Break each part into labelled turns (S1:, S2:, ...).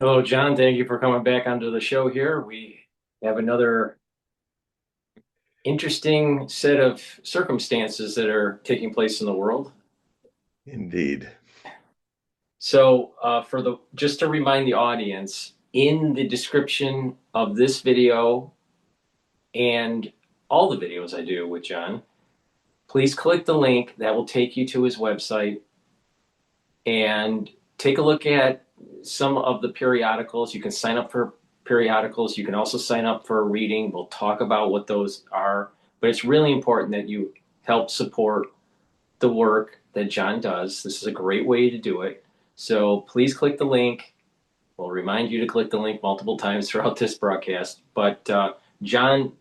S1: Hello, John. Thank you for coming back onto the show here. We have another interesting set of circumstances that are taking place in the world.
S2: Indeed.
S1: So, just to remind the audience, in the description of this video and all the videos I do with John, please click the link that will take you to his website and take a look at some of the periodicals. You can sign up for periodicals. You can also sign up for a reading. We'll talk about what those are. But it's really important that you help support the work that John does. This is a great way to do it. So please click the link. We'll remind you to click the link multiple times throughout this broadcast. But John,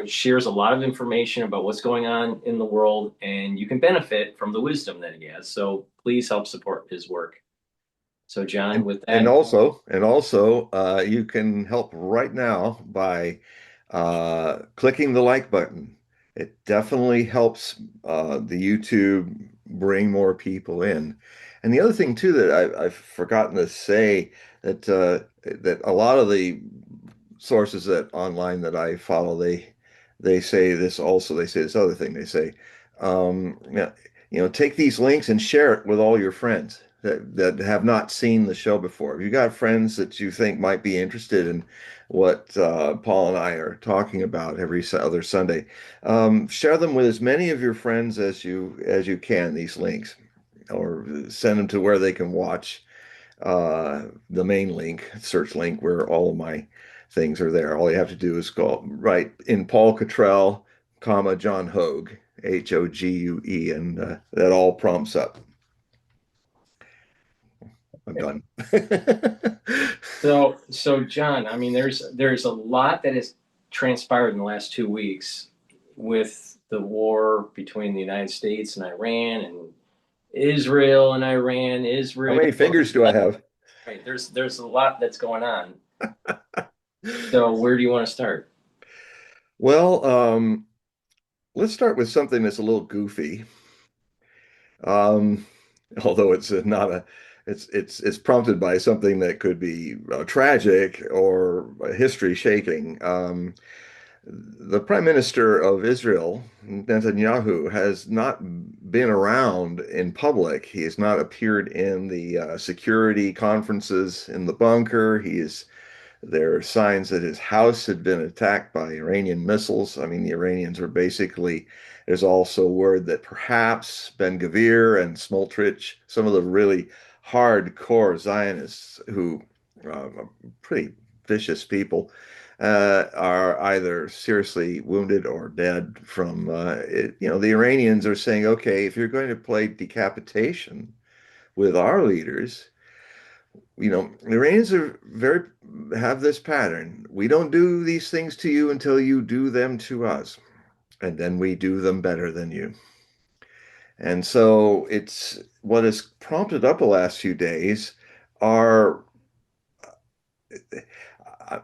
S1: shares a lot of information about what's going on in the world, and you can benefit from the wisdom that he has. So please help support his work. So, John,
S2: And
S1: with
S2: and
S1: that,
S2: also and also you can help right now by clicking the like button. It definitely helps the YouTube bring more people in. And the other thing too that I've forgotten to say that a lot of the sources that online that I follow, they say this also, they say this other thing. They say, yeah, take these links and share it with all your friends that have not seen the show before. If you got friends that you think might be interested in what Paul and I are talking about every other Sunday, share them with as many of your friends as you can, these links, or send them to where they can watch the main link, search link, where all of my things are there. All you have to do is go right in Paul Cottrell, comma John Hogue, Hogue, and that all prompts up. I'm done.
S1: so John, I mean, there's a lot that has transpired in the last 2 weeks with the war between the United States and Iran and Israel and Iran,
S2: How
S1: Israel.
S2: many fingers do I have?
S1: Right, there's a lot that's going on. So where do you want to start?
S2: Well, let's start with something that's a little goofy. Um, although it's not a, it's prompted by something that could be tragic or history shaking. The Prime Minister of Israel, Netanyahu, has not been around in public. He has not appeared in the security conferences in the bunker. There are signs that his house had been attacked by Iranian missiles. I mean, the Iranians are basically, there's also word that perhaps Ben-Gvir and Smotrich, some of the really hardcore Zionists who are pretty vicious people, are either seriously wounded or dead from it. The Iranians are saying, okay, if you're going to play decapitation with our leaders, the Iranians have this pattern. We don't do these things to you until you do them to us, and then we do them better than you. And so it's what has prompted up the last few days are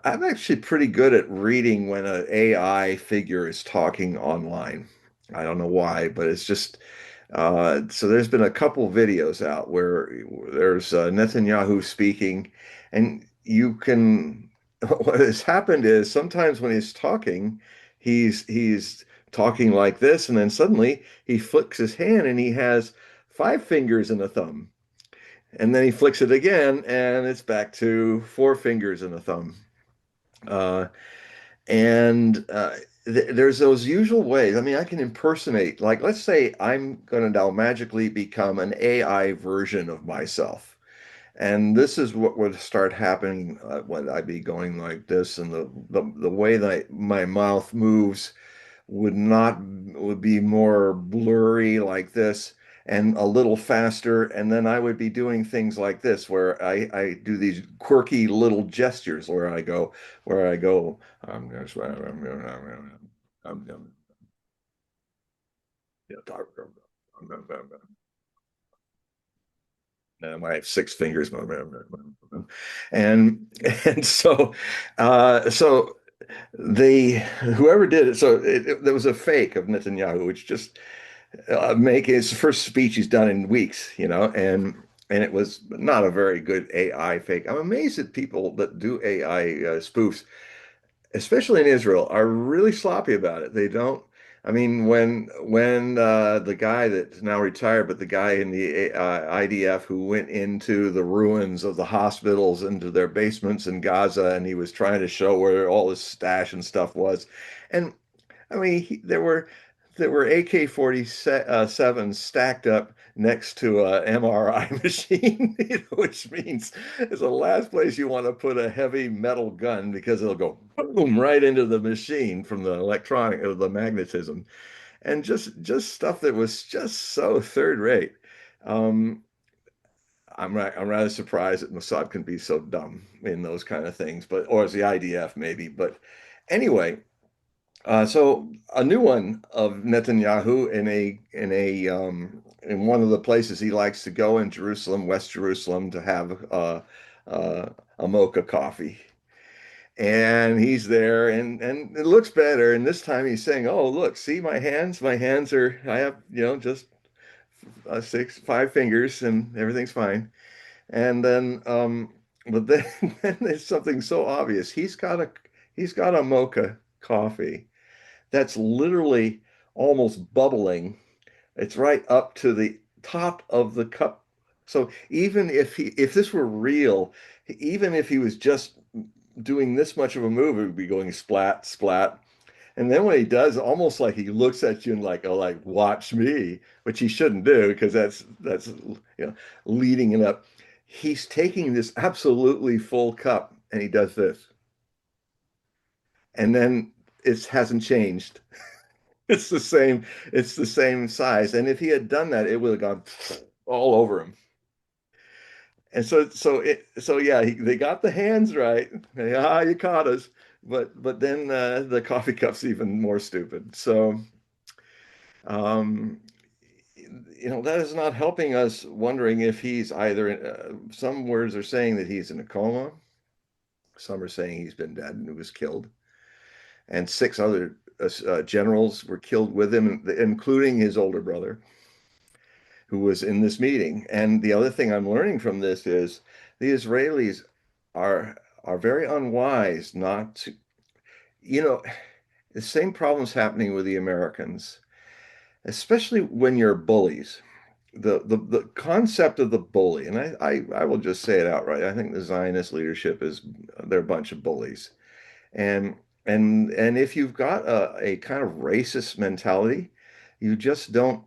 S2: I'm actually pretty good at reading when an AI figure is talking online. I don't know why, but it's just so there's been a couple videos out where there's Netanyahu speaking, and you can. What has happened is sometimes when he's talking, he's talking like this, and then suddenly he flicks his hand and he has five fingers and a thumb, and then he flicks it again, and it's back to four fingers and a thumb. Uh, and there's those usual ways. I mean, I can impersonate, like, let's say I'm going to now magically become an AI version of myself. And this is what would start happening when I'd be going like this, and the way that my mouth moves would be more blurry like this and a little faster, and then I would be doing things like this where I do these quirky little gestures where I go I'm gonna I'm I have six fingers, and and so they whoever did it, so there was a fake of Netanyahu, which just making his first speech he's done in weeks, and and it was not a very good AI fake. I'm amazed at people that do AI spoofs, especially in Israel, are really sloppy about it. They don't. I mean, when the guy that's now retired, but the guy in the IDF who went into the ruins of the hospitals, into their basements in Gaza, and he was trying to show where all his stash and stuff was, and I mean, there were AK-47 stacked up next to a MRI machine, which means it's the last place you want to put a heavy metal gun because it'll go boom right into the machine from the electronic or the magnetism, and just stuff that was just so third rate. Um, I'm rather surprised that Mossad can be so dumb in those kind of things, but or as the IDF maybe, but anyway. So a new one of Netanyahu in one of the places he likes to go in Jerusalem, West Jerusalem, to have uh, a mocha coffee. And he's there, and it looks better. And this time he's saying, "Oh, look, see my hands? My hands are I have just five fingers, and everything's fine." And then, but then, then there's something so obvious. He's got a mocha coffee that's literally almost bubbling. It's right up to the top of the cup. So even if this were real, even if he was just doing this much of a move, it would be going splat, splat. And then when he does, almost like he looks at you and like, oh, like watch me, which he shouldn't do because that's leading it up. He's taking this absolutely full cup and he does this. And then it hasn't changed. It's the same size. And if he had done that, it would have gone all over him. And so yeah, they got the hands right. You caught us. But then the coffee cup's even more stupid. So um, that is not helping us wondering if he's either some words are saying that he's in a coma. Some are saying he's been dead and was killed. And six other generals were killed with him, including his older brother, who was in this meeting. And the other thing I'm learning from this is the Israelis are are very unwise not to, you know, the same problems happening with the Americans, especially when you're bullies. The concept of the bully, and I will just say it outright. I think the Zionist leadership they're a bunch of bullies. And and if you've got a kind of racist mentality, you just don't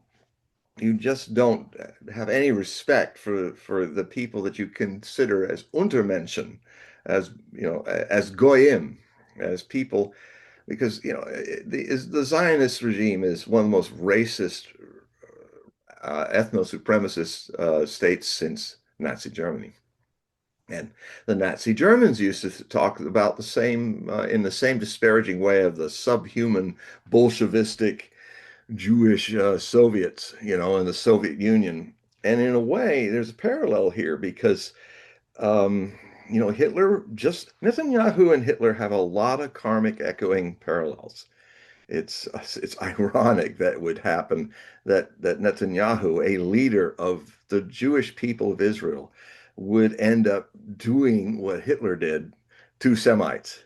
S2: you just don't have any respect for the people that you consider as Untermenschen, as as goyim, as people, because the Zionist regime is one of the most racist, ethno-supremacist states since Nazi Germany. And the Nazi Germans used to talk about the same, in the same disparaging way of the subhuman Bolshevistic Jewish Soviets, in the Soviet Union. And in a way, there's a parallel here because, um, Netanyahu and Hitler have a lot of karmic echoing parallels. It's ironic that would happen that Netanyahu, a leader of the Jewish people of Israel, would end up doing what Hitler did to Semites,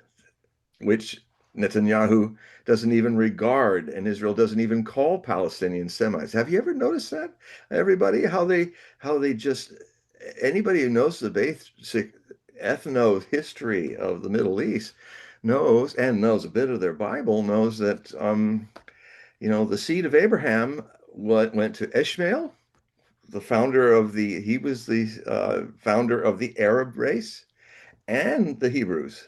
S2: which Netanyahu doesn't even regard, and Israel doesn't even call Palestinian Semites. Have you ever noticed that? Everybody, how they just anybody who knows the basic ethno history of the Middle East knows a bit of their Bible, knows that the seed of Abraham went to Ishmael, he was the founder of the Arab race and the Hebrews.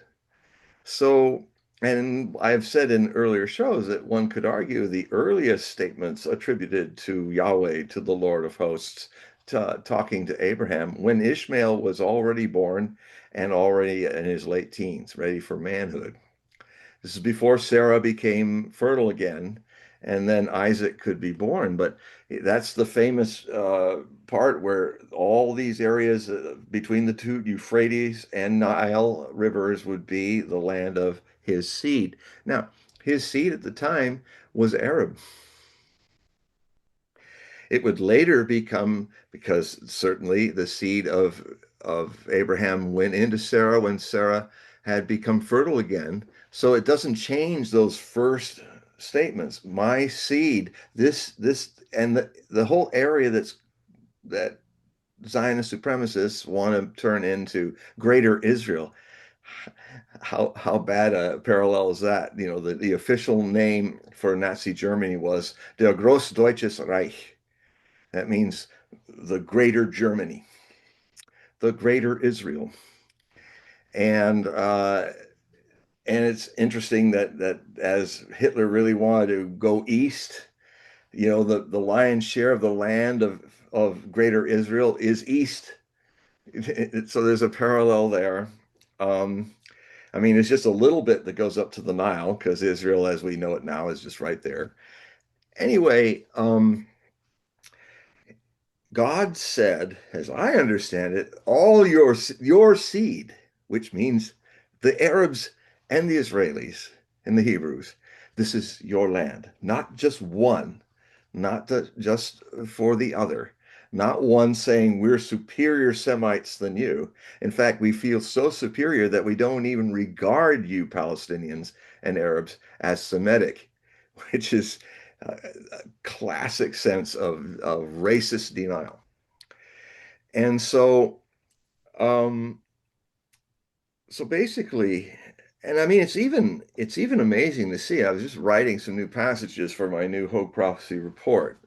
S2: So, and I've said in earlier shows that one could argue the earliest statements attributed to Yahweh, to the Lord of hosts, talking to Abraham when Ishmael was already born and already in his late teens, ready for manhood. This is before Sarah became fertile again, and then Isaac could be born. But that's the famous part where all these areas between the two Euphrates and Nile rivers would be the land of his seed. Now, his seed at the time was Arab. It would later become, because certainly the seed of Abraham went into Sarah when Sarah had become fertile again. So it doesn't change those first statements. My seed, this, and the whole area that Zionist supremacists want to turn into Greater Israel. How bad a parallel is that? You know, the official name for Nazi Germany was Der Großdeutsches Reich. That means the Greater Germany, the Greater Israel. And and it's interesting that as Hitler really wanted to go east, you know, the lion's share of the land of Greater Israel is east. So there's a parallel there. Um, I mean, it's just a little bit that goes up to the Nile because Israel, as we know it now, is just right there. Anyway, God said, as I understand it, all your seed, which means the Arabs and the Israelis and the Hebrews, this is your land, not just one, not just for the other, not one saying we're superior Semites than you. In fact, we feel so superior that we don't even regard you Palestinians and Arabs as Semitic, which is a classic sense of racist denial. And um, so basically, and I mean, it's even amazing to see. I was just writing some new passages for my new Hogue Prophecy report.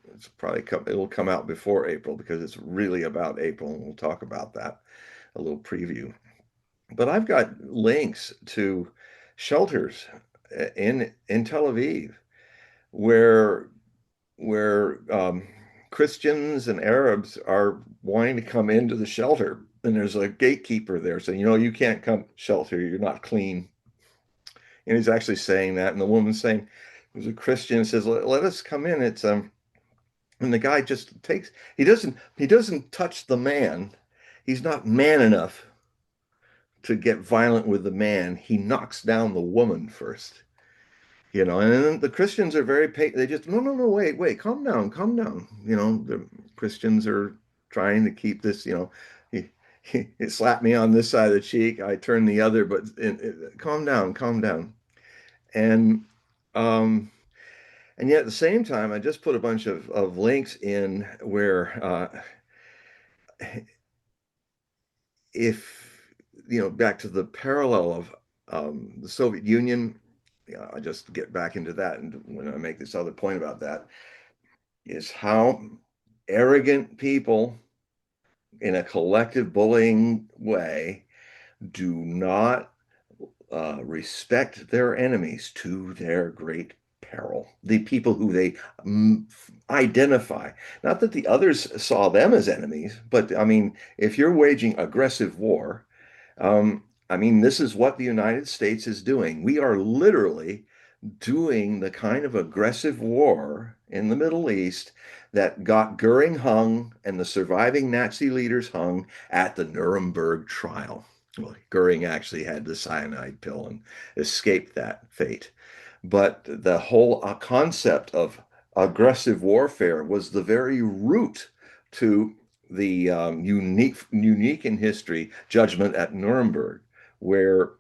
S2: It'll come out before April because it's really about April, and we'll talk about that, a little preview. But I've got links to shelters in Tel Aviv where where Christians and Arabs are wanting to come into the shelter, and there's a gatekeeper there saying, you can't come shelter, you're not clean. And he's actually saying that, and the woman's saying, who's a Christian, says, let us come in. It's and the guy just takes, he doesn't touch the man. He's not man enough to get violent with the man. He knocks down the woman first. And then the Christians are they just, no, no, no, wait, calm down, calm down. The Christians are trying to keep this, he slapped me on this side of the cheek, I turn the other, but calm down, calm down. And, um, and yet at the same time, I just put a bunch of links in where, if, back to the parallel of the Soviet Union, I just get back into that. And when I make this other point about that, is how arrogant people in a collective bullying way do not respect their enemies to their great peril. The people who they identify. Not that the others saw them as enemies, but I mean, if you're waging aggressive war, I mean, this is what the United States is doing. We are literally doing the kind of aggressive war in the Middle East that got Goering hung and the surviving Nazi leaders hung at the Nuremberg trial. Well, Goering actually had the cyanide pill and escaped that fate. But the whole concept of aggressive warfare was the very root to the unique in history judgment at Nuremberg, where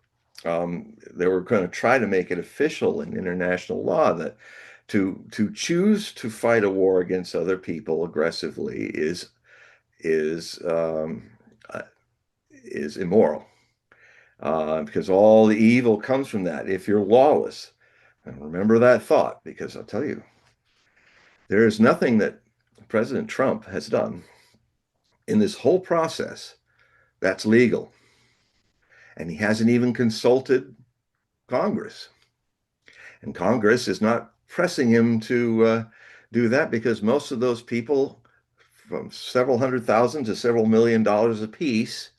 S2: they were going to try to make it official in international law that to choose to fight a war against other people aggressively is um, uh, is immoral, because all the evil comes from that. If you're lawless, and remember that thought, because I'll tell you, there is nothing that President Trump has done in this whole process that's legal, and he hasn't even consulted Congress. And Congress is not pressing him to do that because most of those people, from several hundred thousand to several $1 million apiece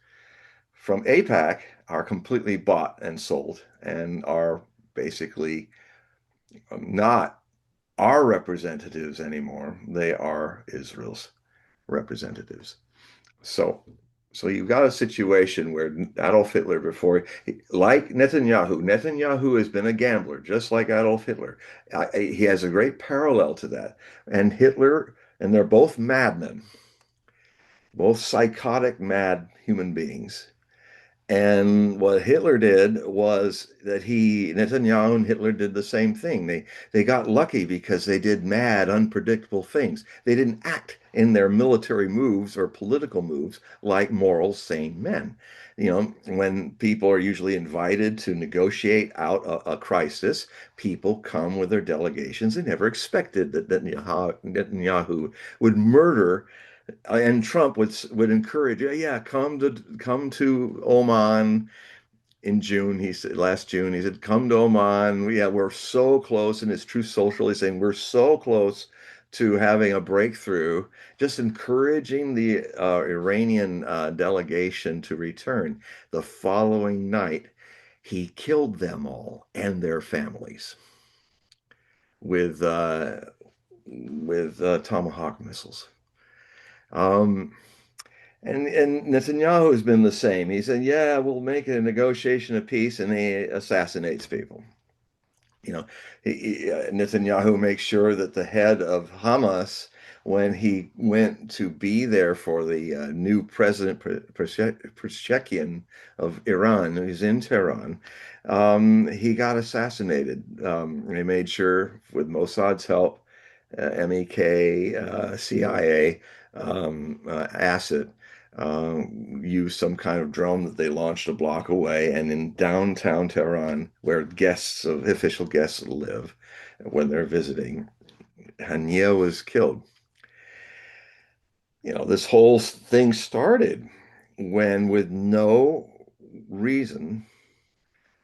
S2: from AIPAC, are completely bought and sold and are basically not our representatives anymore. They are Israel's representatives. So so you've got a situation where Adolf Hitler, like Netanyahu has been a gambler, just like Adolf Hitler. He has a great parallel to that. And Hitler and they're both madmen, both psychotic, mad human beings. And what Hitler did was that Netanyahu and Hitler did the same thing. They got lucky because they did mad, unpredictable things. They didn't act in their military moves or political moves like moral, sane men. You know, when people are usually invited to negotiate out a crisis, people come with their delegations. They never expected that Netanyahu would murder and Trump would encourage, yeah, yeah, come to Oman in June. He said last June, he said, come to Oman. Yeah, we're so close. And his True Social, he's saying we're so close to having a breakthrough, just encouraging the Iranian delegation to return. The following night, he killed them all and their families with Tomahawk missiles. Um, and Netanyahu has been the same. He said, "Yeah, we'll make a negotiation of peace," and he assassinates people. You know, Netanyahu makes sure that the head of Hamas, when he went to be there for the new president, Pezeshkian of Iran, who's in Tehran, he got assassinated. They made sure, with Mossad's help, MEK, CIA, ASIT, used some kind of drone that they launched a block away. And in downtown Tehran, where official guests live when they're visiting, Hania was killed. You know, this whole thing started when, with no reason,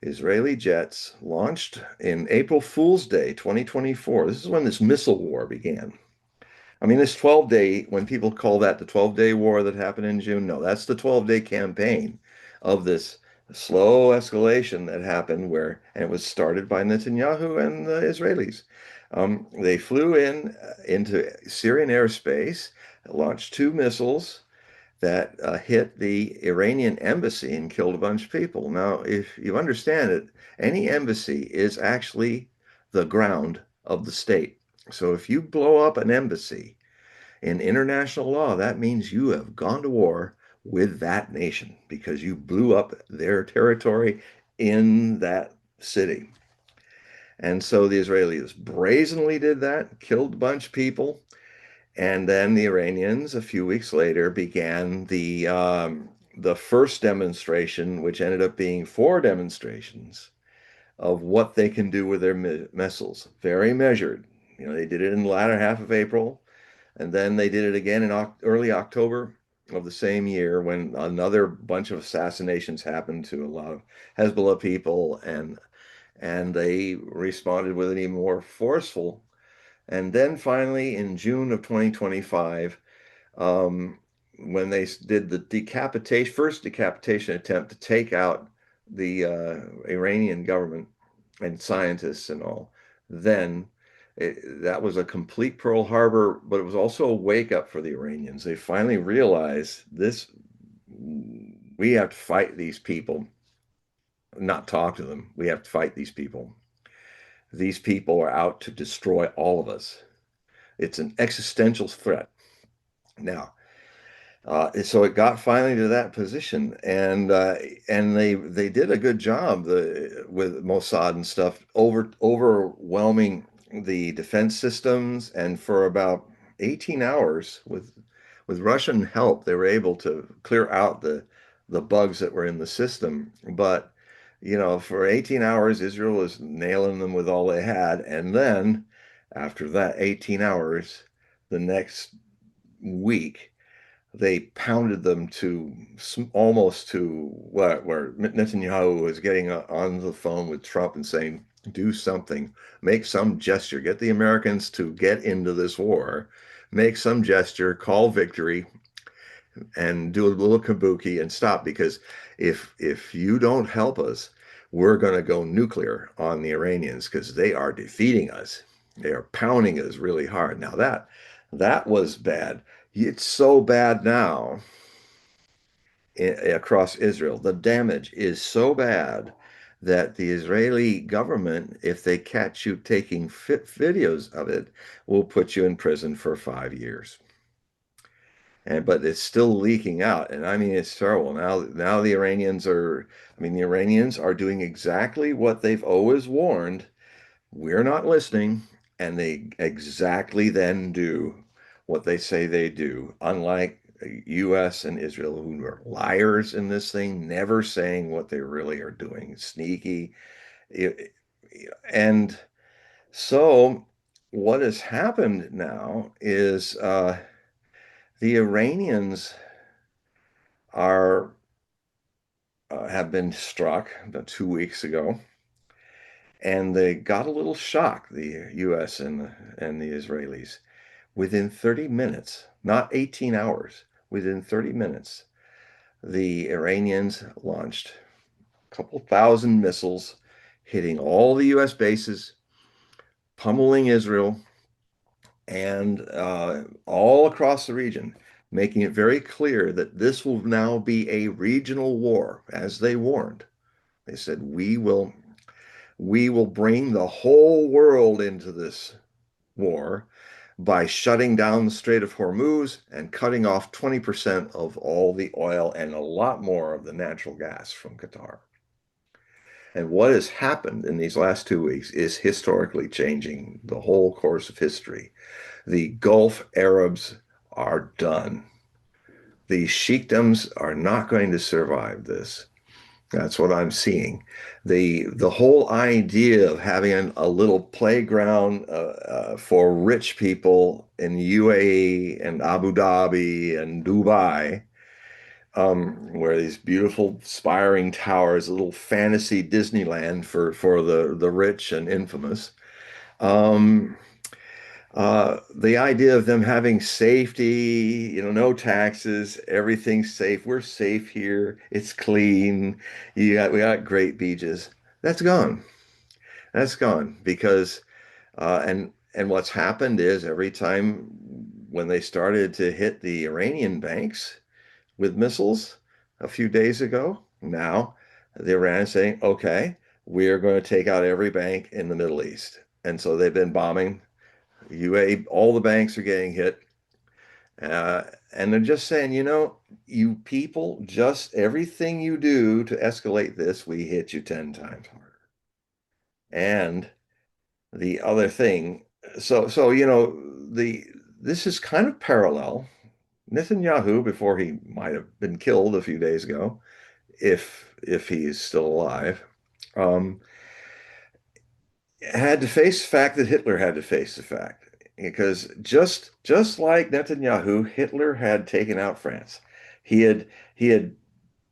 S2: Israeli jets launched in April Fool's Day 2024. This is when this missile war began. I mean, this 12-day, when people call that the 12-day war that happened in June, no, that's the 12-day campaign of this slow escalation that happened and it was started by Netanyahu and the Israelis. They flew into Syrian airspace, launched two missiles that hit the Iranian embassy and killed a bunch of people. Now, if you understand it, any embassy is actually the ground of the state. So if you blow up an embassy, in international law, that means you have gone to war with that nation because you blew up their territory in that city. And so the Israelis brazenly did that, killed a bunch of people. And then the Iranians, a few weeks later, began the first demonstration, which ended up being four demonstrations of what they can do with their missiles. Very measured. You know, they did it in the latter half of April. And then they did it again in early October of the same year when another bunch of assassinations happened to a lot of Hezbollah people, and they responded with an even more forceful. And then finally, in June of 2025, um, when they did the first decapitation attempt to take out the Iranian government and scientists and all, then that was a complete Pearl Harbor, but it was also a wake up for the Iranians. They finally realized this, we have to fight these people, not talk to them. We have to fight these people. These people are out to destroy all of us. It's an existential threat. Now, so it got finally to that position, and they did a good job with Mossad and stuff, overwhelming the defense systems, and for about 18 hours with Russian help, they were able to clear out the bugs that were in the system. But you know, for 18 hours, Israel was nailing them with all they had, and then after that 18 hours, the next week they pounded them to almost to where Netanyahu was getting on the phone with Trump and saying, do something, make some gesture, get the Americans to get into this war, make some gesture, call victory, and do a little kabuki and stop. Because if you don't help us, we're going to go nuclear on the Iranians because they are defeating us. They are pounding us really hard. Now that was bad. It's so bad now across Israel. The damage is so bad that the Israeli government, if they catch you taking videos of it, will put you in prison for 5 years. And but it's still leaking out, and I mean it's terrible. Now the Iranians are, I mean the Iranians are doing exactly what they've always warned. We're not listening, and they exactly then do what they say they do. Unlike U.S. and Israel, who are liars in this thing, never saying what they really are doing, sneaky. And so, what has happened now is the Iranians are have been struck about 2 weeks ago, and they got a little shock, the U.S. and the Israelis. Within 30 minutes, not 18 hours, within 30 minutes, the Iranians launched a couple thousand missiles, hitting all the U.S. bases, pummeling Israel, and all across the region, making it very clear that this will now be a regional war, as they warned. They said, we will bring the whole world into this war by shutting down the Strait of Hormuz and cutting off 20% of all the oil and a lot more of the natural gas from Qatar. And what has happened in these last 2 weeks is historically changing the whole course of history. The Gulf Arabs are done. The sheikdoms are not going to survive this. That's what I'm seeing. The whole idea of having a little playground for rich people in UAE and Abu Dhabi and Dubai, where these beautiful spiring towers, a little fantasy Disneyland for the rich and infamous. Um, the idea of them having safety, no taxes, everything's safe. We're safe here. It's clean. We got great beaches. That's gone. That's gone because and what's happened is every time when they started to hit the Iranian banks with missiles a few days ago, now the Iran is saying, okay, we are going to take out every bank in the Middle East. And so they've been bombing UA, all the banks are getting hit. Uh, and they're just saying, you people, just everything you do to escalate this, we hit you 10 times harder. And the other thing, the this is kind of parallel. Netanyahu, before he might have been killed a few days ago, if he's still alive, um, had to face the fact that Hitler had to face the fact. Because just like Netanyahu, Hitler had taken out France. He had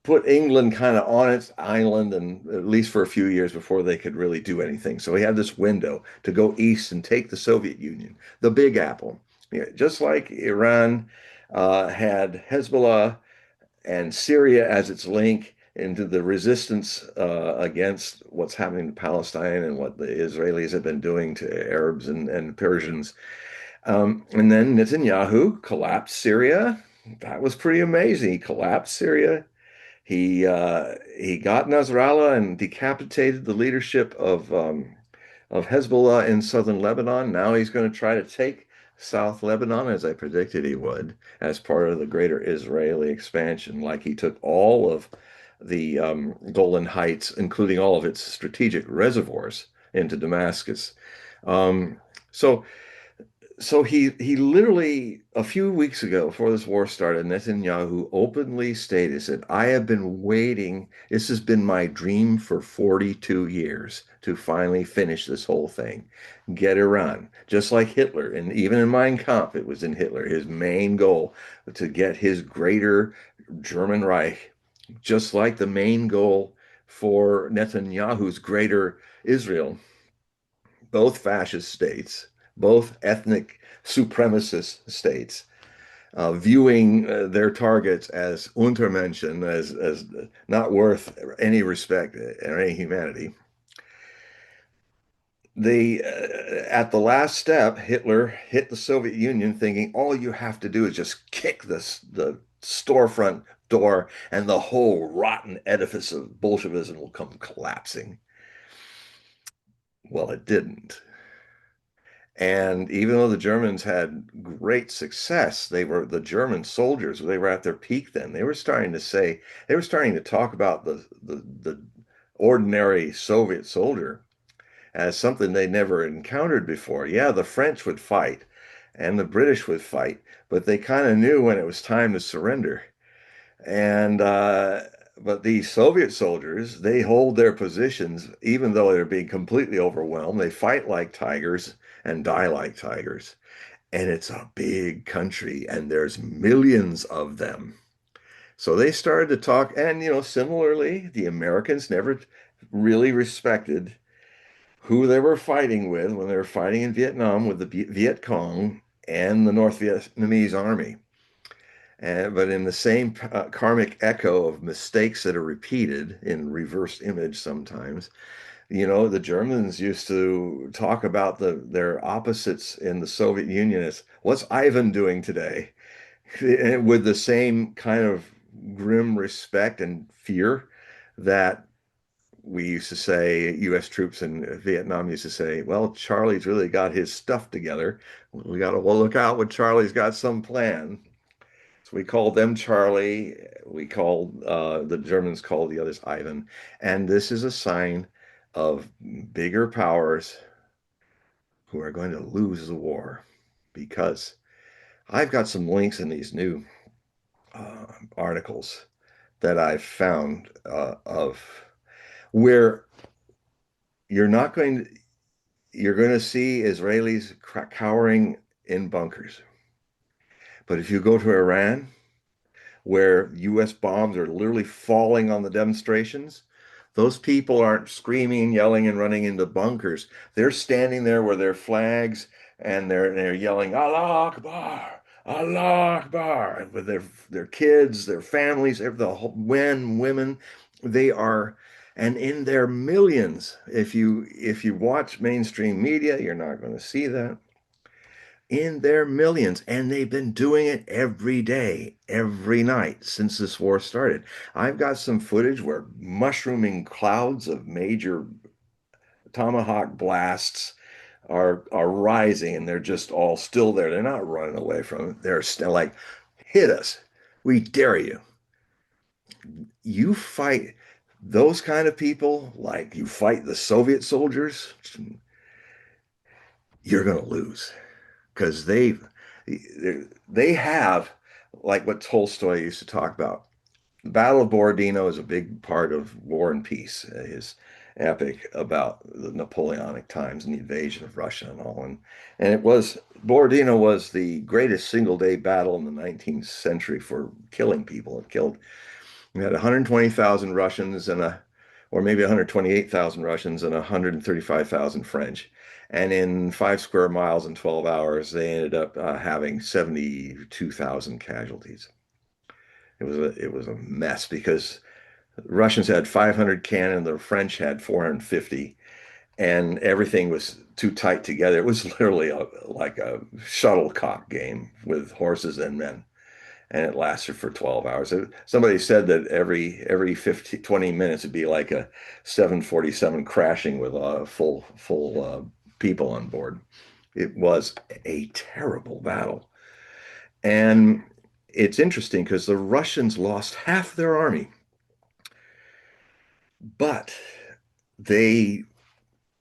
S2: put England kind of on its island, and at least for a few years before they could really do anything. So he had this window to go east and take the Soviet Union, the Big Apple. Yeah, just like Iran had Hezbollah and Syria as its link into the resistance against what's happening to Palestine and what the Israelis have been doing to Arabs and Persians. And then Netanyahu collapsed Syria. That was pretty amazing. He collapsed Syria. He got Nasrallah and decapitated the leadership of Hezbollah in southern Lebanon. Now he's going to try to take South Lebanon, as I predicted he would, as part of the greater Israeli expansion, like he took all of the Golan Heights, including all of its strategic reservoirs, into Damascus. Um, so so he literally a few weeks ago, before this war started, Netanyahu openly stated, said, I have been waiting. This has been my dream for 42 years to finally finish this whole thing. Get Iran. Just like Hitler, and even in Mein Kampf, it was in Hitler, his main goal to get his greater German Reich, just like the main goal for Netanyahu's greater Israel, both fascist states, both ethnic supremacist states, viewing their targets as Untermenschen, as not worth any respect or any humanity. At the last step, Hitler hit the Soviet Union thinking all you have to do is just kick the storefront door, and the whole rotten edifice of Bolshevism will come collapsing. Well, it didn't. And even though the Germans had great success, the German soldiers, they were at their peak then. They were starting to talk about the ordinary Soviet soldier as something they never encountered before. Yeah, the French would fight and the British would fight, but they kind of knew when it was time to surrender. And but these Soviet soldiers, they hold their positions even though they're being completely overwhelmed. They fight like tigers and die like tigers. And it's a big country, and there's millions of them. So they started to talk, and similarly, the Americans never really respected who they were fighting with when they were fighting in Vietnam with the Viet Cong and the North Vietnamese army. But in the same karmic echo of mistakes that are repeated in reverse image sometimes, the Germans used to talk about their opposites in the Soviet Union as what's Ivan doing today? With the same kind of grim respect and fear that we used to say, US troops in Vietnam used to say, well, Charlie's really got his stuff together. We got to look out when Charlie's got some plan. So we called them Charlie. We called the Germans called the others Ivan. And this is a sign of bigger powers who are going to lose the war because I've got some links in these new articles that I've found of where you're not going to, you're going to see Israelis cowering in bunkers. But if you go to Iran, where US bombs are literally falling on the demonstrations, those people aren't screaming, yelling, and running into bunkers. They're standing there with their flags and they're yelling, Allah Akbar, Allah Akbar, with their kids, their families, the whole, men, women, they are, and in their millions. If you watch mainstream media, you're not going to see that in their millions, and they've been doing it every day, every night since this war started. I've got some footage where mushrooming clouds of major tomahawk blasts are rising, and they're just all still there. They're not running away from it. They're still like, hit us. We dare you. You fight those kind of people like you fight the Soviet soldiers, you're going to lose because they have like what Tolstoy used to talk about. The Battle of Borodino is a big part of War and Peace, his epic about the Napoleonic times and the invasion of Russia and all. And it was Borodino was the greatest single day battle in the 19th century for killing people. It killed we had 120,000 Russians or maybe 128,000 Russians and 135,000 French. And in 5 square miles in 12 hours, they ended up having 72,000 casualties. It was a mess because the Russians had 500 cannon, the French had 450, and everything was too tight together. It was literally like a shuttlecock game with horses and men, and it lasted for 12 hours. Somebody said that every 20 minutes it'd be like a 747 crashing with full people on board. It was a terrible battle. And it's interesting because the Russians lost half their army, but they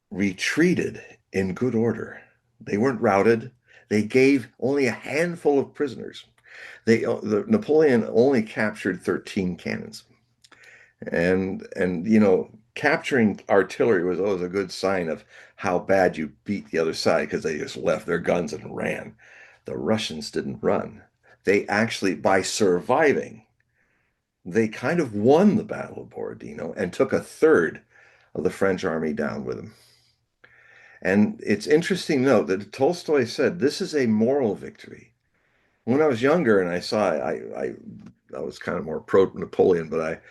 S2: retreated in good order. They weren't routed. They gave only a handful of prisoners. Napoleon only captured 13 cannons. And capturing artillery was always a good sign of how bad you beat the other side because they just left their guns and ran. The Russians didn't run. They actually, by surviving, they kind of won the Battle of Borodino and took a third of the French army down with them. And it's interesting to note that Tolstoy said this is a moral victory. When I was younger and I saw it, I was kind of more pro Napoleon, but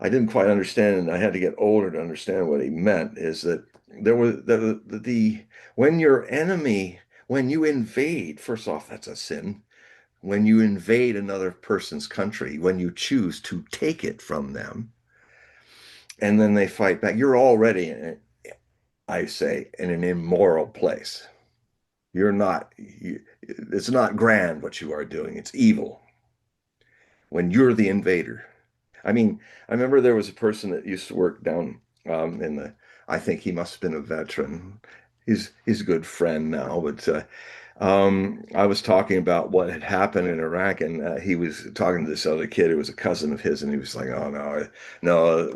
S2: I didn't quite understand, and I had to get older to understand what he meant. Is that there was the when your enemy when you invade, first off, that's a sin. when you invade another person's country, when you choose to take it from them, and then they fight back, you're already I say, in an immoral place. You're not, it's not grand what you are doing. It's evil when you're the invader. I mean, I remember there was a person that used to work down in the, I think he must have been a veteran. He's a good friend now, but I was talking about what had happened in Iraq, and he was talking to this other kid who was a cousin of his, and he was like, "Oh no, no!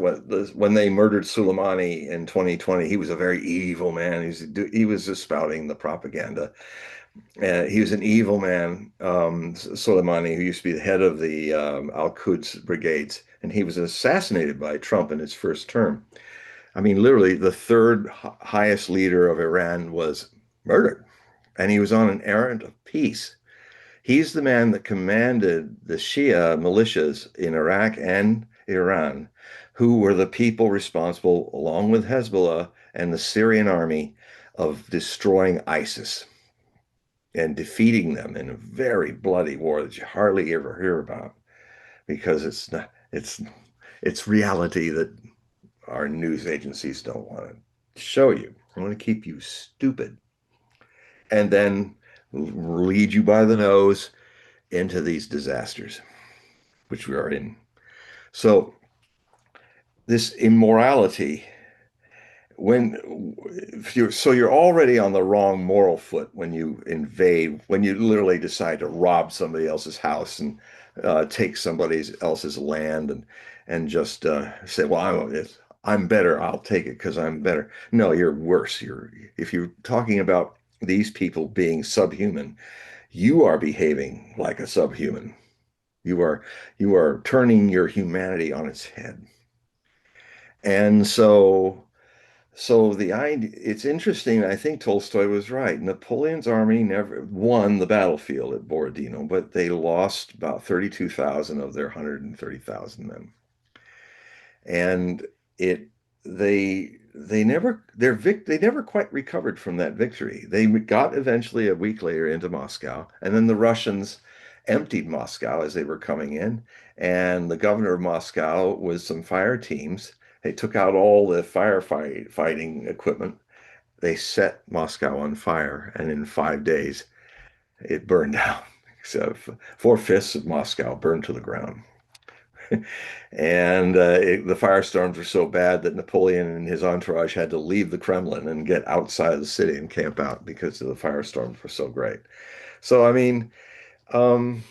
S2: When they murdered Soleimani in 2020, he was a very evil man. He was just spouting the propaganda. He was an evil man, Soleimani, who used to be the head of the Al-Quds brigades, and he was assassinated by Trump in his first term. I mean, literally, the third highest leader of Iran was murdered, and he was on an errand of peace. He's the man that commanded the Shia militias in Iraq and Iran, who were the people responsible, along with Hezbollah and the Syrian army, of destroying ISIS and defeating them in a very bloody war that you hardly ever hear about because it's reality that our news agencies don't want to show you. They want to keep you stupid and then lead you by the nose into these disasters, which we are in. So this immorality, when you're already on the wrong moral foot when you invade, when you literally decide to rob somebody else's house and take somebody else's land and just say, well, I'm better, I'll take it because I'm better. No, you're worse. If you're talking about these people being subhuman, you are behaving like a subhuman. You are you are turning your humanity on its head. And so the idea, it's interesting. I think Tolstoy was right. Napoleon's army never won the battlefield at Borodino, but they lost about 32,000 of their 130,000 men. And it they never they never quite recovered from that victory. They got eventually a week later into Moscow, and then the Russians emptied Moscow as they were coming in, and the governor of Moscow with some fire teams, they took out all the fighting equipment. They set Moscow on fire, and in 5 days it burned down. So four-fifths of Moscow burned to the ground. And the firestorms were so bad that Napoleon and his entourage had to leave the Kremlin and get outside of the city and camp out because the firestorms were so great. So, I mean, um,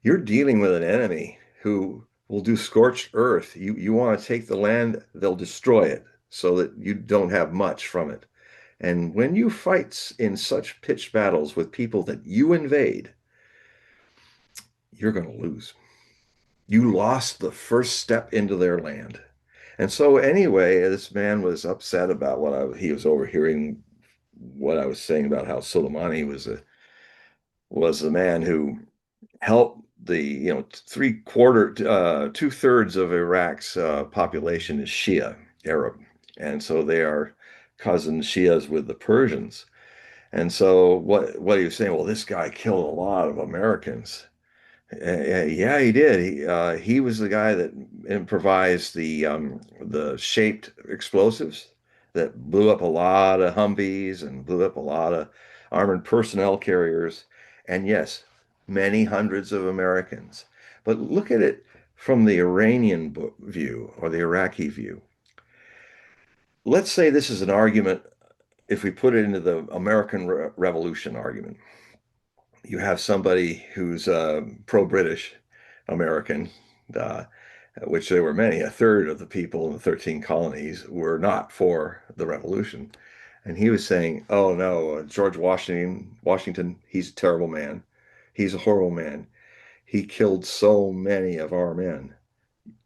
S2: you're dealing with an enemy who will do scorched earth. You want to take the land, they'll destroy it so that you don't have much from it. And when you fight in such pitched battles with people that you invade, you're going to lose. You lost the first step into their land. And so anyway, this man was upset about he was overhearing what I was saying about how Soleimani was the man who helped the two-thirds of Iraq's population is Shia Arab, and so they are cousin Shias with the Persians. And so what he was saying, well, this guy killed a lot of Americans. Yeah, he did. He was the guy that improvised the shaped explosives that blew up a lot of Humvees and blew up a lot of armored personnel carriers. And yes, many hundreds of Americans. But look at it from the Iranian view or the Iraqi view. Let's say this is an argument, if we put it into the American Revolution argument. You have somebody who's pro-British American, uh, which there were many. A third of the people in the 13 colonies were not for the revolution. And he was saying, oh no, George Washington, he's a terrible man. He's a horrible man. He killed so many of our men.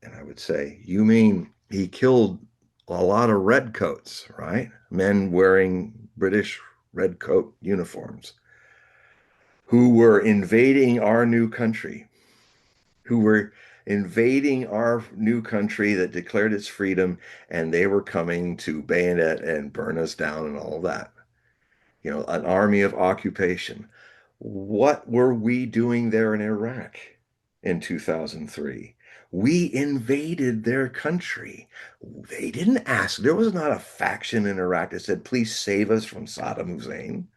S2: And I would say, you mean he killed a lot of redcoats, right? Men wearing British redcoat uniforms who were invading our new country, who were invading our new country that declared its freedom, and they were coming to bayonet and burn us down and all that. You know, an army of occupation. What were we doing there in Iraq in 2003? We invaded their country. They didn't ask. There was not a faction in Iraq that said, please save us from Saddam Hussein.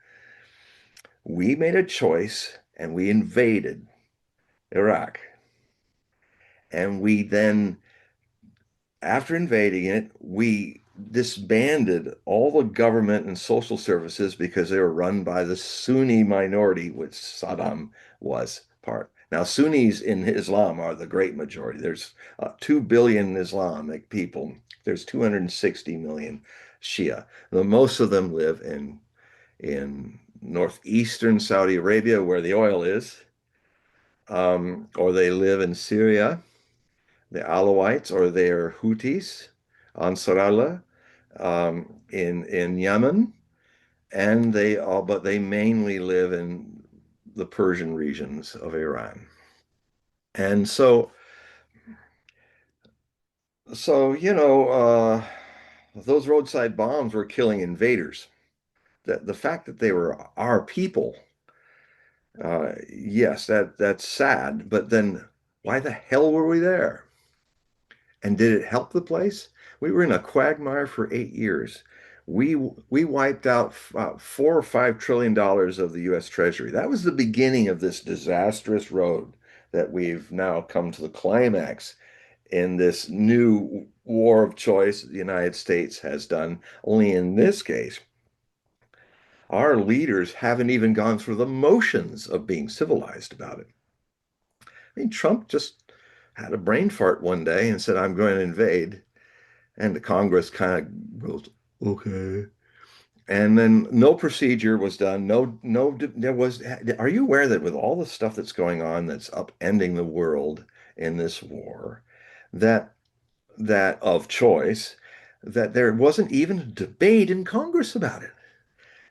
S2: We made a choice and we invaded Iraq. And we then, after invading it, we disbanded all the government and social services because they were run by the Sunni minority, which Saddam was part. Now, Sunnis in Islam are the great majority. There's 2 billion Islamic people. There's 260 million Shia. Most of them live in northeastern Saudi Arabia, where the oil is, or they live in Syria, the Alawites, or they're Houthis, Ansarallah, in Yemen, and but they mainly live in the Persian regions of Iran. And those roadside bombs were killing invaders. The fact that they were our people, yes, that's sad. But then, why the hell were we there? And did it help the place? We were in a quagmire for 8 years. We wiped out $4 or $5 trillion of the U.S. Treasury. That was the beginning of this disastrous road that we've now come to the climax in this new war of choice the United States has done. Only in this case, our leaders haven't even gone through the motions of being civilized about it. I mean, Trump just had a brain fart one day and said, I'm going to invade. And the Congress kind of goes, okay. And then no procedure was done. There was. Are you aware that with all the stuff that's going on that's upending the world in this war, that that of choice, that there wasn't even a debate in Congress about it?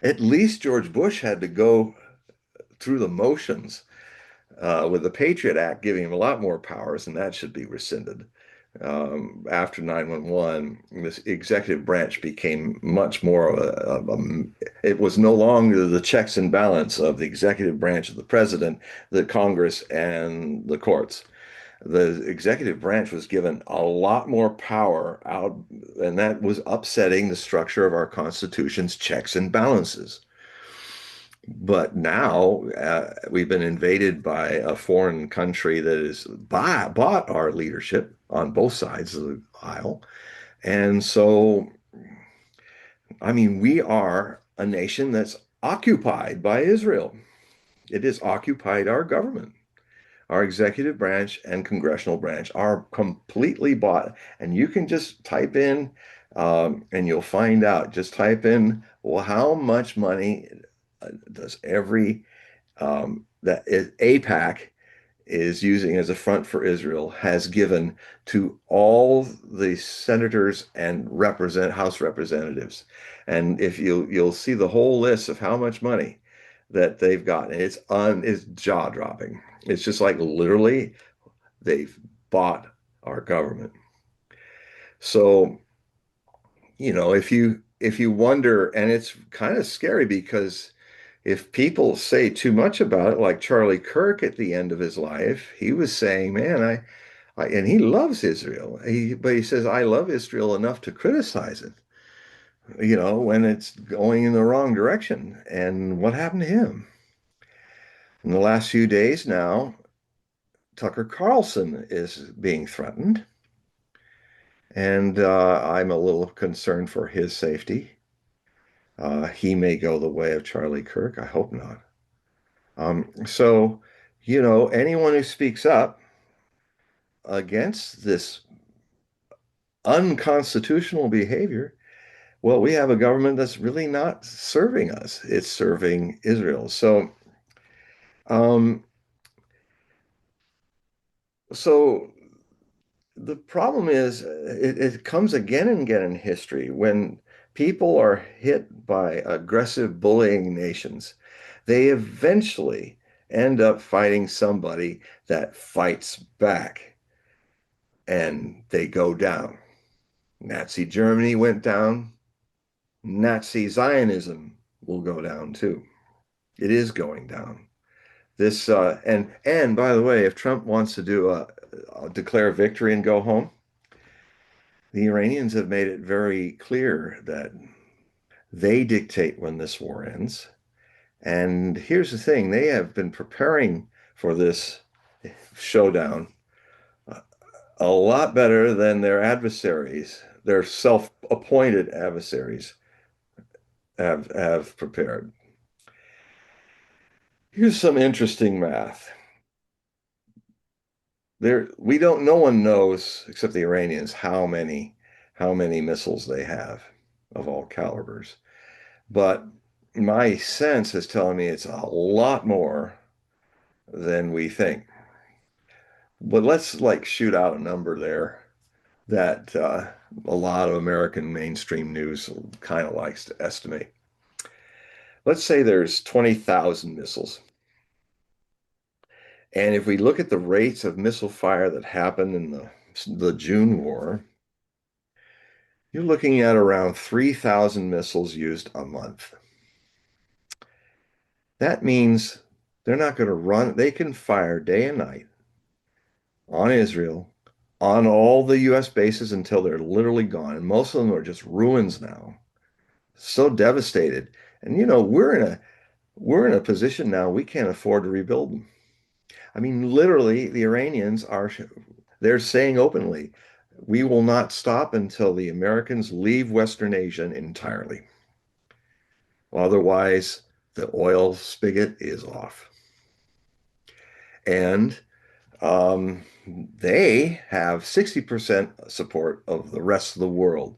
S2: At least George Bush had to go through the motions with the Patriot Act giving him a lot more powers, and that should be rescinded. After 9/11, this executive branch became much more it was no longer the checks and balance of the executive branch of the president, the Congress, and the courts. The executive branch was given a lot more power out, and that was upsetting the structure of our Constitution's checks and balances. But now we've been invaded by a foreign country that has bought our leadership on both sides of the aisle. And so, I mean, we are a nation that's occupied by Israel. It has occupied our government. Our executive branch and congressional branch are completely bought. And you can just type in, and you'll find out. Just type in, well, how much money does every that APAC is using as a front for Israel has given to all the senators and House representatives. And if you'll see the whole list of how much money that they've gotten. It's jaw-dropping. It's just like literally they've bought our government. So, if you wonder, and it's kind of scary because if people say too much about it, like Charlie Kirk at the end of his life, he was saying, man, and he loves Israel. But he says, I love Israel enough to criticize it, when it's going in the wrong direction. And what happened to him? In the last few days now, Tucker Carlson is being threatened, and I'm a little concerned for his safety. He may go the way of Charlie Kirk. I hope not. So, anyone who speaks up against this unconstitutional behavior, well, we have a government that's really not serving us. It's serving Israel. Um, so the problem is it comes again and again in history when people are hit by aggressive bullying nations, they eventually end up fighting somebody that fights back and they go down. Nazi Germany went down. Nazi Zionism will go down too. It is going down. This and by the way, if Trump wants to do declare victory and go home, the Iranians have made it very clear that they dictate when this war ends. And here's the thing, they have been preparing for this showdown a lot better than their adversaries, their self-appointed adversaries have prepared. Here's some interesting math. We don't, no one knows except the Iranians how many missiles they have of all calibers. But my sense is telling me it's a lot more than we think. But let's like shoot out a number there that a lot of American mainstream news kind of likes to estimate. Let's say there's 20,000 missiles. And if we look at the rates of missile fire that happened in the June war, you're looking at around 3,000 missiles used a month. That means they're not going to run, they can fire day and night on Israel, on all the US bases until they're literally gone. And most of them are just ruins now. So devastated. And you know, we're in a position now we can't afford to rebuild them. I mean, literally, the Iranians are they're saying openly, we will not stop until the Americans leave Western Asia entirely. Otherwise, the oil spigot is off. And they have 60% support of the rest of the world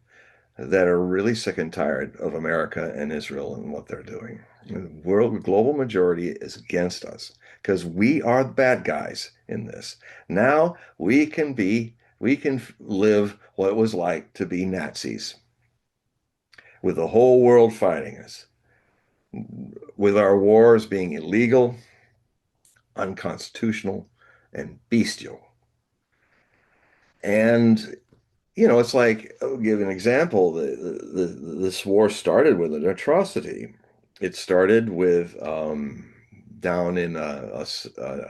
S2: that are really sick and tired of America and Israel and what they're doing. The world global majority is against us because we are the bad guys in this. Now we can live what it was like to be Nazis with the whole world fighting us, with our wars being illegal, unconstitutional, and bestial. And you know, it's like, I'll give an example. This war started with an atrocity. It started with down in a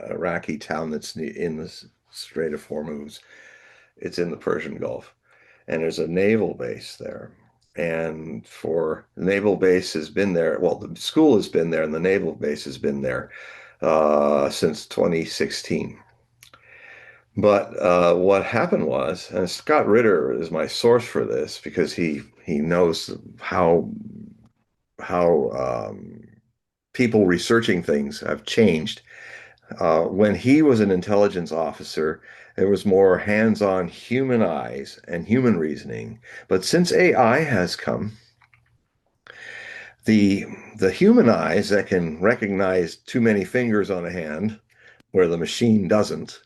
S2: Iraqi town that's in the Strait of Hormuz. It's in the Persian Gulf, and there's a naval base there. And for the naval base has been there. Well, the school has been there, and the naval base has been there since 2016. But what happened was, and Scott Ritter is my source for this because he knows how people researching things have changed. When he was an intelligence officer, there was more hands-on human eyes and human reasoning. But since AI has come, the the human eyes that can recognize too many fingers on a hand, where the machine doesn't,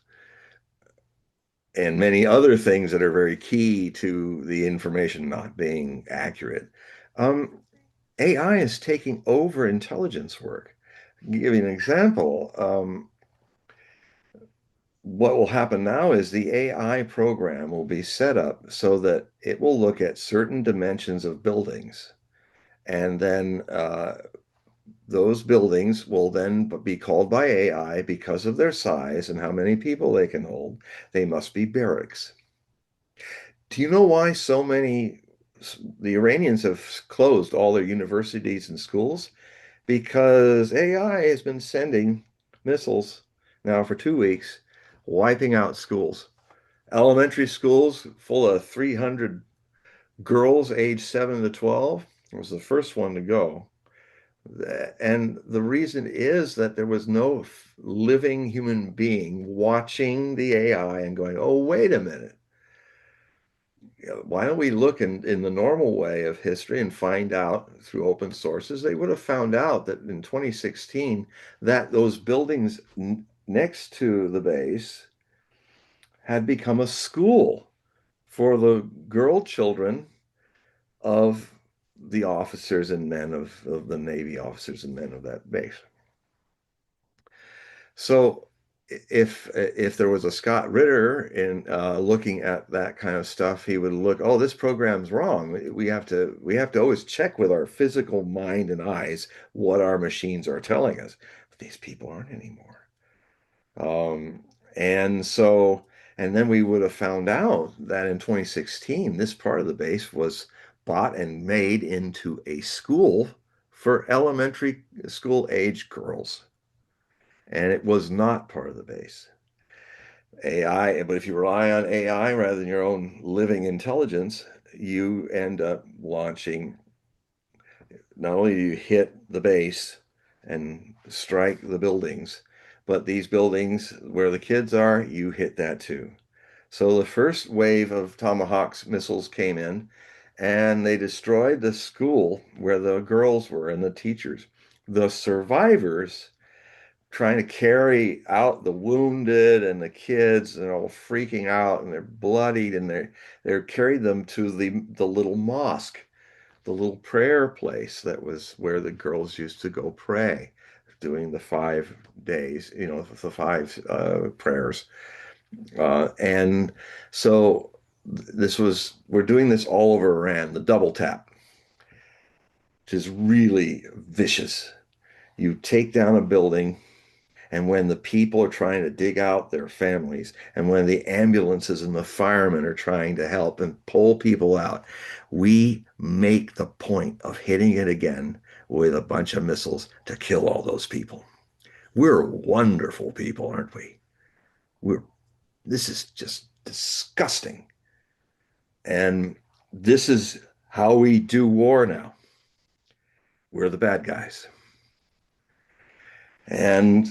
S2: and many other things that are very key to the information not being accurate. Um, AI is taking over intelligence work. Give you an example. What will happen now is the AI program will be set up so that it will look at certain dimensions of buildings, and then those buildings will then be called by AI because of their size and how many people they can hold. They must be barracks. Do you know why the Iranians have closed all their universities and schools? Because AI has been sending missiles now for 2 weeks, wiping out schools. Elementary schools full of 300 girls aged 7 to 12 was the first one to go. And the reason is that there was no living human being watching the AI and going, oh, wait a minute. Why don't we look in the normal way of history and find out through open sources? They would have found out that in 2016 that those buildings next to the base had become a school for the girl children of the officers and men of the Navy officers and men of that base. So if there was a Scott Ritter in looking at that kind of stuff, he would look, oh, this program's wrong. We have to always check with our physical mind and eyes what our machines are telling us. But these people aren't anymore. Um, and so, and then we would have found out that in 2016, this part of the base was bought and made into a school for elementary school age girls. And it was not part of the base. AI, but if you rely on AI rather than your own living intelligence, you end up launching, not only do you hit the base and strike the buildings, but these buildings where the kids are, you hit that too. So the first wave of Tomahawk's missiles came in and they destroyed the school where the girls were and the teachers. The survivors trying to carry out the wounded and the kids and all freaking out and they're bloodied and they're carried them to the little mosque, the little prayer place that was where the girls used to go pray, doing the 5 days, the five prayers. And so we're doing this all over Iran, the double tap, which is really vicious. You take down a building, and when the people are trying to dig out their families, and when the ambulances and the firemen are trying to help and pull people out, we make the point of hitting it again with a bunch of missiles to kill all those people. We're wonderful people, aren't we? We're This is just disgusting. And this is how we do war now. We're the bad guys. And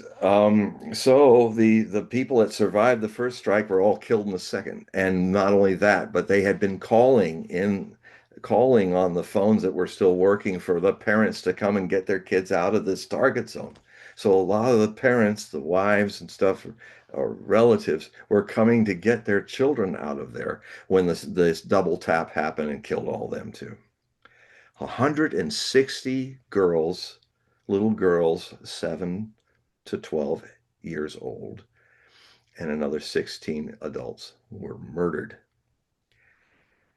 S2: so the people that survived the first strike were all killed in the second. And not only that, but they had been calling on the phones that were still working for the parents to come and get their kids out of this target zone. So a lot of the parents, the wives and stuff, or relatives were coming to get their children out of there when this double tap happened and killed all them too. 160 girls, little girls, 7 to 12 years old, and another 16 adults were murdered.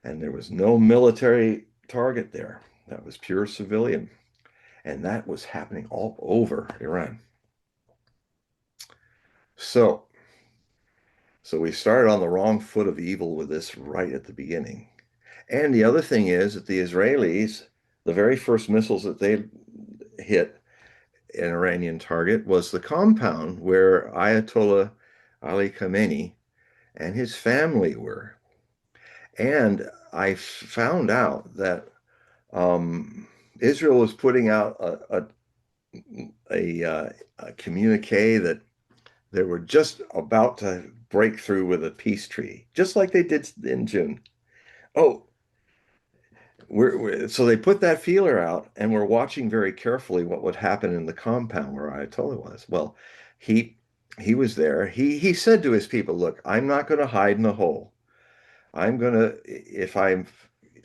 S2: And there was no military target there. That was pure civilian. And that was happening all over Iran. So, so we started on the wrong foot of evil with this right at the beginning. And the other thing is that the Israelis, the very first missiles that they hit an Iranian target was the compound where Ayatollah Ali Khamenei and his family were. And I found out that Israel was putting out a communique that they were just about to break through with a peace treaty, just like they did in June. Oh, so they put that feeler out, and we're watching very carefully what would happen in the compound where Ayatollah was. Well, he he was there. He said to his people, "Look, I'm not going to hide in a hole. I'm going to if I'm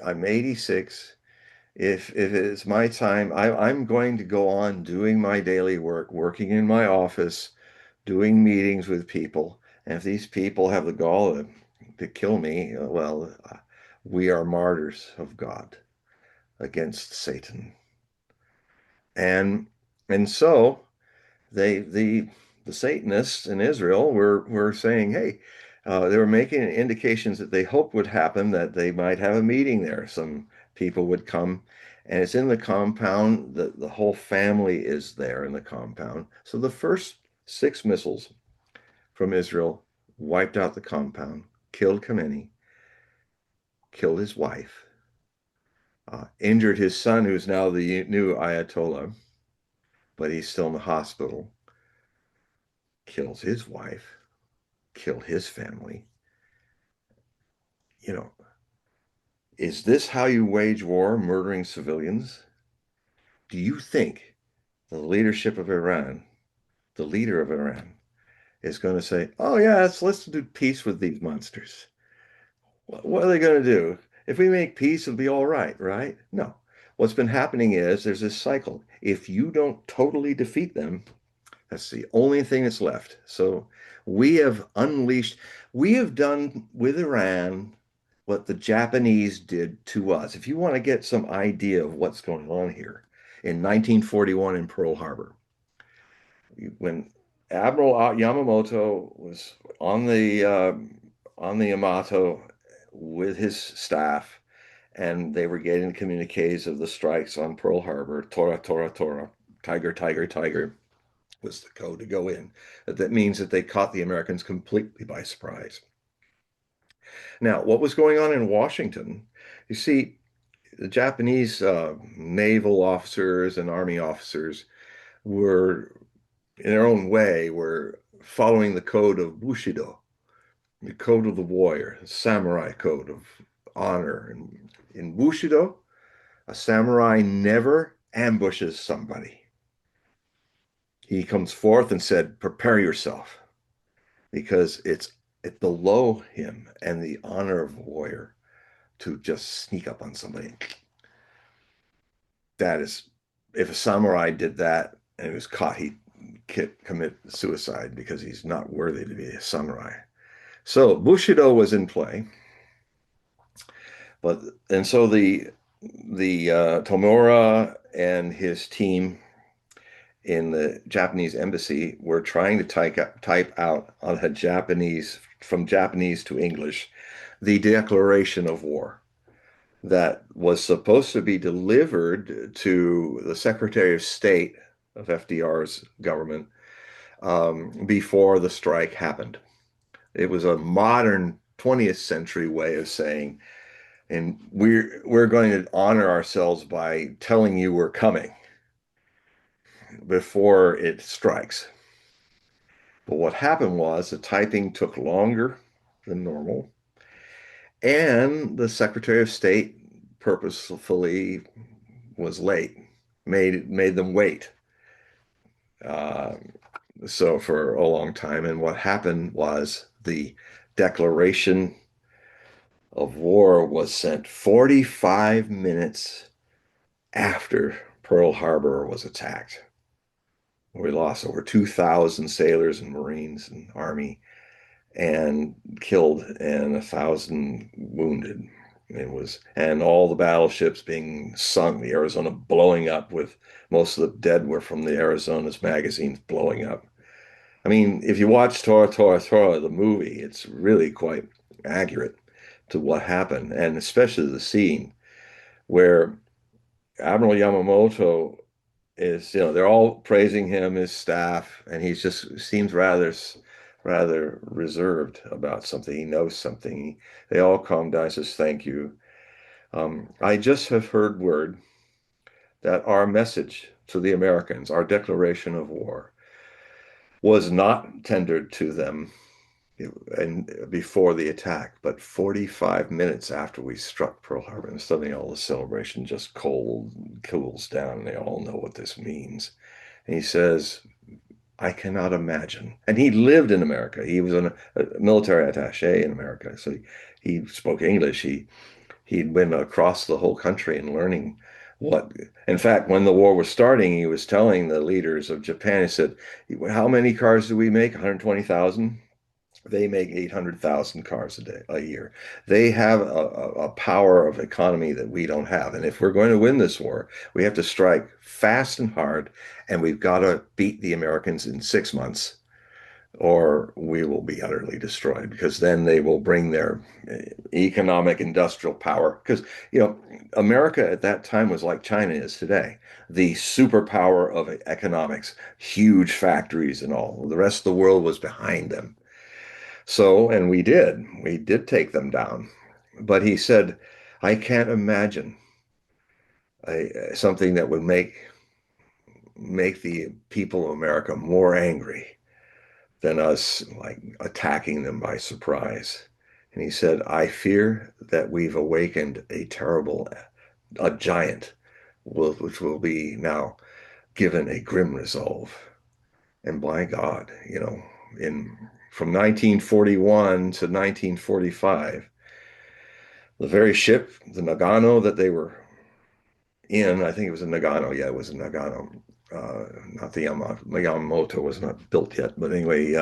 S2: 86. If it's my time, I'm going to go on doing my daily work, working in my office, doing meetings with people. And if these people have the gall to kill me, well, we are martyrs of God against Satan." And and so they the Satanists in Israel were saying, hey, they were making indications that they hoped would happen, that they might have a meeting there. Some people would come, and it's in the compound. The whole family is there in the compound. So the first 6 missiles from Israel wiped out the compound, killed Khamenei, killed his wife, injured his son, who's now the new Ayatollah, but he's still in the hospital, kills his wife, killed his family. You know, is this how you wage war, murdering civilians? Do you think the leadership of Iran, the leader of Iran, is going to say, oh, yeah, let's do peace with these monsters? What are they going to do? If we make peace, it'll be all right, right? No. What's been happening is there's this cycle. If you don't totally defeat them, that's the only thing that's left. So we have done with Iran what the Japanese did to us. If you want to get some idea of what's going on here, in 1941 in Pearl Harbor, when Admiral Yamamoto was on the Yamato with his staff, and they were getting communiques of the strikes on Pearl Harbor. Tora, Tora, Tora, Tiger, Tiger, Tiger was the code to go in. That means that they caught the Americans completely by surprise. Now, what was going on in Washington? You see, the Japanese naval officers and army officers were, in their own way, were following the code of Bushido, the code of the warrior, the samurai code of honor. And in Bushido, a samurai never ambushes somebody. He comes forth and said, "Prepare yourself," because it's below him and the honor of a warrior to just sneak up on somebody. That is, if a samurai did that and was caught, he'd commit suicide because he's not worthy to be a samurai. So Bushido was in play, but and so the Tomura and his team in the Japanese embassy were trying to type out on a Japanese from Japanese to English the declaration of war that was supposed to be delivered to the Secretary of State of FDR's government before the strike happened. It was a modern 20th century way of saying, and we're going to honor ourselves by telling you we're coming before it strikes. But what happened was the typing took longer than normal, and the Secretary of State purposefully was late, made them wait. Uh, so for a long time, and what happened was the declaration of war was sent 45 minutes after Pearl Harbor was attacked. We lost over 2,000 sailors and Marines and Army and killed and 1,000 wounded. It was, and all the battleships being sunk, the Arizona blowing up with most of the dead were from the Arizona's magazines blowing up. I mean, if you watch Tora, Tora, Tora, the movie, it's really quite accurate to what happened, and especially the scene where Admiral Yamamoto is, they're all praising him, his staff, and he just seems rather reserved about something. He knows something. They all calm down, says, "Thank you. I just have heard word that our message to the Americans, our declaration of war, was not tendered to them and before the attack, but 45 minutes after we struck Pearl Harbor." And suddenly all the celebration just cools down, and they all know what this means. And he says, "I cannot imagine." And he lived in America. He was a military attaché in America, so he spoke English. He'd been across the whole country and learning what. In fact, when the war was starting, he was telling the leaders of Japan, he said, "How many cars do we make? 120,000. They make 800,000 cars a year. They have a power of economy that we don't have. And if we're going to win this war, we have to strike fast and hard, and we've got to beat the Americans in 6 months, or we will be utterly destroyed, because then they will bring their economic industrial power." Because, America at that time was like China is today, the superpower of economics, huge factories and all. The rest of the world was behind them. So, and we did take them down. But he said, "I can't imagine something that would make the people of America more angry than us like attacking them by surprise." And he said, "I fear that we've awakened a giant, which will be now given a grim resolve." And by God, in from 1941 to 1945, the very ship, the Nagano that they were in, I think it was a Nagano. Yeah, it was a Nagano. Not the Yamamoto was not built yet, but anyway,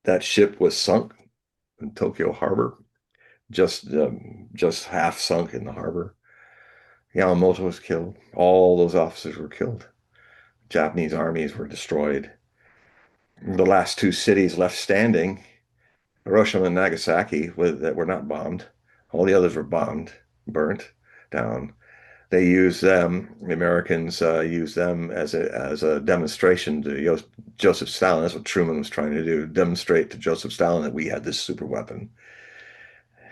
S2: that ship was sunk in Tokyo Harbor, just half sunk in the harbor. Yamamoto was killed. All those officers were killed. Japanese armies were destroyed. The last two cities left standing, Hiroshima and Nagasaki, that were not bombed. All the others were bombed, burnt down. They used them, the Americans used them as a demonstration to Joseph Stalin. That's what Truman was trying to do, demonstrate to Joseph Stalin that we had this super weapon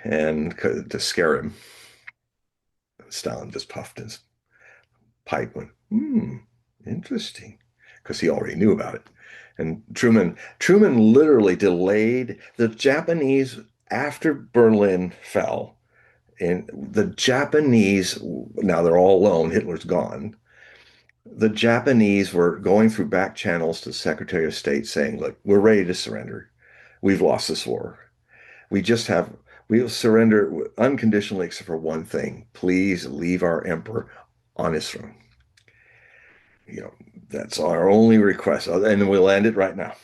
S2: and to scare him. Stalin just puffed his pipe, went, interesting, because he already knew about it. And Truman literally delayed the Japanese after Berlin fell. And the Japanese, now they're all alone, Hitler's gone. The Japanese were going through back channels to the Secretary of State saying, look, we're ready to surrender. We've lost this war. We just have, we'll surrender unconditionally except for one thing. Please leave our emperor on his throne. You know, that's our only request. And we'll end it right now.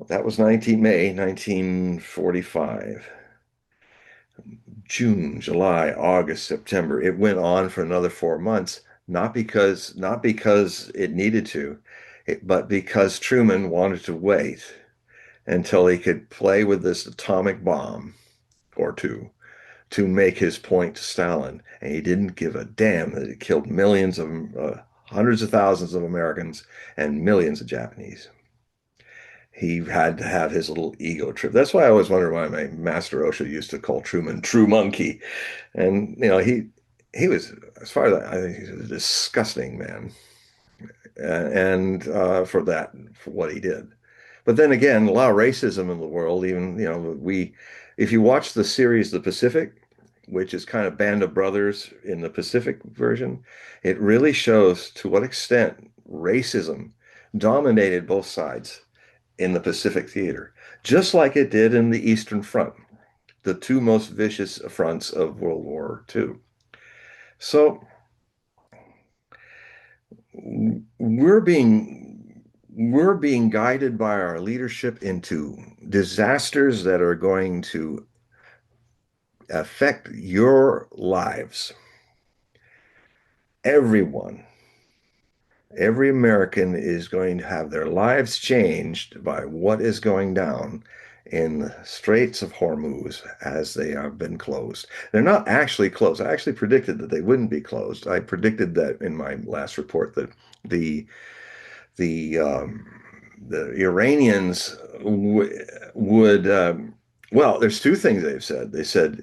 S2: That was May 1945. June, July, August, September. It went on for another 4 months, not because it needed to, but because Truman wanted to wait until he could play with this atomic bomb or two to make his point to Stalin. And he didn't give a damn that it killed millions of hundreds of thousands of Americans and millions of Japanese. He had to have his little ego trip. That's why I always wondered why my master Osho used to call Truman True Monkey. And he was, as far as I think, he was a disgusting man, and for what he did. But then again, a lot of racism in the world. Even if you watch the series The Pacific, which is kind of Band of Brothers in the Pacific version, it really shows to what extent racism dominated both sides in the Pacific theater, just like it did in the Eastern Front, the two most vicious fronts of World War II. So we're being we're being guided by our leadership into disasters that are going to affect your lives. Everyone, every American is going to have their lives changed by what is going down in the Straits of Hormuz as they have been closed. They're not actually closed. I actually predicted that they wouldn't be closed. I predicted that in my last report that the the um, the Iranians would well, there's two things they've said. They said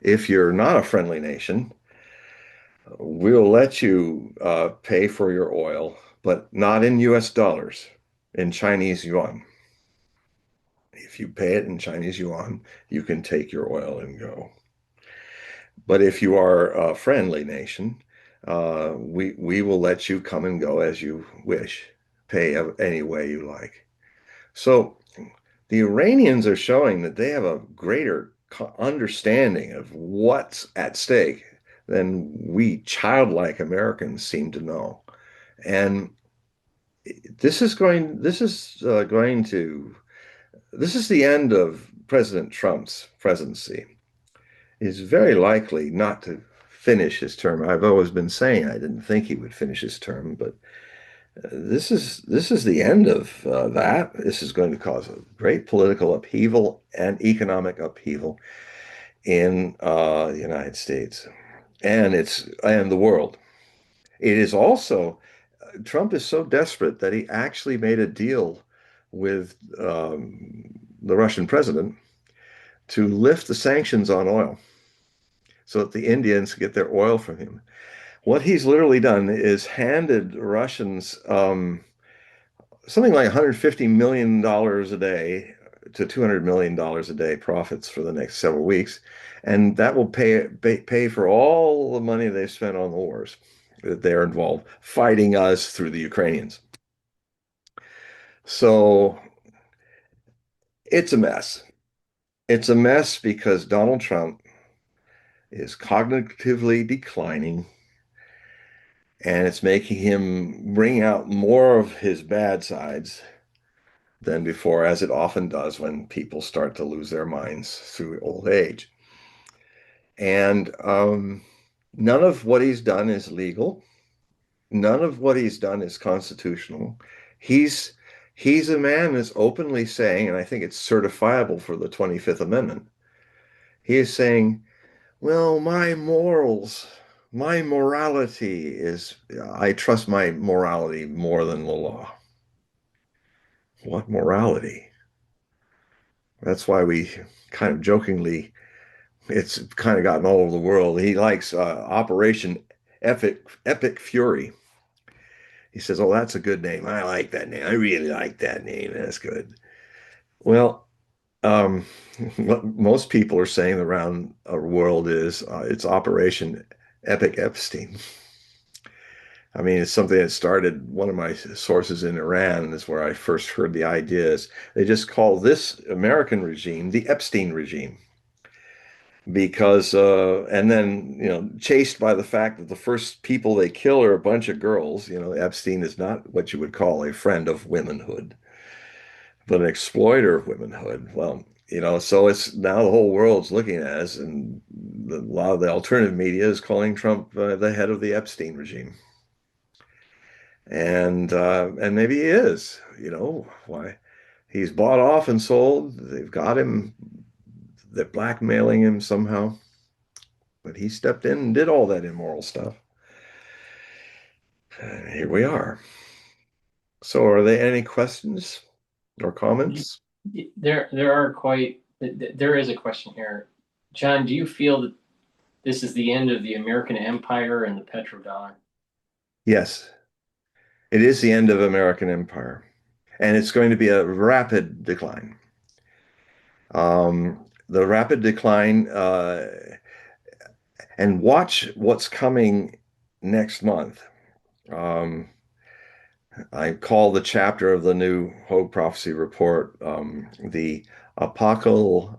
S2: if you're not a friendly nation, we'll let you pay for your oil, but not in US dollars, in Chinese yuan. If you pay it in Chinese yuan, you can take your oil and go. But if you are a friendly nation, we will let you come and go as you wish, pay any way you like. So the Iranians are showing that they have a greater understanding of what's at stake than we childlike Americans seem to know. And this is the end of President Trump's presidency. He's very likely not to finish his term. I've always been saying I didn't think he would finish his term, but this is the end of that. This is going to cause a great political upheaval and economic upheaval in the United States and the world. It is also Trump is so desperate that he actually made a deal with the Russian president to lift the sanctions on oil so that the Indians get their oil from him. What he's literally done is handed Russians something like $150 million a day to $200 million a day profits for the next several weeks. And that will pay for all the money they've spent on the wars that they're involved fighting us through the Ukrainians. So it's a mess. It's a mess because Donald Trump is cognitively declining, and it's making him bring out more of his bad sides than before, as it often does when people start to lose their minds through old age. And none of what he's done is legal. None of what he's done is constitutional. He's He's a man that's openly saying, and I think it's certifiable for the 25th Amendment, he is saying, well, my morality is, I trust my morality more than the law. What morality? That's why we kind of jokingly, it's kind of gotten all over the world. He likes Operation Epic Fury. He says, oh, that's a good name. I like that name. I really like that name. That's good. Well, um, what most people are saying around our world is it's Operation Epic Epstein. I mean, it's something that started one of my sources in Iran, and is where I first heard the ideas. They just call this American regime the Epstein regime because, and then, chased by the fact that the first people they kill are a bunch of girls. Epstein is not what you would call a friend of womanhood, but an exploiter of womanhood. Well, so it's now the whole world's looking at us, and a lot of the alternative media is calling Trump the head of the Epstein regime. And maybe he is, why he's bought off and sold. They've got him, they're blackmailing him somehow, but he stepped in and did all that immoral stuff. And here we are. So are there any questions or comments?
S1: There are quite. There is a question here, John. Do you feel that this is the end of the American empire and the petrodollar?
S2: Yes, it is the end of American empire, and it's going to be a rapid decline. The rapid decline, and watch what's coming next month. Um, I call the chapter of the new Hogue prophecy report the apocalypse.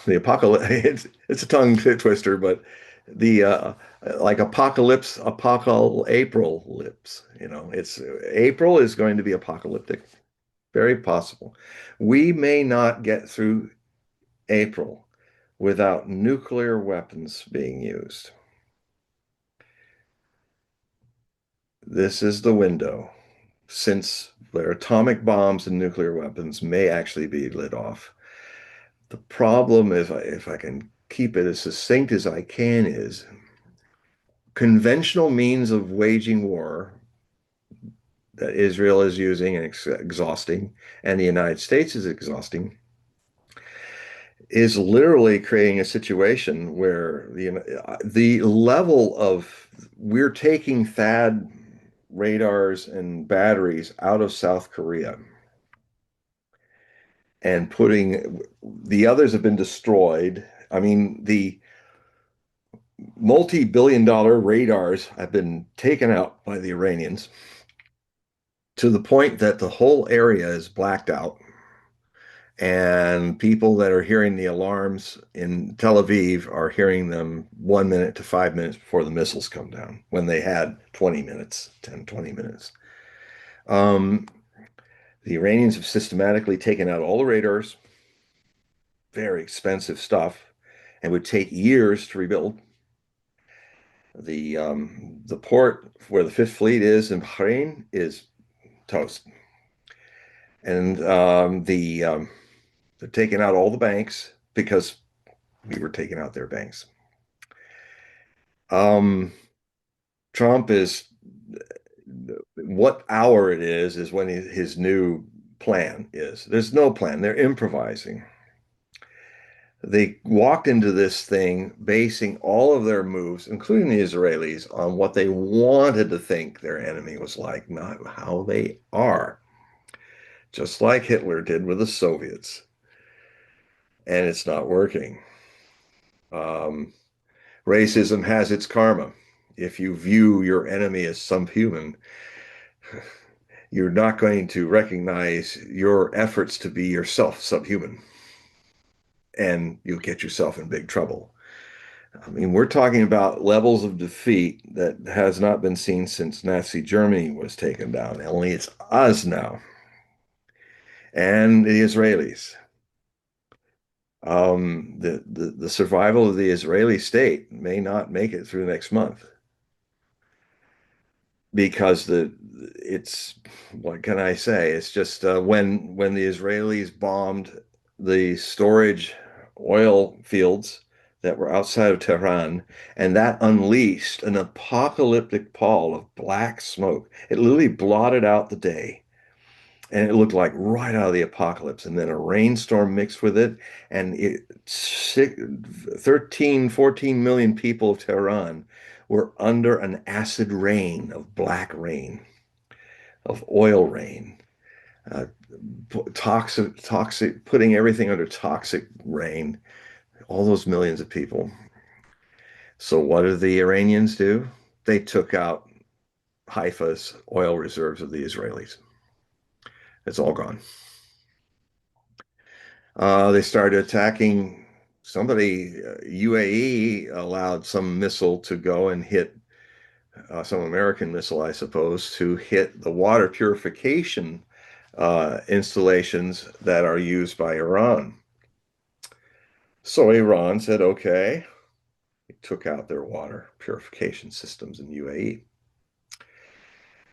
S2: The apocalypse. It's a tongue twister, but the like April lips. It's April is going to be apocalyptic. Very possible. We may not get through April without nuclear weapons being used. This is the window, since their atomic bombs and nuclear weapons may actually be lit off. The problem, if I can keep it as succinct as I can, is conventional means of waging war that Israel is using and exhausting, and the United States is exhausting, is literally creating a situation where the level of we're taking THAAD radars and batteries out of South Korea and putting the others have been destroyed. I mean, the multi-billion-dollar radars have been taken out by the Iranians to the point that the whole area is blacked out. And people that are hearing the alarms in Tel Aviv are hearing them 1 minute to 5 minutes before the missiles come down, when they had 20 minutes, 10, 20 minutes. Um, the Iranians have systematically taken out all the radars, very expensive stuff, and would take years to rebuild. The port where the Fifth Fleet is in Bahrain is toast. And they're taking out all the banks because we were taking out their banks. Um, Trump is what hour it is when his new plan is. There's no plan. They're improvising. They walked into this thing basing all of their moves, including the Israelis, on what they wanted to think their enemy was like, not how they are, just like Hitler did with the Soviets. And it's not working. Um, Racism has its karma. If you view your enemy as subhuman, you're not going to recognize your efforts to be yourself subhuman, and you'll get yourself in big trouble. I mean, we're talking about levels of defeat that has not been seen since Nazi Germany was taken down. Only it's us now and the Israelis. The survival of the Israeli state may not make it through next month. because it's what can I say? It's just when the Israelis bombed the storage oil fields that were outside of Tehran, and that unleashed an apocalyptic pall of black smoke. It literally blotted out the day. And it looked like right out of the apocalypse. And then a rainstorm mixed with it. And 13, 14 million people of Tehran were under an acid rain of black rain, of oil rain, uh, toxic, putting everything under toxic rain, all those millions of people. So what did the Iranians do? They took out Haifa's oil reserves of the Israelis. It's all gone. They started attacking somebody. UAE allowed some missile to go and hit some American missile, I suppose, to hit the water purification installations that are used by Iran. So Iran said, okay, they took out their water purification systems in UAE.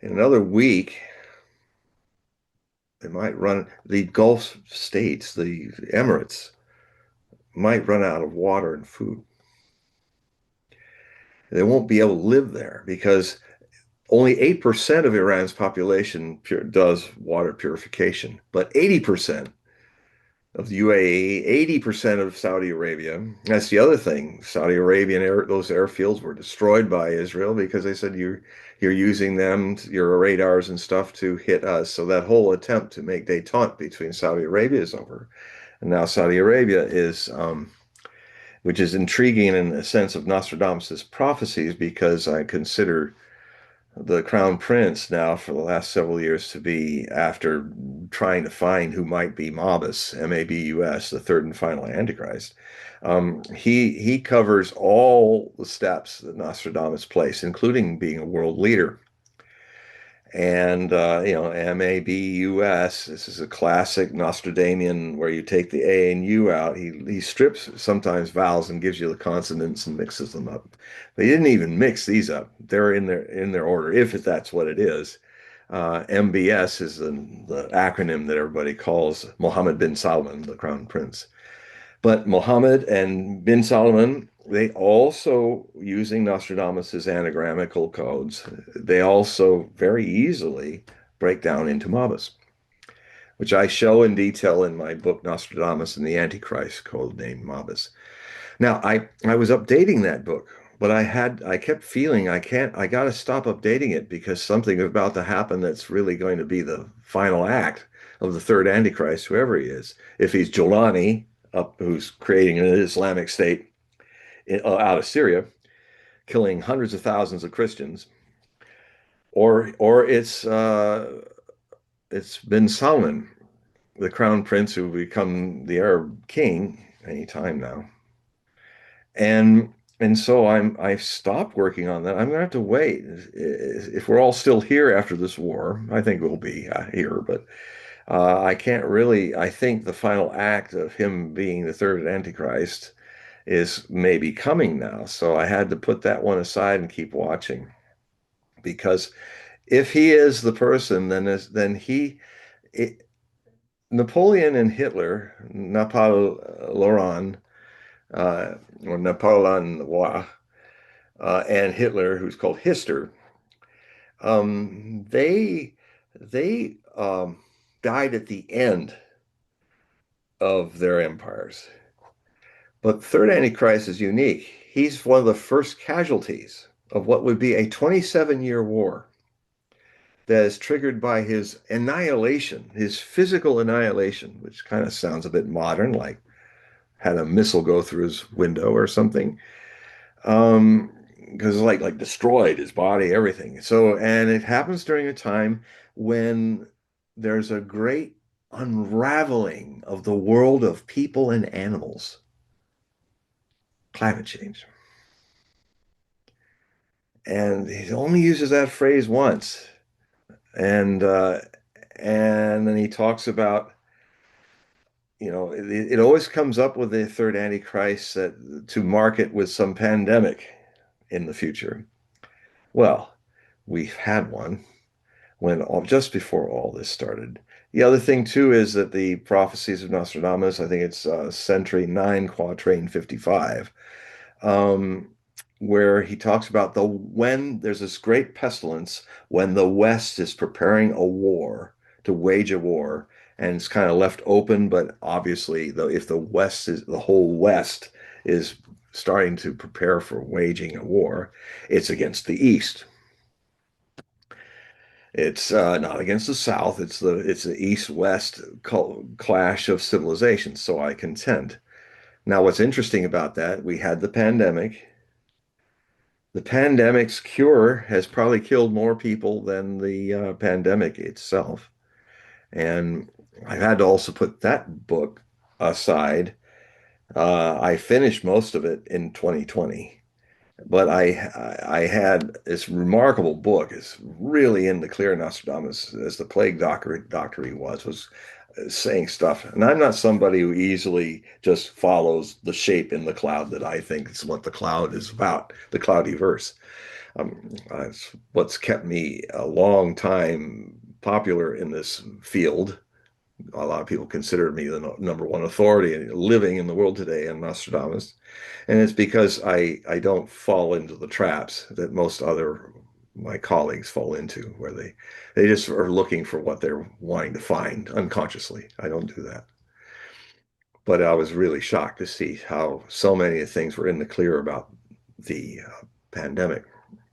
S2: In another week, they might run the Gulf states, the Emirates, might run out of water and food. They won't be able to live there because only 8% of Iran's population does water purification, but 80% of the UAE, 80% of Saudi Arabia. That's the other thing. Saudi Arabian those airfields were destroyed by Israel because they said you're using them, your radars and stuff to hit us. So that whole attempt to make détente between Saudi Arabia is over. And now Saudi Arabia is which is intriguing in a sense of Nostradamus' prophecies because I consider the crown prince now for the last several years to be after trying to find who might be Mabus, Mabus, the third and final Antichrist. He covers all the steps that Nostradamus placed, including being a world leader. And Mabus, this is a classic Nostradamian where you take the A and U out. He strips sometimes vowels and gives you the consonants and mixes them up. They didn't even mix these up. They're in their order, if that's what it is. MBS is the acronym that everybody calls Mohammed bin Salman, the crown prince. But Mohammed and bin Salman, they also, using Nostradamus's anagrammical codes, they also very easily break down into Mabus, which I show in detail in my book Nostradamus and the Antichrist, code named Mabus. Now, I was updating that book, but I kept feeling I got to stop updating it because something is about to happen that's really going to be the final act of the third Antichrist, whoever he is. If he's Jolani, who's creating an Islamic state out of Syria, killing hundreds of thousands of Christians, or it's bin Salman, the crown prince who will become the Arab king anytime now. And so I've stopped working on that. I'm gonna have to wait. If we're all still here after this war, I think we'll be here, but I can't really. I think the final act of him being the third Antichrist is maybe coming now. So I had to put that one aside and keep watching because if he is the person, then it, Napoleon and Hitler, Napoleon or Napoleon and Hitler, who's called Hister, they died at the end of their empires. But Third Antichrist is unique. He's one of the first casualties of what would be a 27-year war that is triggered by his annihilation, his physical annihilation, which kind of sounds a bit modern, like had a missile go through his window or something. Because like destroyed his body, everything. So, and it happens during a time when there's a great unraveling of the world of people and animals, climate change. And he only uses that phrase once. And and then he talks about, it always comes up with the third Antichrist that to mark it with some pandemic in the future. Well, we've had one just before all this started. The other thing too is that the prophecies of Nostradamus, I think it's Century 9, Quatrain 55, um, where he talks about when there's this great pestilence when the West is preparing a war to wage a war, and it's kind of left open, but obviously, though, if the whole West is starting to prepare for waging a war, it's against the East. It's not against the South. It's the East-West clash of civilizations. So I contend. Now, what's interesting about that, we had the pandemic. The pandemic's cure has probably killed more people than the pandemic itself. And I've had to also put that book aside. I finished most of it in 2020. But I had this remarkable book. It's really in the clear. Nostradamus, as the plague doctor he was saying stuff. And I'm not somebody who easily just follows the shape in the cloud that I think is what the cloud is about, the cloudy verse. It's what's kept me a long time popular in this field. A lot of people consider me the number one authority living in the world today on Nostradamus. And it's because I don't fall into the traps that most other my colleagues fall into, where they just are looking for what they're wanting to find unconsciously. I don't do that. But I was really shocked to see how so many things were in the clear about the pandemic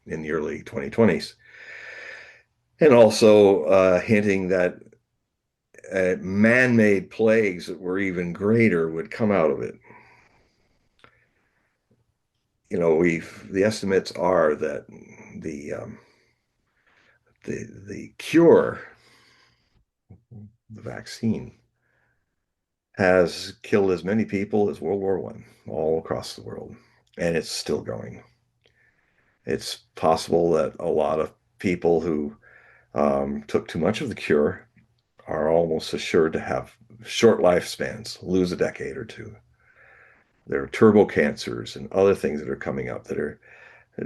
S2: in the early 2020s. And also hinting that man-made plagues that were even greater would come out of it. The estimates are that the the cure, the vaccine, has killed as many people as World War I all across the world, and it's still going. It's possible that a lot of people who took too much of the cure are almost assured to have short lifespans, lose a decade or two. There are turbo cancers and other things that are coming up that are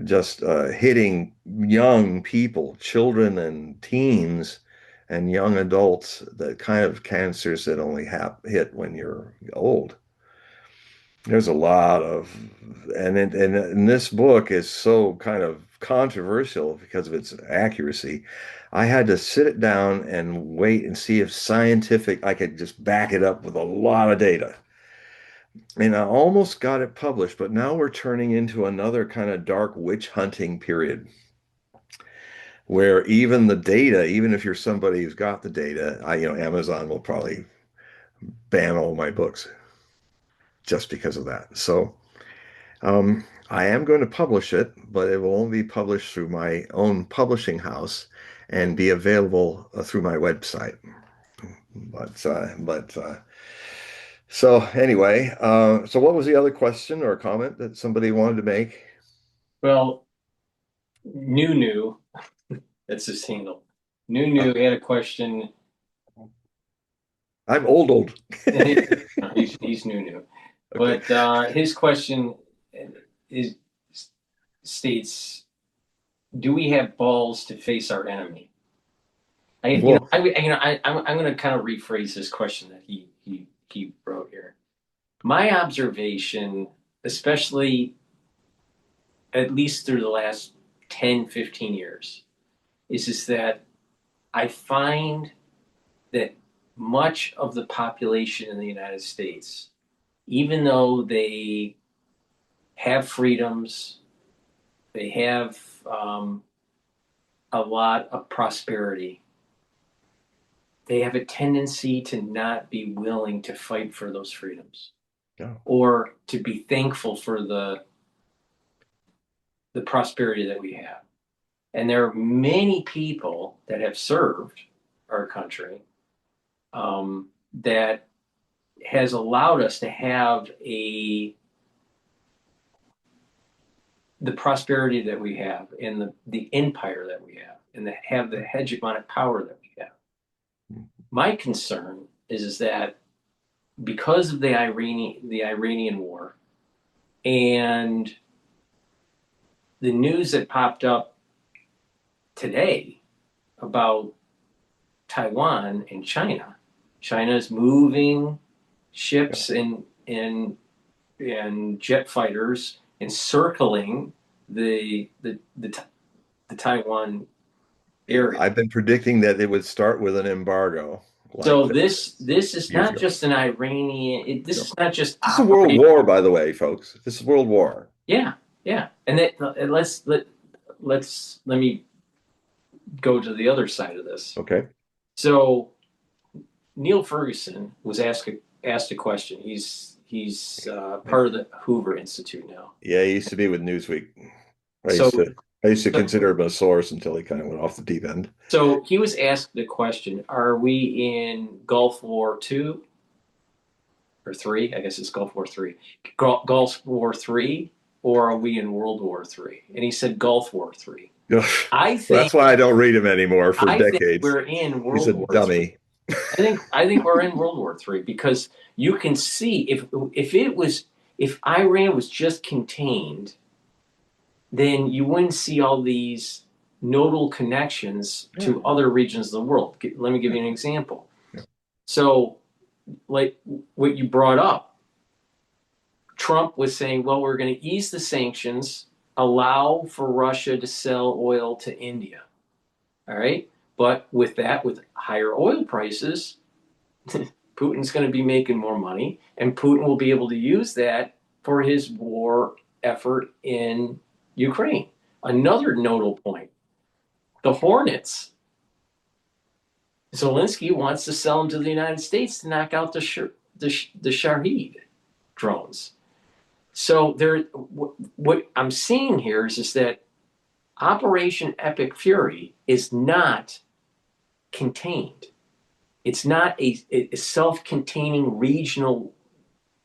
S2: just hitting young people, children and teens and young adults, the kind of cancers that only hit when you're old. There's a lot of, and this book is so kind of controversial because of its accuracy. I had to sit it down and wait and see if I could just back it up with a lot of data. And I almost got it published, but now we're turning into another kind of dark witch hunting period where even the data, even if you're somebody who's got the data, Amazon will probably ban all my books just because of that. So I am going to publish it, but it will only be published through my own publishing house and be available through my website. But so anyway, so what was the other question or comment that somebody wanted to make?
S1: Well, New, that's his handle.
S2: Uh,
S1: New had a question.
S2: I'm old.
S1: He's New.
S2: Okay.
S1: But his question is states, do we have balls to face our enemy?
S2: Well,
S1: I'm going to kind of rephrase this question that he wrote here. My observation, especially at least through the last 10, 15 years, is that I find that much of the population in the United States, even though they have freedoms, they have a lot of prosperity, they have a tendency to not be willing to fight for those freedoms
S2: yeah.
S1: or to be thankful for the prosperity that we have. And there are many people that have served our country that has allowed us to have the prosperity that we have and the empire that we have and have the hegemonic power that we have. My concern is that because of the Iranian war and the news that popped up today about Taiwan and China. China is moving
S2: Yeah.
S1: ships and jet fighters encircling the Taiwan
S2: Yeah.
S1: area.
S2: I've been predicting that it would start with an embargo like
S1: So
S2: that
S1: this is
S2: years
S1: not
S2: ago.
S1: just an Iranian. This
S2: No.
S1: is not just
S2: This is a world
S1: operation.
S2: war, by the way, folks. This is World War.
S1: Yeah, yeah. And let me go to the other side of this.
S2: Okay.
S1: So Neil Ferguson was asked a question. He's part of the Hoover Institute now.
S2: Yeah, he used to be with Newsweek. I
S1: So
S2: used to I used to consider him a source until he kind of went off the deep end.
S1: so he was asked the question: Are we in Gulf War II or three? I guess it's Gulf War three. Gulf War three, or are we in World War three? And he said Gulf War three. I
S2: That's
S1: think
S2: why I don't read him anymore for
S1: I think
S2: decades.
S1: we're in
S2: He's
S1: World
S2: a
S1: War three.
S2: dummy.
S1: I think we're in World War three because you can see if Iran was just contained, then you wouldn't see all these nodal connections
S2: Yeah,
S1: to other regions of the world. Let me give
S2: yeah,
S1: you an example.
S2: yeah.
S1: So, like what you brought up, Trump was saying, well, we're going to ease the sanctions, allow for Russia to sell oil to India. All right. But with higher oil prices, Putin's going to be making more money, and Putin will be able to use that for his war effort in Ukraine. Another nodal point, the Hornets. Zelensky wants to sell them to the United States to knock out the Shahed drones. So what I'm seeing here is that Operation Epic Fury is not contained. It's not a self-containing regional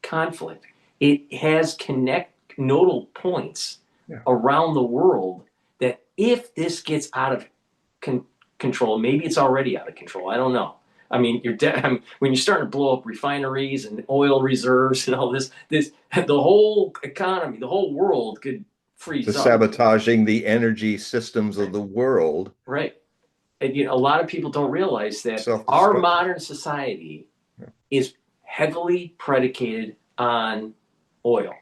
S1: conflict. It has nodal points
S2: Yeah.
S1: around the world that if this gets out of control, maybe it's already out of control. I don't know. I mean, when you're starting to blow up refineries and oil reserves and all this, the whole economy, the whole world could
S2: To
S1: freeze up.
S2: sabotaging the energy systems of the world,
S1: Right. And a lot of people don't realize that our
S2: self-destruct.
S1: modern society
S2: Yeah,
S1: is heavily predicated on oil,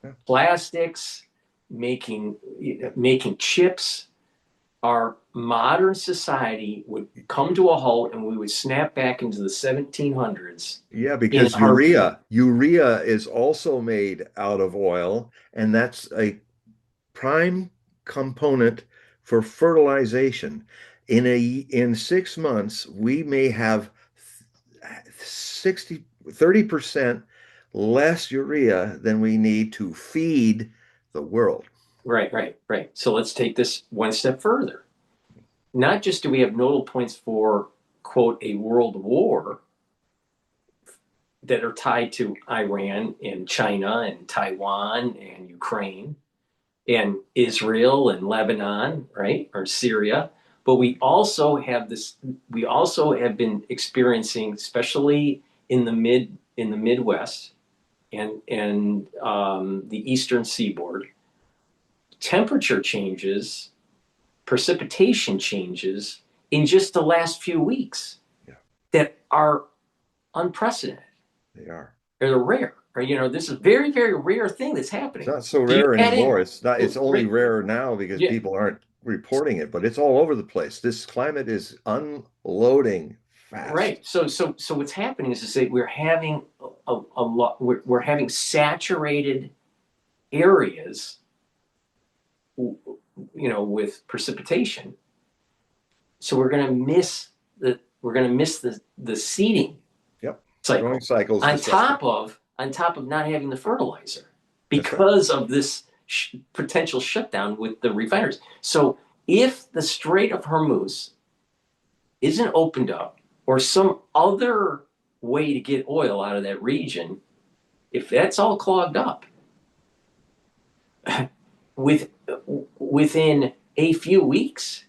S2: yeah.
S1: plastics, making chips. Our modern society would come to a halt, and we would snap back into the 1700s
S2: Yeah,
S1: in
S2: because
S1: a heartbeat.
S2: urea is also made out of oil, and that's a prime component for fertilization. In 6 months, we may have 30% less urea than we need to feed the world.
S1: Right, right, right. So let's take this one step further. Not just do we have nodal points for, quote, a world war that are tied to Iran and China and Taiwan and Ukraine and Israel and Lebanon, right? Or Syria. But we also have been experiencing, especially in the Midwest and the eastern seaboard, temperature changes, precipitation changes in just the last few weeks
S2: Yeah,
S1: that are unprecedented.
S2: they are.
S1: They're rare. Right? This is a very, very rare thing that's
S2: It's
S1: happening.
S2: not so
S1: So you
S2: rare
S1: add in,
S2: anymore. It's only
S1: right,
S2: rare now because
S1: yeah,
S2: people aren't reporting it, but it's all over the place. This climate is unloading fast.
S1: right. So what's happening is that we're having a lot. We're having saturated areas, with precipitation. So we're going to miss the seeding
S2: Yep. Growing
S1: cycle
S2: cycles
S1: on
S2: disrupted.
S1: top of not having the fertilizer
S2: That's right.
S1: because of this potential shutdown with the refineries. So if the Strait of Hormuz isn't opened up or some other way to get oil out of that region, if that's all clogged up with within a few weeks,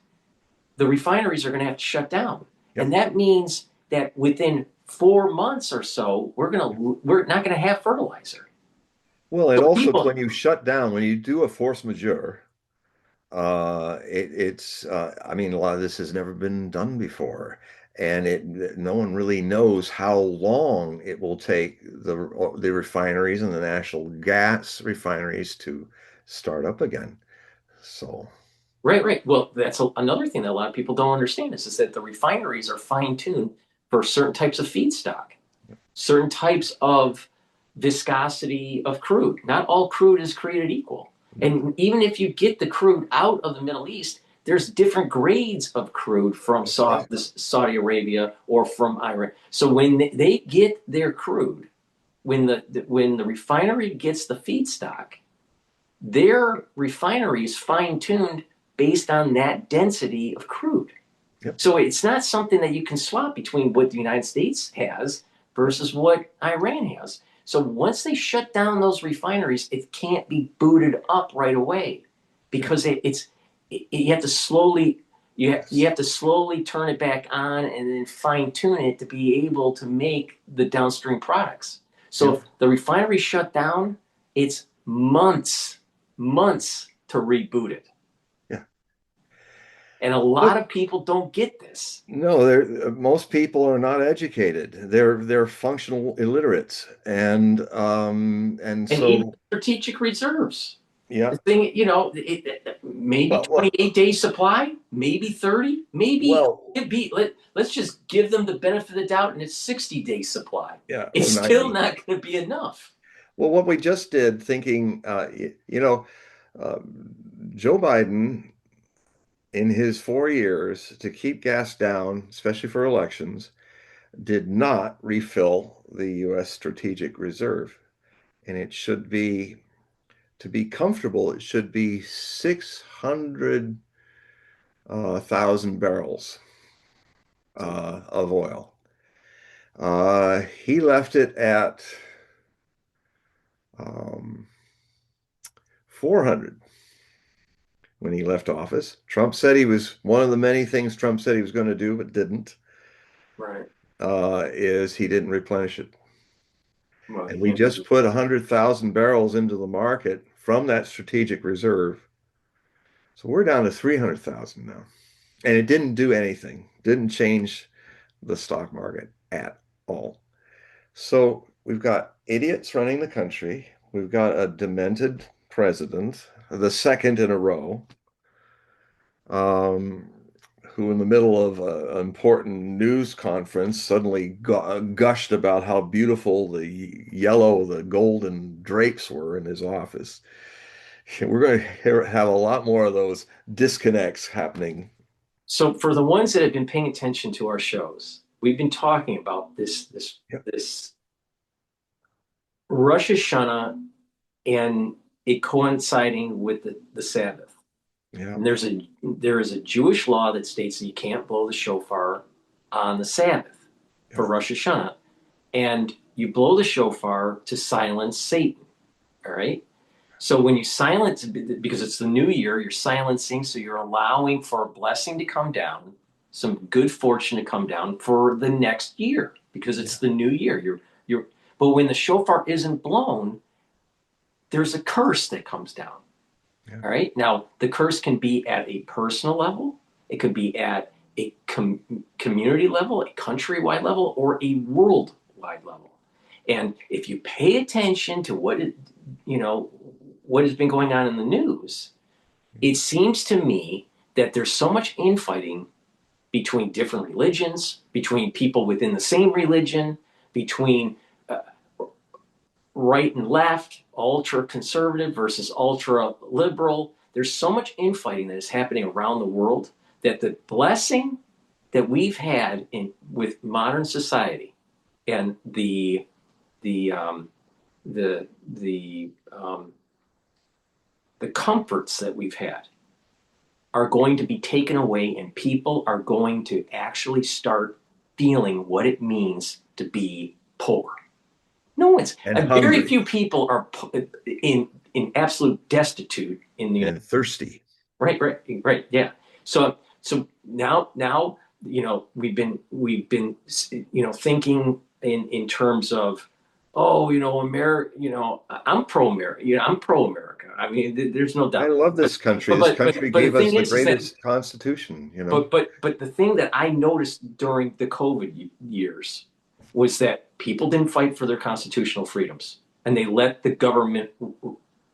S1: the refineries are going to have to shut down. And
S2: Yep.
S1: that means that within 4 months or so, we're not going to have fertilizer.
S2: Well, it
S1: So
S2: also,
S1: people,
S2: when you shut down, when you do a force majeure, I mean, a lot of this has never been done before, and no one really knows how long it will take the refineries and the natural gas refineries to start up again. So,
S1: Right, right. Well, that's another thing that a lot of people don't understand is that the refineries are fine-tuned for certain types of feedstock, certain types of viscosity of crude. Not all crude is created equal.
S2: no,
S1: And even if you get the crude out of the Middle East, there's different grades of crude from
S2: that's right.
S1: Saudi Arabia or from Iran. So when they get their crude, when the refinery gets the feedstock, their refinery is fine-tuned based on that density of crude.
S2: Yep,
S1: So it's not something that you can swap between what the United States has versus what Iran has. So once they shut down those refineries, it can't be booted up right away
S2: yep,
S1: because you have to slowly you
S2: yes,
S1: have to slowly turn it back on and then fine tune it to be able to make the downstream products. So
S2: yep,
S1: if the refinery shut down, it's months to reboot it.
S2: yeah.
S1: And a lot
S2: But
S1: of people don't get this.
S2: no, most people are not educated. They're functional illiterates, and
S1: And even
S2: so
S1: strategic reserves.
S2: yeah.
S1: The thing, maybe
S2: Well,
S1: 28 days supply, maybe 30, maybe
S2: well,
S1: let's just give them the benefit of the doubt and it's 60 days supply.
S2: yeah,
S1: It's
S2: or
S1: still
S2: 90.
S1: not going to be enough.
S2: Well, what we just did, thinking, uh, Joe Biden in his 4 years to keep gas down, especially for elections, did not refill the U.S. Strategic Reserve, and it should be to be comfortable. It should be 600,000 barrels of oil. He left it at um, 400 when he left office. Trump said he was one of the many things Trump said he was going to do, but didn't,
S1: Right.
S2: is he didn't replenish it.
S1: Well,
S2: And
S1: you
S2: we
S1: can't
S2: just put 100,000 barrels into the market from that strategic reserve. So we're down to 300,000 now. And it didn't do anything, didn't change the stock market at all. So we've got idiots running the country. We've got a demented president, the second in a row, um, who, in the middle of an important news conference, suddenly gushed about how beautiful the yellow, the golden drapes were in his office. We're going to have a lot more of those disconnects happening.
S1: So for the ones that have been paying attention to our shows, we've been talking about
S2: Yep.
S1: this Rosh Hashanah and it coinciding with the Sabbath.
S2: Yeah.
S1: And there is a Jewish law that states that you can't blow the shofar on the Sabbath
S2: Yep.
S1: for Rosh Hashanah, and you blow the shofar to silence Satan. All right. So when you silence, because it's the new year, you're silencing, so you're allowing for a blessing to come down, some good fortune to come down for the next year, because it's
S2: Yeah.
S1: the new year. But when the shofar isn't blown, there's a curse that comes down.
S2: Yeah.
S1: All right. Now, the curse can be at a personal level, it could be at a community level, a countrywide level, or a worldwide level. And if you pay attention to you know, what has been going on in the news, it seems to me that there's so much infighting between different religions, between people within the same religion, between uh, right and left, ultra conservative versus ultra liberal. There's so much infighting that is happening around the world that the blessing that we've had in with modern society and the the the the comforts that we've had are going to be taken away, and people are going to actually start feeling what it means to be poor. No one's
S2: And
S1: very
S2: hungry
S1: few people are in absolute destitute in the United
S2: and thirsty.
S1: States. Right, yeah. So now we've been thinking in terms of oh, America, I'm pro America. I'm pro America. I mean, there's no
S2: I
S1: doubt.
S2: love
S1: But
S2: this country.
S1: but
S2: This
S1: but but
S2: country
S1: but the
S2: gave us
S1: thing
S2: the
S1: is that
S2: greatest constitution, you know.
S1: but the thing that I noticed during the COVID years was that people didn't fight for their constitutional freedoms, and they let the government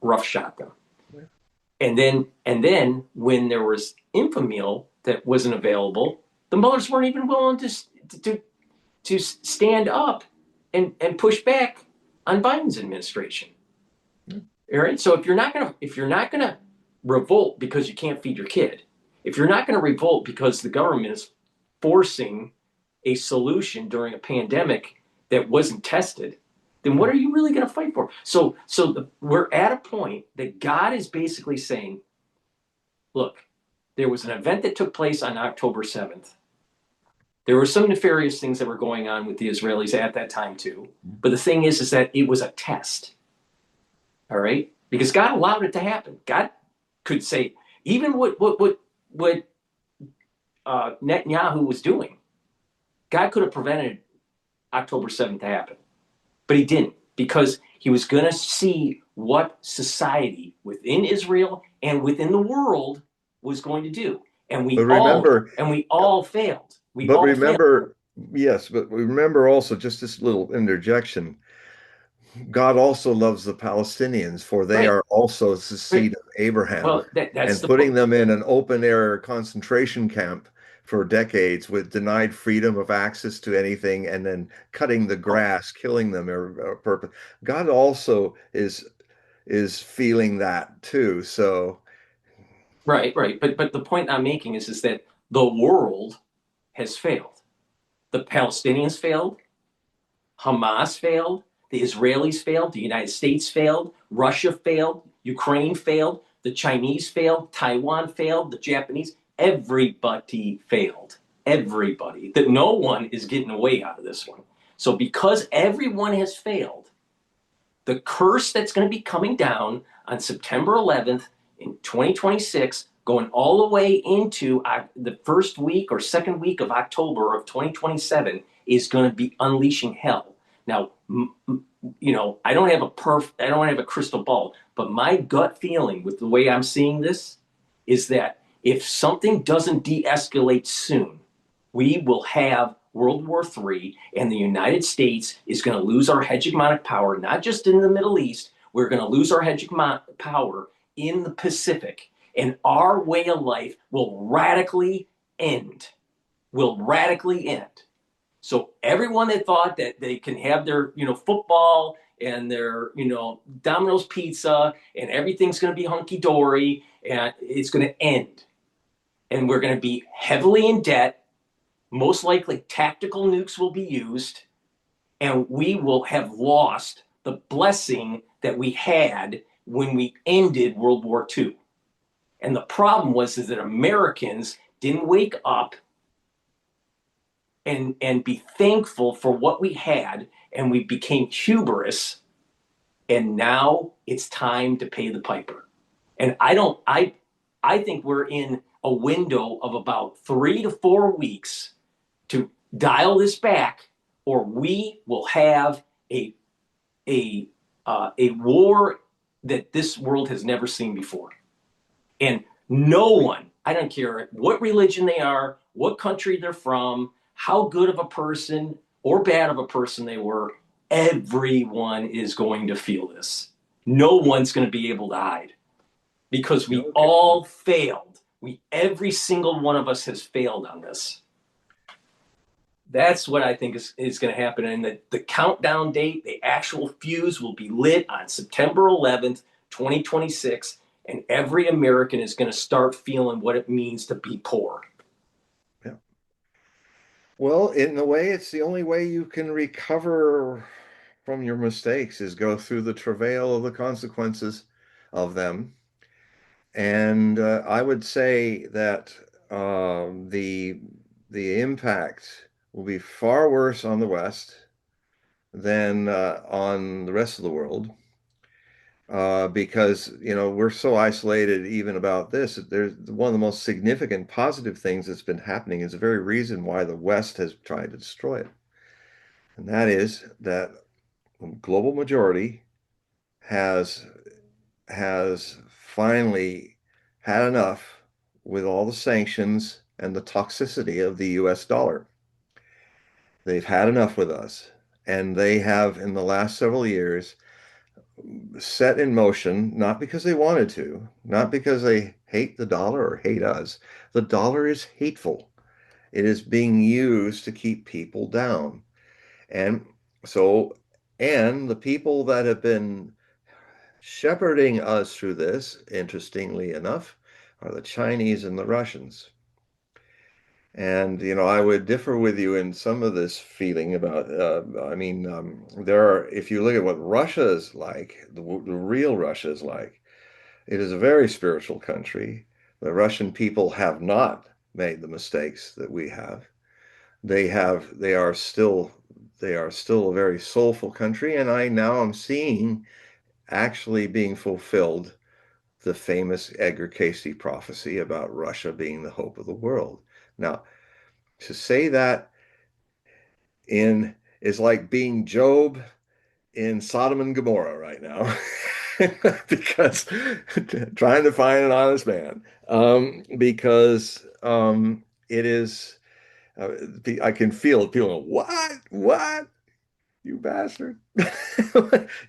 S1: roughshod them. And then when there was Infamil that wasn't available, the mothers weren't even willing to to stand up and push back on Biden's administration. All right. So if you're not gonna revolt because you can't feed your kid, if you're not gonna revolt because the government is forcing a solution during a pandemic that wasn't tested, then what are you really going to fight for? We're at a point that God is basically saying, look, there was an event that took place on October 7th. There were some nefarious things that were going on with the Israelis at that time too. But the thing is that it was a test. All right, because God allowed it to happen. God could say even what Netanyahu was doing. God could have prevented October 7th to happen, but he didn't because he was going to see what society within Israel and within the world was going to do, and
S2: But
S1: we all
S2: remember,
S1: and we all failed. We
S2: but
S1: all failed.
S2: remember, yes, but remember also just this little interjection. God also loves the Palestinians, for they
S1: Right,
S2: are also the
S1: right.
S2: seed of Abraham.
S1: Well, that's
S2: And
S1: the point.
S2: putting them in an open air concentration camp for decades with denied freedom of access to anything and then cutting the
S1: Oh,
S2: grass, killing them or purpose. God also is feeling that too. So
S1: right, right. But the point I'm making is that the world has failed. The Palestinians failed. Hamas failed, the Israelis failed, the United States failed, Russia failed, Ukraine failed, the Chinese failed, Taiwan failed, the Japanese, everybody failed. Everybody. That no one is getting away out of this one. So because everyone has failed, the curse that's going to be coming down on September 11th in 2026, going all the way into the first week or second week of October of 2027, is going to be unleashing hell. Now, I don't have a crystal ball, but my gut feeling with the way I'm seeing this is that if something doesn't de-escalate soon, we will have World War III, and the United States is going to lose our hegemonic power, not just in the Middle East. We're going to lose our hegemonic power in the Pacific, and our way of life will radically end. Will radically end. So everyone that thought that they can have their, football and their, Domino's pizza and everything's going to be hunky dory and it's going to end, and we're going to be heavily in debt. Most likely, tactical nukes will be used, and we will have lost the blessing that we had when we ended World War II. And the problem was is that Americans didn't wake up and be thankful for what we had, and we became hubris. And now it's time to pay the piper. And I think we're in a window of about 3 to 4 weeks to dial this back, or we will have a a war that this world has never seen before. And no one, I don't care what religion they are, what country they're from, how good of a person or bad of a person they were, everyone is going to feel this. No one's going to be able to hide because we
S2: okay.
S1: all failed. Every single one of us has failed on this. That's what I think is going to happen. And the countdown date, the actual fuse will be lit on September 11th, 2026. And every American is going to start feeling what it means to be poor.
S2: Yeah. Well, in a way, it's the only way you can recover from your mistakes is go through the travail of the consequences of them. And I would say that the impact will be far worse on the West than on the rest of the world. Because we're so isolated even about this. There's one of the most significant positive things that's been happening is the very reason why the West has tried to destroy it. And that is that global majority has has finally had enough with all the sanctions and the toxicity of the US dollar. They've had enough with us. And they have, in the last several years, set in motion, not because they wanted to, not because they hate the dollar or hate us. The dollar is hateful. It is being used to keep people down. And so, and the people that have been shepherding us through this, interestingly enough, are the Chinese and the Russians. And, I would differ with you in some of this feeling about, if you look at what Russia is like, the real Russia is like, it is a very spiritual country. The Russian people have not made the mistakes that we have. They are still a very soulful country. And I now am seeing actually being fulfilled the famous Edgar Cayce prophecy about Russia being the hope of the world. Now, to say that in is like being Job in Sodom and Gomorrah right now, because trying to find an honest man, because it is. I can feel people going, what, you bastard,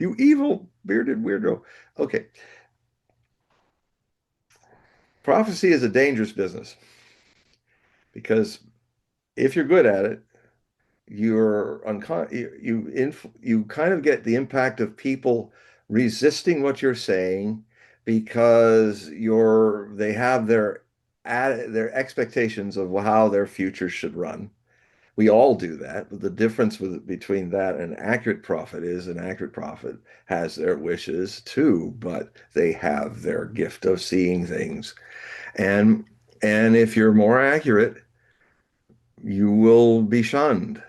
S2: you evil bearded weirdo. Okay, prophecy is a dangerous business because if you're good at it, you kind of get the impact of people resisting what you're saying because they have their expectations of how their future should run. We all do that, but the difference between that and an accurate prophet is an accurate prophet has their wishes too, but they have their gift of seeing things. And and if you're more accurate, you will be shunned.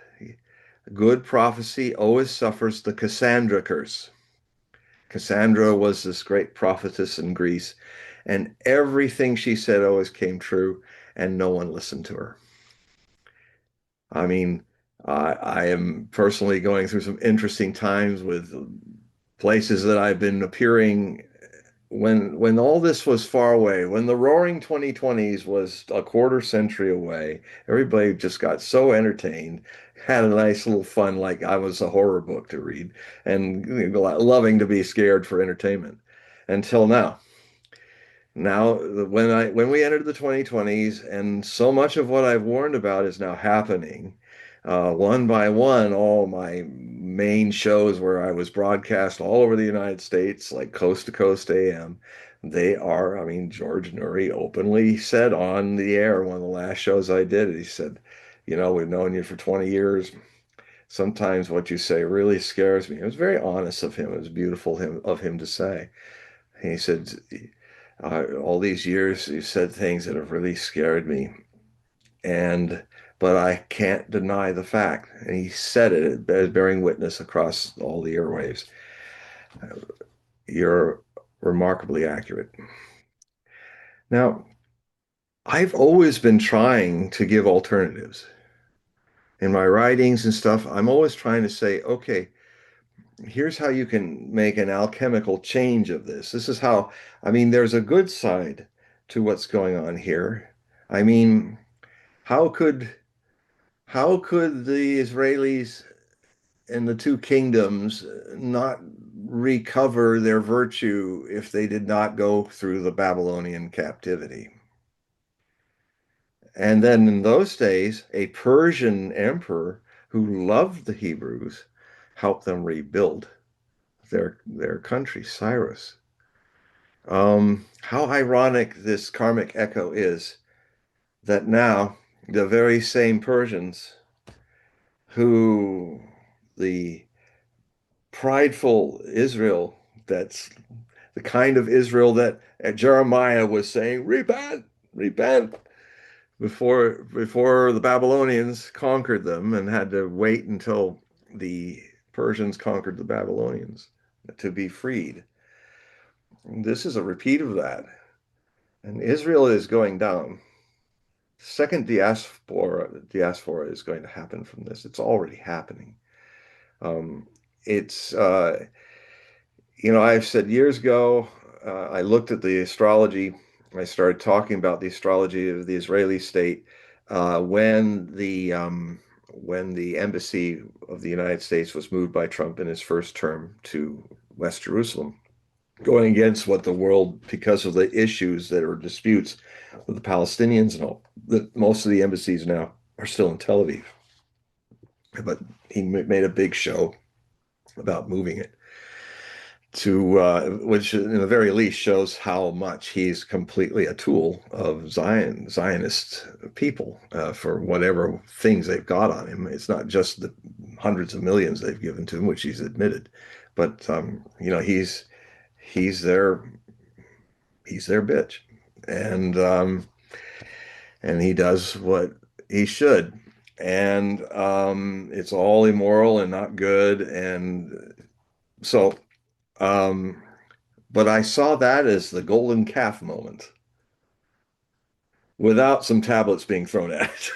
S2: Good prophecy always suffers the Cassandra curse. Cassandra was this great prophetess in Greece, and everything she said always came true, and no one listened to her. I mean, I am personally going through some interesting times with places that I've been appearing when all this was far away, when the roaring 2020s was a quarter century away. Everybody just got so entertained, had a nice little fun, like I was a horror book to read, and loving to be scared for entertainment. Until now. Now, when we entered the 2020s, and so much of what I've warned about is now happening, one by one, all my main shows where I was broadcast all over the United States, like Coast to Coast AM, I mean, George Noory openly said on the air, one of the last shows I did, he said, we've known you for 20 years. Sometimes what you say really scares me. It was very honest of him. It was beautiful of him to say. And he said, all these years you said things that have really scared me, and but I can't deny the fact. And he said it as bearing witness across all the airwaves. You're remarkably accurate. Now, I've always been trying to give alternatives. In my writings and stuff, I'm always trying to say, okay, here's how you can make an alchemical change of this. This is how, I mean, there's a good side to what's going on here. I mean, how could how could the Israelis and the two kingdoms not recover their virtue if they did not go through the Babylonian captivity? And then in those days, a Persian emperor who loved the Hebrews helped them rebuild their country, Cyrus. How ironic this karmic echo is that now the very same Persians who the prideful Israel, that's the kind of Israel that Jeremiah was saying, repent, repent, before the Babylonians conquered them and had to wait until the Persians conquered the Babylonians to be freed. This is a repeat of that. And Israel is going down. Second diaspora is going to happen from this. It's already happening. Um, it's I've said years ago, I looked at the astrology. I started talking about the astrology of the Israeli state when the embassy of the United States was moved by Trump in his first term to West Jerusalem, going against what the world, because of the issues that are disputes with the Palestinians and all, that most of the embassies now are still in Tel Aviv. But he made a big show about moving it to which in the very least shows how much he's completely a tool of Zionist people for whatever things they've got on him. It's not just the hundreds of millions they've given to him, which he's admitted, but he's their he's their bitch, and and he does what he should, and it's all immoral and not good, and so. Um, But I saw that as the golden calf moment without some tablets being thrown at it.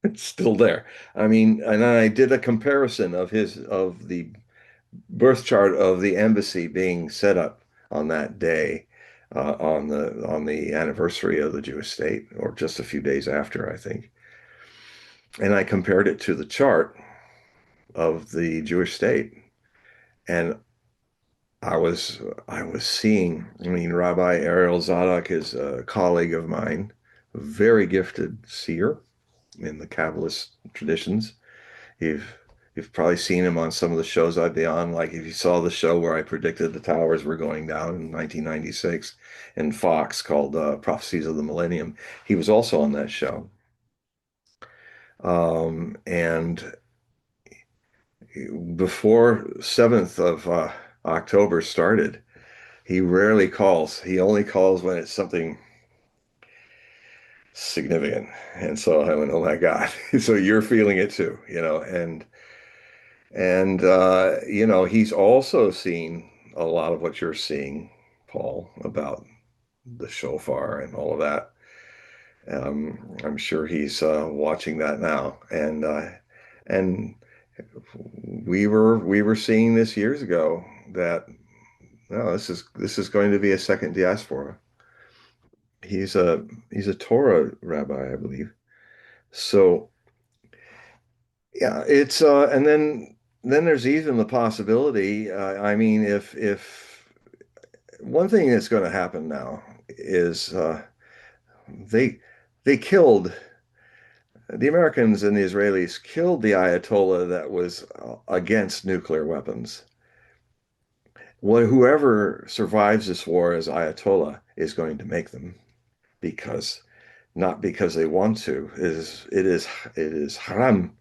S2: It's still there. I mean, and I did a comparison of the birth chart of the embassy being set up on that day, on the anniversary of the Jewish state, or just a few days after, I think. And I compared it to the chart of the Jewish state, and I was seeing, I mean, Rabbi Ariel Zadok is a colleague of mine, a very gifted seer in the Kabbalist traditions. You've you've probably seen him on some of the shows I'd be on, like if you saw the show where I predicted the towers were going down in 1996 in Fox called Prophecies of the Millennium. He was also on that show. And before 7th of October started, he rarely calls. He only calls when it's something significant. And so I went, oh my God. So you're feeling it too, he's also seen a lot of what you're seeing, Paul, about the shofar and all of that. I'm sure he's watching that now. And we were seeing this years ago that no, this is going to be a second diaspora. He's a Torah rabbi, I believe. So yeah, it's and then there's even the possibility. I mean, if one thing that's going to happen now is they they killed the Americans and the Israelis killed the Ayatollah that was against nuclear weapons. Well, whoever survives this war as Ayatollah is going to make them because not because they want to. It is haram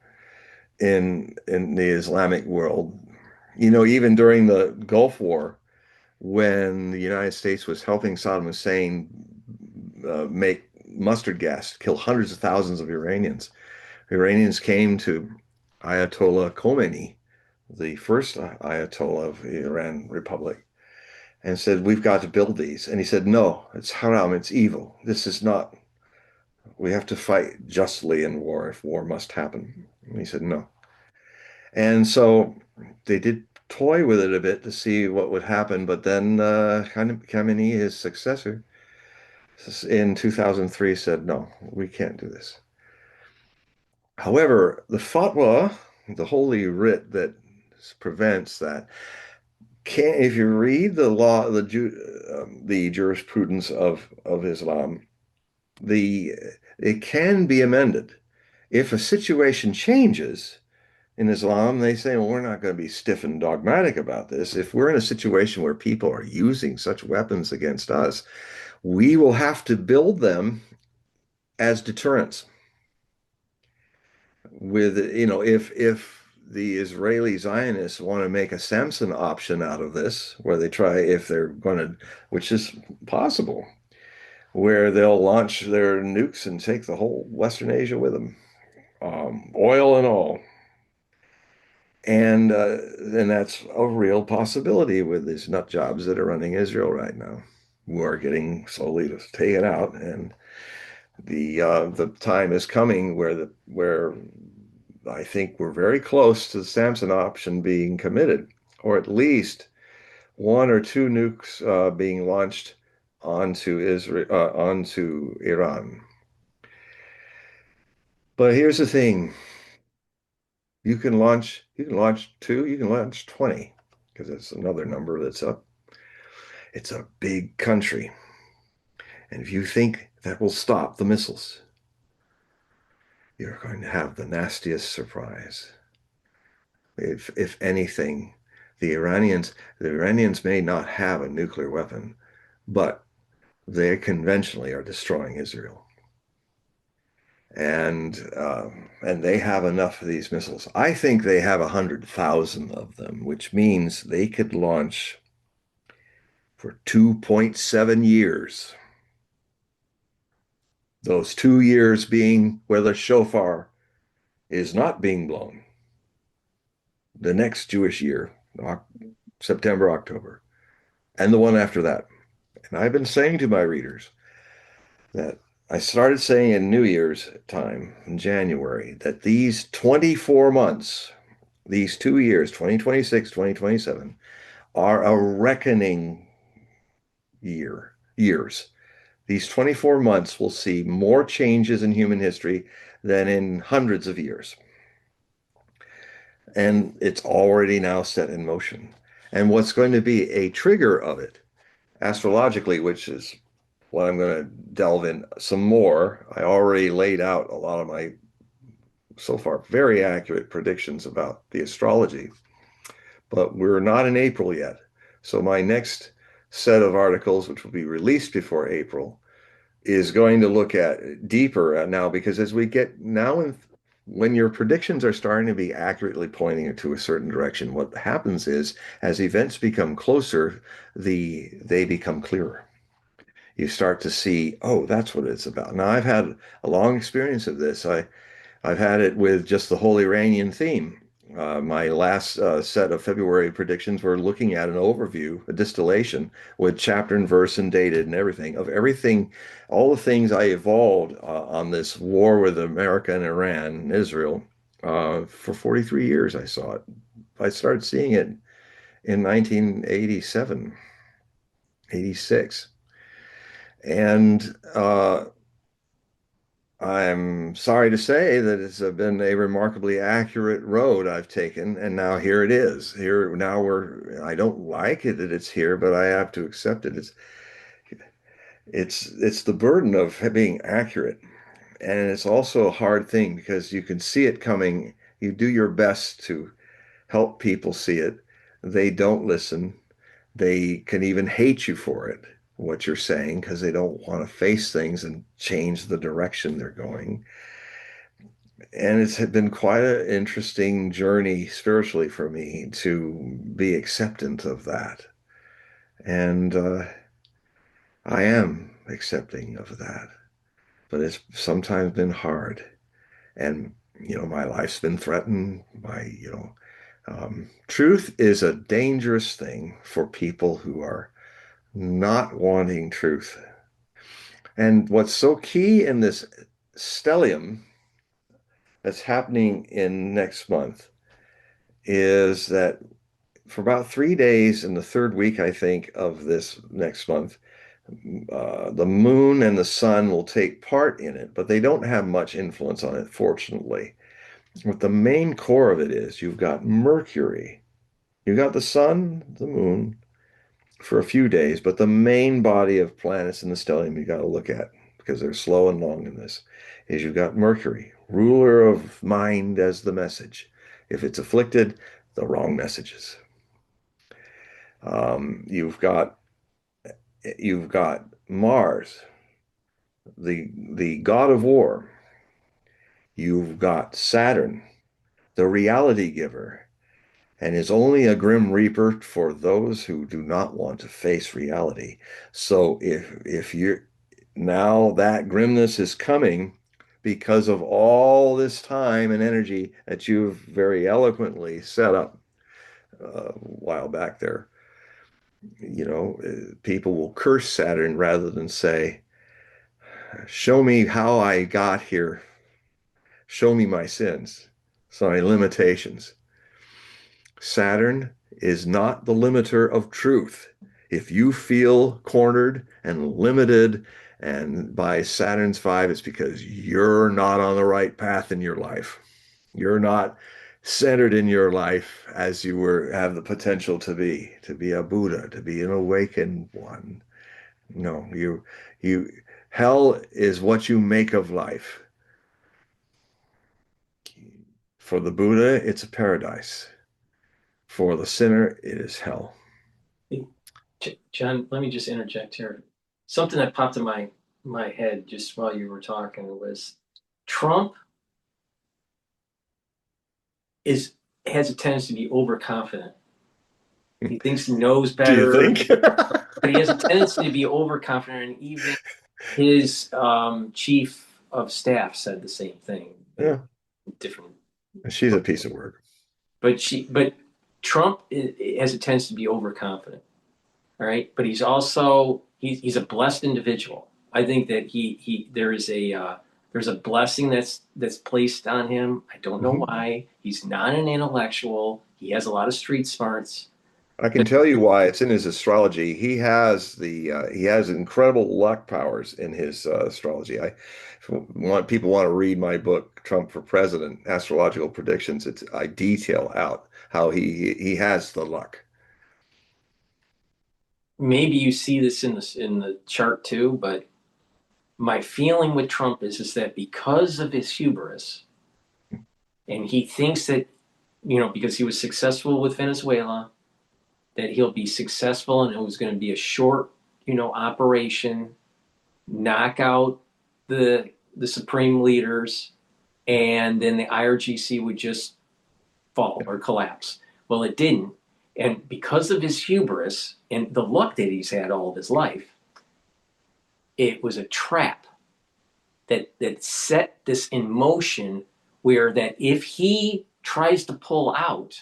S2: in the Islamic world. Even during the Gulf War, when the United States was helping Saddam Hussein make mustard gas, kill hundreds of thousands of Iranians, Iranians came to Ayatollah Khomeini, the first Ayatollah of the Iran Republic, and said, "We've got to build these." And he said, "No, it's haram, it's evil. This is not. We have to fight justly in war if war must happen." And he said, "No." And so they did toy with it a bit to see what would happen, but then Khamenei, his successor, in 2003 said, "No, we can't do this." However, the fatwa, the holy writ that prevents that, can if you read the law, the jurisprudence of Islam, the it can be amended if a situation changes. In Islam, they say, well, we're not going to be stiff and dogmatic about this. If we're in a situation where people are using such weapons against us, we will have to build them as deterrents. If the Israeli Zionists want to make a Samson option out of this, where they try, if they're going to, which is possible, where they'll launch their nukes and take the whole Western Asia with them, oil and all. And that's a real possibility with these nut jobs that are running Israel right now, who are getting slowly taken out, and the time is coming where I think we're very close to the Samson option being committed. or at least one or two nukes being launched onto Israel, onto Iran. But here's the thing: you can launch two, you can launch 20, because it's another number that's up. It's a big country, and if you think that will stop the missiles, you're going to have the nastiest surprise. If anything, the Iranians may not have a nuclear weapon, but they conventionally are destroying Israel. And they have enough of these missiles. I think they have 100,000 of them, which means they could launch for 2.7 years. Those 2 years being where the shofar is not being blown. The next Jewish year, September, October, and the one after that. And I've been saying to my readers that I started saying in New Year's time in January that these 24 months, these 2 years, 2026, 2027, are a reckoning years. These 24 months will see more changes in human history than in hundreds of years. And it's already now set in motion. And what's going to be a trigger of it, astrologically, which is what I'm going to delve in some more. I already laid out a lot of my so far very accurate predictions about the astrology, but we're not in April yet. So my next set of articles, which will be released before April, is going to look at deeper now, because as we get now in, when your predictions are starting to be accurately pointing to a certain direction, what happens is as events become closer, they become clearer. You start to see, oh, that's what it's about. Now, I've had a long experience of this. I've had it with just the whole Iranian theme. My last set of February predictions were looking at an overview, a distillation with chapter and verse and dated and everything, all the things I evolved on this war with America and Iran and Israel. For 43 years, I saw it. I started seeing it in 1987, 86. And I'm sorry to say that it's been a remarkably accurate road I've taken, and now here it is. Here now I don't like it that it's here, but I have to accept it. It's the burden of being accurate, and it's also a hard thing because you can see it coming. You do your best to help people see it. They don't listen. They can even hate you for it, what you're saying, because they don't want to face things and change the direction they're going. And it's been quite an interesting journey spiritually for me to be acceptant of that. And I am accepting of that. But it's sometimes been hard. And, my life's been threatened by, truth is a dangerous thing for people who are not wanting truth. And what's so key in this stellium that's happening in next month is that for about 3 days in the third week, I think, of this next month, the moon and the sun will take part in it, but they don't have much influence on it, fortunately. What the main core of it is, you've got Mercury, you've got the sun, the moon, for a few days, but the main body of planets in the stellium you got to look at because they're slow and long in this is you've got Mercury, ruler of mind as the message. If it's afflicted, the wrong messages. Um, you've got you've got Mars, the god of war. You've got Saturn, the reality giver, and is only a grim reaper for those who do not want to face reality. So if you're now that grimness is coming because of all this time and energy that you've very eloquently set up a while back there. People will curse Saturn rather than say, "Show me how I got here. Show me my sins, so my limitations." Saturn is not the limiter of truth. If you feel cornered and limited and by Saturn's five, it's because you're not on the right path in your life. You're not centered in your life as you were have the potential to be a Buddha, to be an awakened one. No, you hell is what you make of life. For the Buddha, it's a paradise. For the sinner, it is hell.
S1: John, let me just interject here. Something that popped in my head just while you were talking was Trump is has a tendency to be overconfident. He thinks he knows
S2: Do you
S1: better,
S2: think?
S1: but he has a tendency to be overconfident. And even his chief of staff said the same thing, but
S2: Yeah,
S1: different.
S2: she's a piece of work.
S1: But Trump has a tendency to be overconfident. All right, but he's a blessed individual. I think that he there's a blessing that's placed on him. I don't know
S2: Mhm.
S1: why. He's not an intellectual. He has a lot of street smarts.
S2: I can tell you why. It's in his astrology. He has incredible luck powers in his astrology. People want to read my book, Trump for President, Astrological Predictions. I detail out how he has the luck.
S1: Maybe you see this in the chart too, but my feeling with Trump is that because of his hubris, and he thinks that because he was successful with Venezuela, that he'll be successful and it was going to be a short operation, knock out the supreme leaders, and then the IRGC would just fall or collapse. Well, it didn't. And because of his hubris and the luck that he's had all of his life, it was a trap that set this in motion where that if he tries to pull out,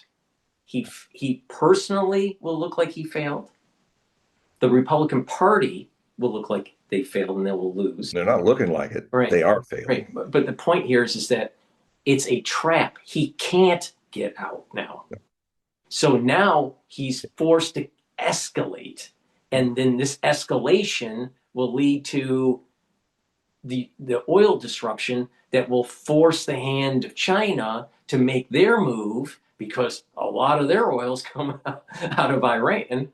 S1: he personally will look like he failed. The Republican Party will look like they failed and they will lose.
S2: They're not looking like it.
S1: Right,
S2: They are
S1: right.
S2: failing.
S1: But the point here is that it's a trap. He can't get out now. So now he's forced to escalate. And then this escalation will lead to the oil disruption that will force the hand of China to make their move because a lot of their oils come out of Iran.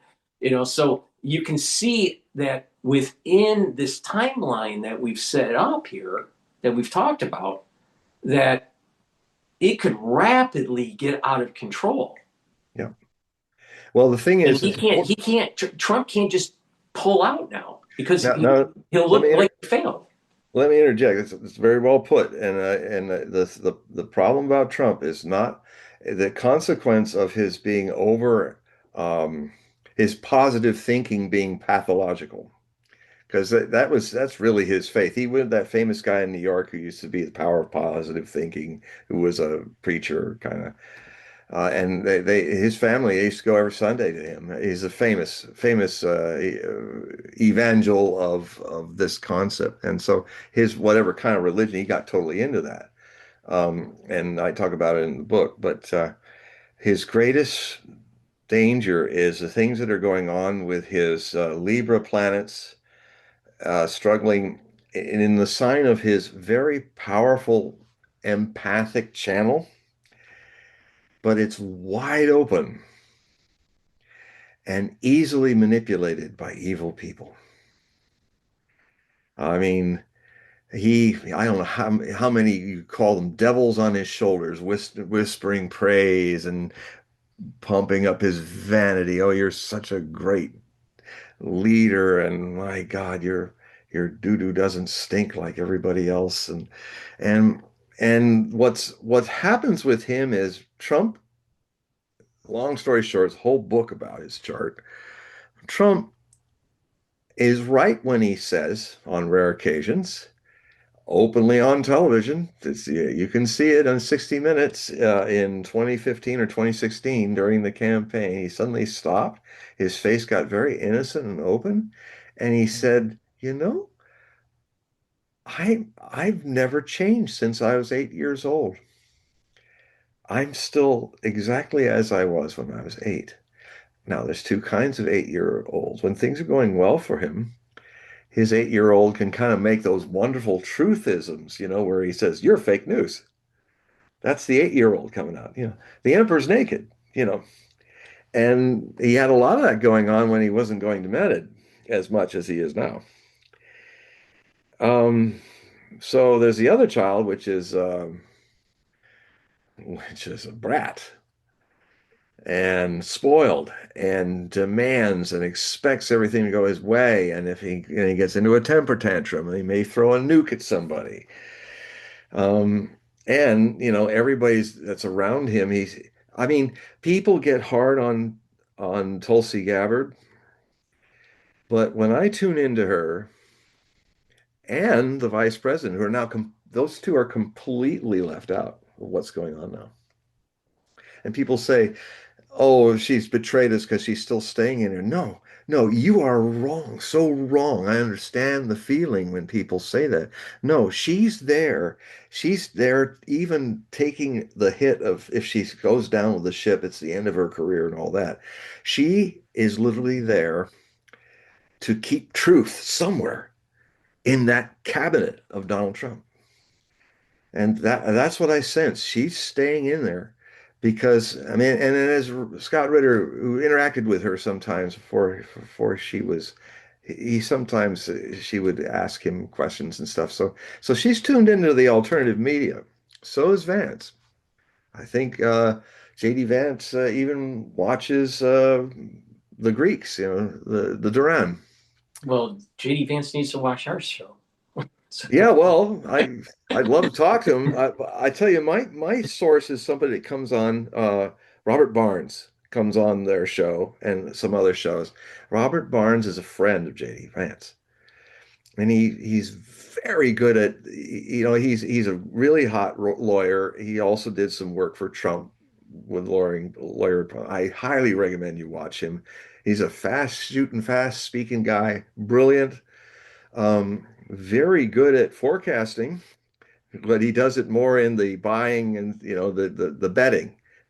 S1: So you can see that within this timeline that we've set up here, that we've talked about, that it could rapidly get out of control.
S2: Yeah. Well, the thing
S1: And
S2: is,
S1: Trump can't just pull out now because
S2: now
S1: he'll
S2: let me
S1: look like he failed.
S2: let me interject. It's very well put, and the problem about Trump is not the consequence of his being over um, his positive thinking being pathological, because that's really his faith. He was that famous guy in New York who used to be the power of positive thinking, who was a preacher kind of. And his family they used to go every Sunday to him. He's a famous evangel of this concept, and so his whatever kind of religion he got totally into that. And I talk about it in the book. But his greatest danger is the things that are going on with his Libra planets struggling in the sign of his very powerful empathic channel, but it's wide open and easily manipulated by evil people. I mean, I don't know how many you call them devils on his shoulders, whispering praise and pumping up his vanity. Oh, you're such a great leader, and my God, your doo-doo doesn't stink like everybody else. And and what happens with him is Trump, long story short, whole book about his chart. Trump is right when he says, on rare occasions, openly on television, you can see it on 60 Minutes in 2015 or 2016 during the campaign. He suddenly stopped. His face got very innocent and open, and he said, I've never changed since I was 8 years old. I'm still exactly as I was when I was eight. Now, there's two kinds of 8-year-olds. When things are going well for him, his 8-year-old can kind of make those wonderful truthisms, where he says, "You're fake news." That's the 8-year-old coming out. The emperor's naked, and he had a lot of that going on when he wasn't going to med as much as he is now. Um, so there's the other child, which is a brat and spoiled and demands and expects everything to go his way. And if he gets into a temper tantrum, he may throw a nuke at somebody. Um, and everybody's that's around him. I mean, people get hard on Tulsi Gabbard, but when I tune into her and the vice president, who are now those two are completely left out of what's going on now. And people say, "Oh, she's betrayed us because she's still staying in here." No, no, you are wrong. So wrong. I understand the feeling when people say that. No, she's there. She's there even taking the hit of if she goes down with the ship, it's the end of her career and all that. She is literally there to keep truth somewhere in that cabinet of Donald Trump. And that's what I sense. She's staying in there because I mean, and then as Scott Ritter, who interacted with her sometimes before she was, he sometimes she would ask him questions and stuff. So she's tuned into the alternative media. So is Vance. I think JD Vance even watches the Greeks, the Duran.
S1: Well, JD Vance needs to watch our show.
S2: Yeah,
S1: So,
S2: well, I'd love to talk to him. I tell you, my source is somebody that comes on. Robert Barnes comes on their show and some other shows. Robert Barnes is a friend of JD Vance, and he's very good at he's a really hot lawyer. He also did some work for Trump with lawyer. I highly recommend you watch him. He's a fast shooting, fast speaking guy, brilliant, very good at forecasting, but he does it more in the buying and the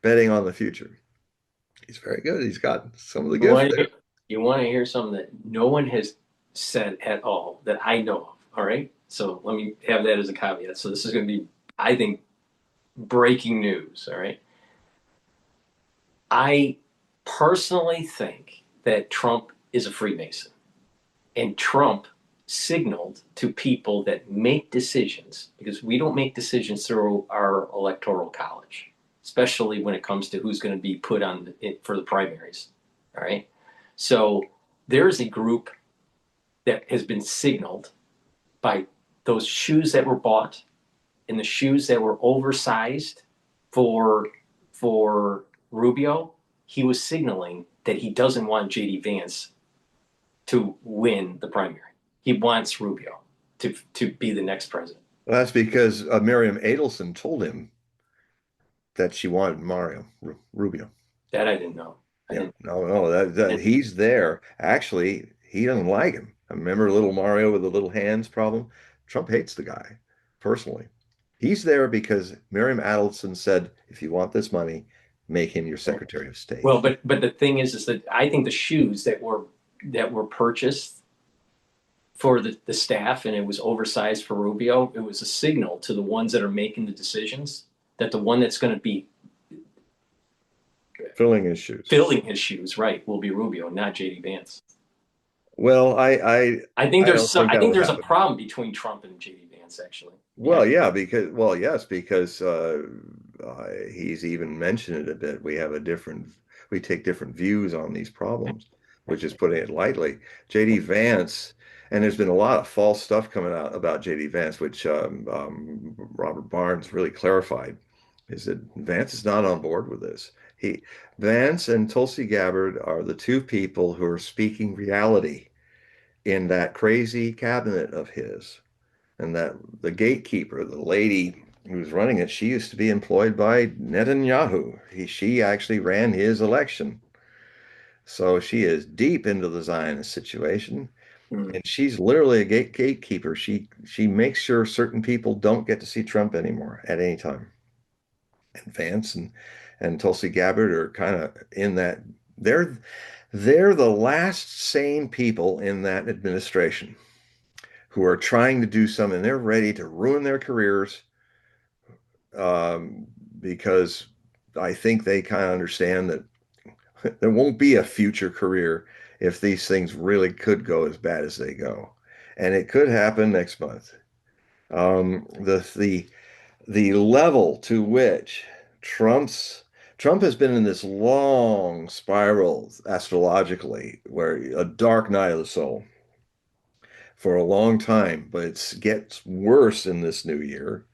S2: betting on the future. He's very good. He's got some of the
S1: you
S2: gift
S1: want
S2: there.
S1: to you want to hear something that no one has said at all that I know of. All right. So let me have that as a caveat. So this is going to be, I think, breaking news. All right. I personally think that Trump is a Freemason, and Trump signaled to people that make decisions, because we don't make decisions through our electoral college, especially when it comes to who's going to be put on for the primaries. All right. So there is a group that has been signaled by those shoes that were bought and the shoes that were oversized for for Rubio. He was signaling that he doesn't want JD Vance to win the primary. He wants Rubio to be the next president.
S2: Well, that's because Miriam Adelson told him that she wanted Mario Rubio.
S1: That I didn't know. I
S2: Yeah,
S1: didn't.
S2: no, no, that
S1: And,
S2: he's there. Actually, he doesn't like him. I remember little Mario with the little hands problem. Trump hates the guy personally. He's there because Miriam Adelson said, if you want this money, make him your Secretary of State.
S1: well, but the thing is that I think the shoes that were purchased for the staff and it was oversized for Rubio, it was a signal to the ones that are making the decisions that the one that's going to be
S2: Filling his shoes.
S1: filling his shoes, right, will be Rubio, not JD Vance.
S2: Well, I don't think
S1: I
S2: that
S1: think
S2: would
S1: there's a
S2: happen.
S1: problem between Trump and JD Vance actually. Yeah.
S2: Well, yeah, yes, because he's even mentioned it a bit. We take different views on these problems, which is putting it lightly. JD Vance, and there's been a lot of false stuff coming out about JD Vance, which Robert Barnes really clarified, is that Vance is not on board with this. Vance and Tulsi Gabbard are the two people who are speaking reality in that crazy cabinet of his. And that the gatekeeper, the lady who's running it, she used to be employed by Netanyahu. She actually ran his election. So she is deep into the Zionist situation.
S1: Mm.
S2: And she's literally a gatekeeper. She makes sure certain people don't get to see Trump anymore at any time. And Vance and Tulsi Gabbard are kind of in They're they're the last sane people in that administration who are trying to do something. They're ready to ruin their careers um, because I think they kind of understand that there won't be a future career if these things really could go as bad as they go, and it could happen next month. The level to which Trump's Trump has been in this long spiral astrologically, where a dark night of the soul for a long time, but it gets worse in this new year.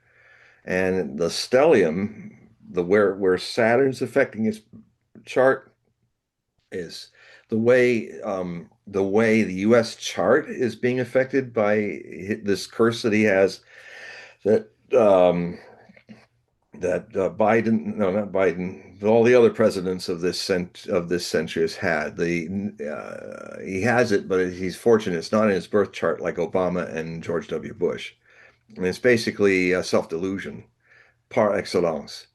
S2: And the stellium, the where Saturn's affecting his chart is the way the U.S. chart is being affected by this curse that he has that Biden, no, not Biden, all the other presidents of this century has had. He has it, but he's fortunate. It's not in his birth chart like Obama and George W. Bush. And it's basically a self-delusion par excellence.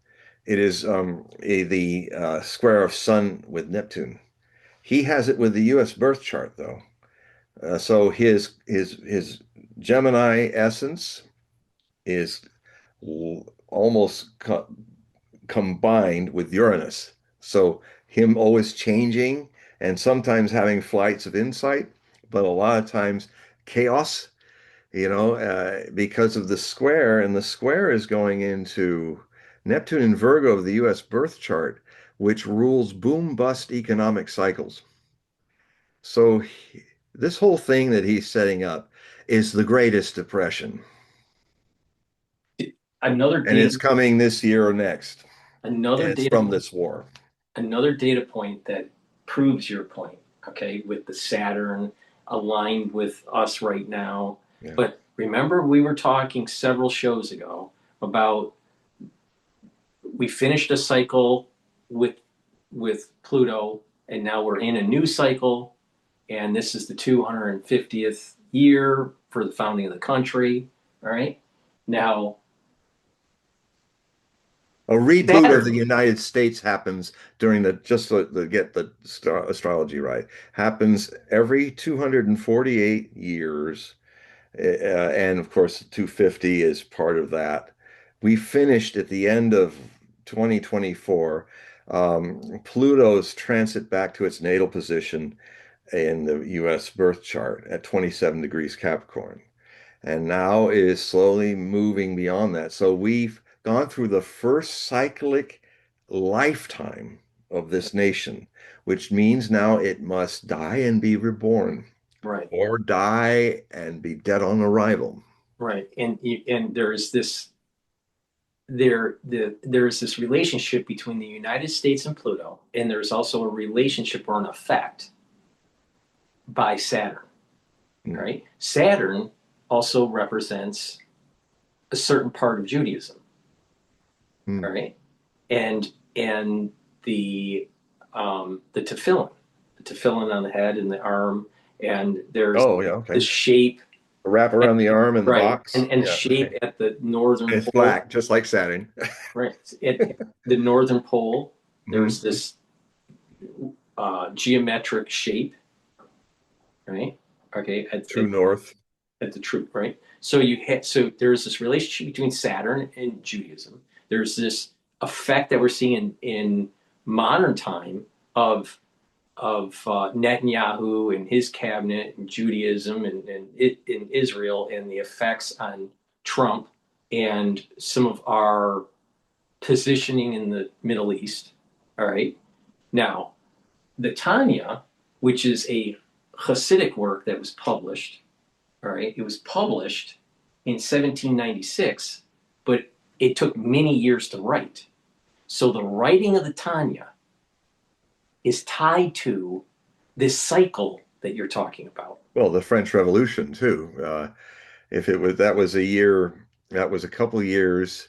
S2: It is the square of Sun with Neptune. He has it with the U.S. birth chart, though. So his Gemini essence is almost combined with Uranus. So him always changing and sometimes having flights of insight, but a lot of times chaos, because of the square, and the square is going into Neptune in Virgo of the U.S. birth chart, which rules boom bust economic cycles. So this whole thing that he's setting up is the greatest depression,
S1: Another
S2: and
S1: data
S2: it's coming this year or next, and
S1: another
S2: it's
S1: data
S2: from this war.
S1: another data point that proves your point, okay, with the Saturn aligned with us right now.
S2: Yeah.
S1: But remember, we were talking several shows ago about we finished a cycle with Pluto, and now we're in a new cycle, and this is the 250th year for the founding of the country. All right. Now,
S2: A reboot of the
S1: Saturn,
S2: United States happens during just to get the astrology right, happens every 248 years. And of course, 250 is part of that. We finished at the end of 2024, Pluto's transit back to its natal position in the US birth chart at 27 degrees Capricorn, and now is slowly moving beyond that. So we've gone through the first cyclic lifetime of this nation, which means now it must die and be reborn,
S1: right,
S2: or die and be dead on arrival.
S1: right, and there is this relationship between the United States and Pluto, and there's also a relationship or an effect by Saturn.
S2: Mm.
S1: Right, Saturn also represents a certain part of Judaism. All
S2: Mm.
S1: right, and the tefillin on the head and the arm, and there's
S2: Oh, yeah,
S1: the
S2: okay.
S1: shape,
S2: A wrap around the arm and the
S1: right,
S2: box.
S1: and
S2: Yeah,
S1: shape
S2: okay.
S1: at the northern
S2: And it's
S1: pole,
S2: black, just like Saturn.
S1: right, at the northern pole. There's
S2: Mhm.
S1: this geometric shape, right? Okay,
S2: True north.
S1: at the truth, right? So there's this relationship between Saturn and Judaism. There's this effect that we're seeing in modern time of Netanyahu and his cabinet and Judaism and in Israel, and the effects on Trump and some of our positioning in the Middle East. All right. Now, the Tanya, which is a Hasidic work that was published, all right, it was published in 1796, but it took many years to write. So the writing of the Tanya is tied to this cycle that you're talking about.
S2: Well, the French Revolution too. If it was that was a year, that was a couple of years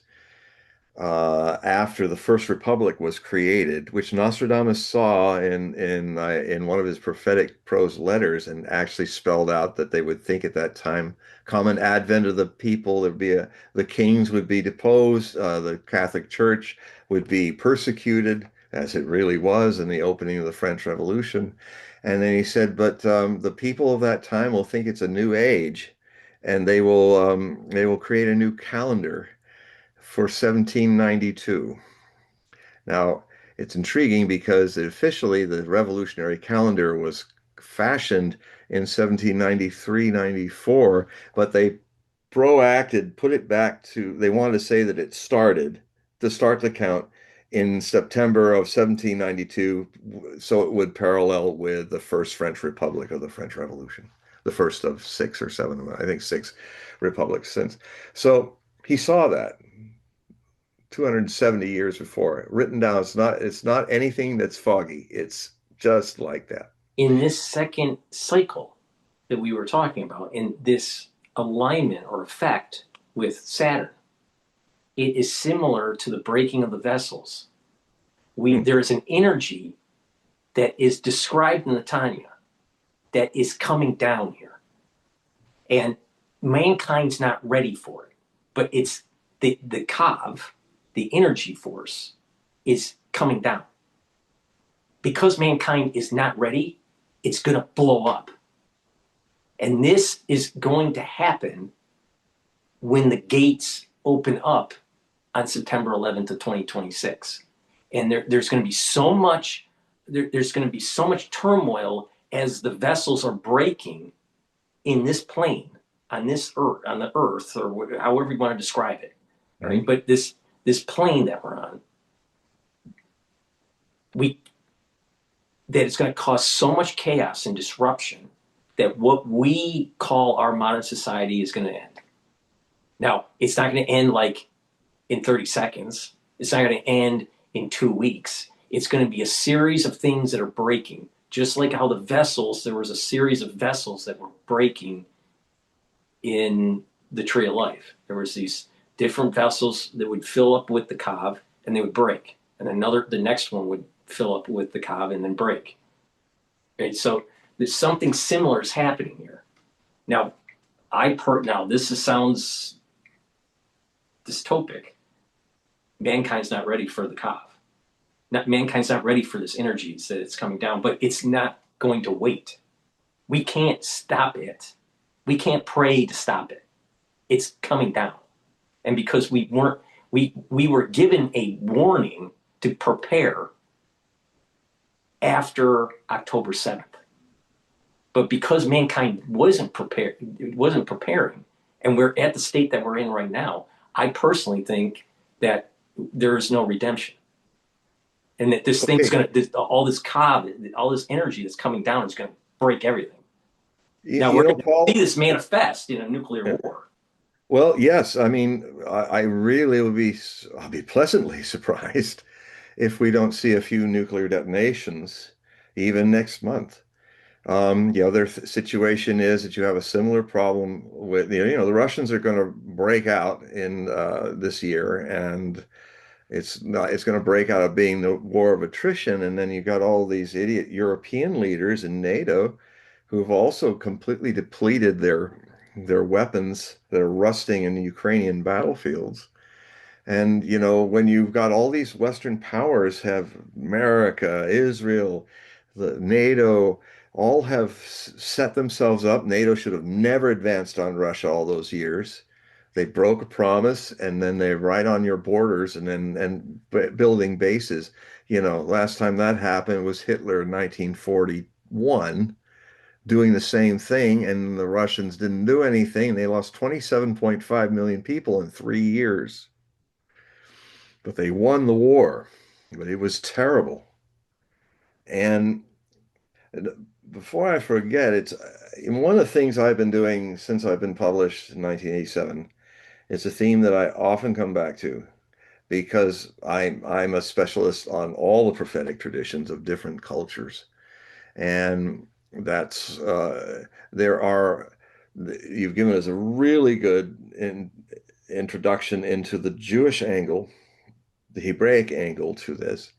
S2: after the First Republic was created, which Nostradamus saw in one of his prophetic prose letters, and actually spelled out that they would think at that time common advent of the people. There'd be the kings would be deposed, the Catholic Church would be persecuted, as it really was in the opening of the French Revolution. And then he said, but the people of that time will think it's a new age, and they will create a new calendar for 1792. Now, it's intriguing because officially the revolutionary calendar was fashioned in 1793-94, but they proacted, put it back to, they wanted to say that it started, to start the count in September of 1792, so it would parallel with the first French Republic of the French Revolution, the first of six or seven, I think six republics since. So he saw that 270 years before, written down. It's not anything that's foggy. It's just like that.
S1: In this second cycle that we were talking about, in this alignment or effect with Saturn, it is similar to the breaking of the vessels.
S2: Hmm.
S1: There is an energy that is described in the Tanya that is coming down here, and mankind's not ready for it. But it's the Kav, the energy force, is coming down. Because mankind is not ready, it's going to blow up. And this is going to happen when the gates open up on September 11th of 2026. And there's going to be so much there's going to be so much turmoil as the vessels are breaking in this plane on this earth, on the earth, or however you want to describe it. All right,
S2: Hmm.
S1: but this plane that we're on, we that it's going to cause so much chaos and disruption that what we call our modern society is going to end. Now, it's not going to end like in 30 seconds. It's not going to end in 2 weeks. It's going to be a series of things that are breaking, just like how the vessels, there was a series of vessels that were breaking in the Tree of Life. There was these different vessels that would fill up with the Kav and they would break. And the next one would fill up with the Kav and then break. Right? So there's something similar is happening here. Now, now sounds dystopic. Mankind's not ready for the Kav. Mankind's not ready for this energy that it's coming down, but it's not going to wait. We can't stop it. We can't pray to stop it. It's coming down. And because we were given a warning to prepare after October 7th. But because mankind wasn't preparing, and we're at the state that we're in right now, I personally think that there is no redemption. And that this thing's
S2: Okay.
S1: gonna all this cob, all this energy that's coming down is gonna break everything. Now
S2: You
S1: we're
S2: know,
S1: gonna see
S2: Paul.
S1: this manifest in a nuclear
S2: Yeah.
S1: war.
S2: Well, yes. I mean, I really would be. I'll be pleasantly surprised if we don't see a few nuclear detonations even next month. The other situation is that you have a similar problem with, the Russians are going to break out in this year, and it's going to break out of being the war of attrition. And then you got all these idiot European leaders in NATO who've also completely depleted their weapons that are rusting in the Ukrainian battlefields. And, when you've got all these Western powers have America, Israel, the NATO, all have set themselves up. NATO should have never advanced on Russia all those years. They broke a promise and then they're right on your borders and building bases. Last time that happened was Hitler in 1941 doing the same thing, and the Russians didn't do anything. They lost 27.5 million people in 3 years. But they won the war. But it was terrible. And before I forget, it's one of the things I've been doing since I've been published in 1987. It's a theme that I often come back to because I'm a specialist on all the prophetic traditions of different cultures. And that's there are you've given us a really good introduction into the Jewish angle, the Hebraic angle to this,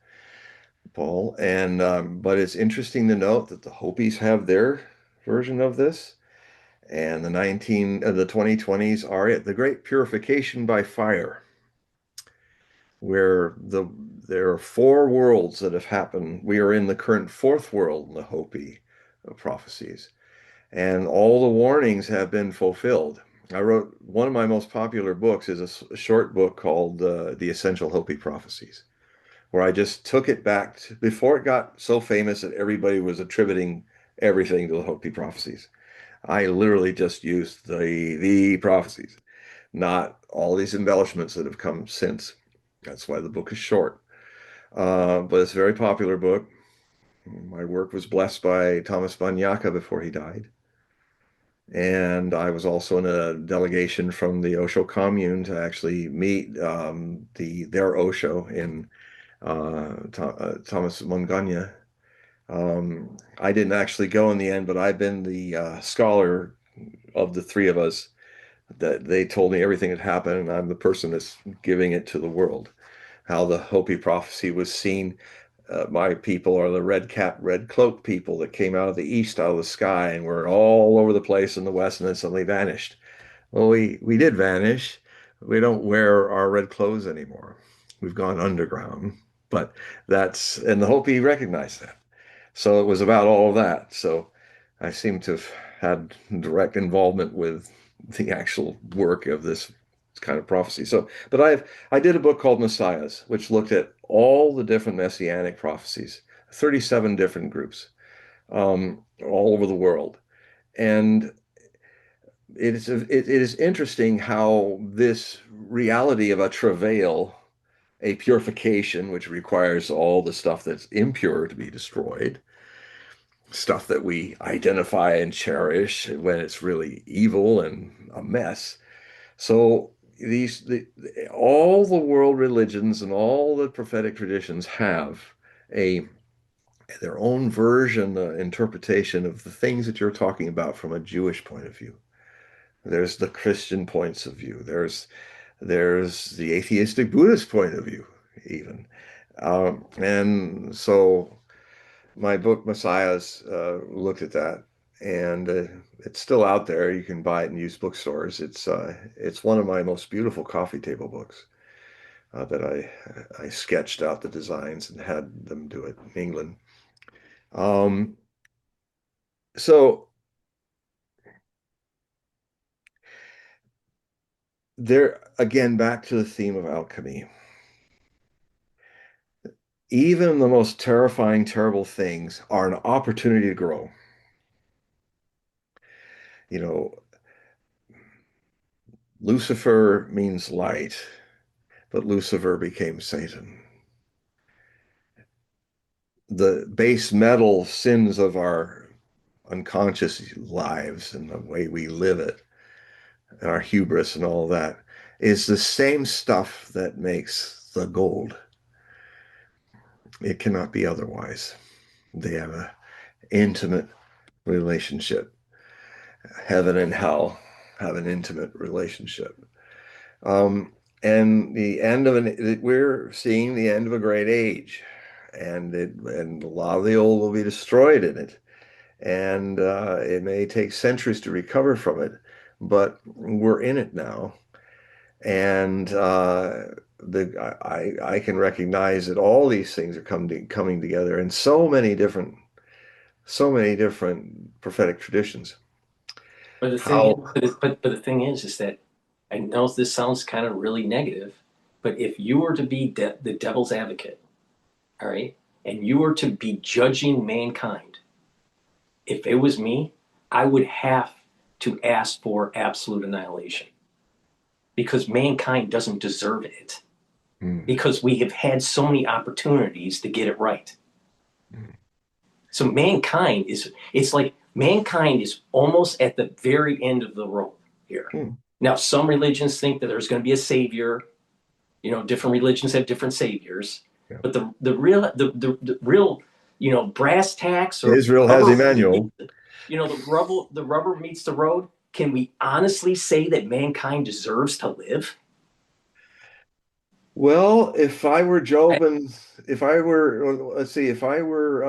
S2: Paul. And but it's interesting to note that the Hopis have their version of this, and the 2020s are it, the Great Purification by Fire, where there are four worlds that have happened. We are in the current fourth world in the Hopi prophecies, and all the warnings have been fulfilled. I wrote one of my most popular books is a short book called The Essential Hopi Prophecies, where I just took it back to, before it got so famous that everybody was attributing everything to the Hopi prophecies. I literally just used the prophecies, not all these embellishments that have come since. That's why the book is short. But it's a very popular book. My work was blessed by Thomas Banyaka before he died. And I was also in a delegation from the Osho commune to actually meet their Osho in Thomas Monganya. I didn't actually go in the end, but I've been the scholar of the three of us that they told me everything had happened, and I'm the person that's giving it to the world. How the Hopi prophecy was seen. My people are the red cap, red cloak people that came out of the east, out of the sky, and were all over the place in the west, and then suddenly vanished. Well, we did vanish. We don't wear our red clothes anymore. We've gone underground. But that's, and the Hopi recognized that. So it was about all of that. So I seem to have had direct involvement with the actual work of this kind of prophecy. So, but I did a book called Messiahs, which looked at all the different messianic prophecies, 37 different groups, all over the world. And it is interesting how this reality of a travail, a purification, which requires all the stuff that's impure to be destroyed, stuff that we identify and cherish when it's really evil and a mess. So all the world religions and all the prophetic traditions have a their own version, interpretation of the things that you're talking about from a Jewish point of view. There's the Christian points of view. There's the atheistic Buddhist point of view, even. And so my book Messiahs looked at that, and it's still out there. You can buy it in used bookstores. It's one of my most beautiful coffee table books that I sketched out the designs and had them do it in England. Um, so there again, back to the theme of alchemy. Even the most terrifying, terrible things are an opportunity to grow. You know, Lucifer means light, but Lucifer became Satan. The base metal sins of our unconscious lives and the way we live it, and our hubris and all that, is the same stuff that makes the gold. It cannot be otherwise. They have an intimate relationship. Heaven and hell have an intimate relationship. Um, and the end of we're seeing the end of a great age, and a lot of the old will be destroyed in it, and it may take centuries to recover from it, but we're in it now, and I can recognize that all these things are coming together in so many different prophetic traditions.
S1: But the thing is,
S2: How
S1: but the thing is that I know this sounds kind of really negative, but if you were to be the devil's advocate, all right, and you were to be judging mankind, if it was me, I would have to ask for absolute annihilation because mankind doesn't deserve it
S2: Hmm.
S1: because we have had so many opportunities to get it right. So mankind is, it's like mankind is almost at the very end of the road here.
S2: Hmm.
S1: Now, some religions think that there's going to be a savior. You know, different religions have different saviors,
S2: Yeah.
S1: but the real, you know, brass tacks or
S2: Israel has
S1: rubber,
S2: Emmanuel.
S1: you know, the rubber meets the road. Can we honestly say that mankind deserves to live?
S2: Well, if I were
S1: I,
S2: Job and if I were, let's see, if I were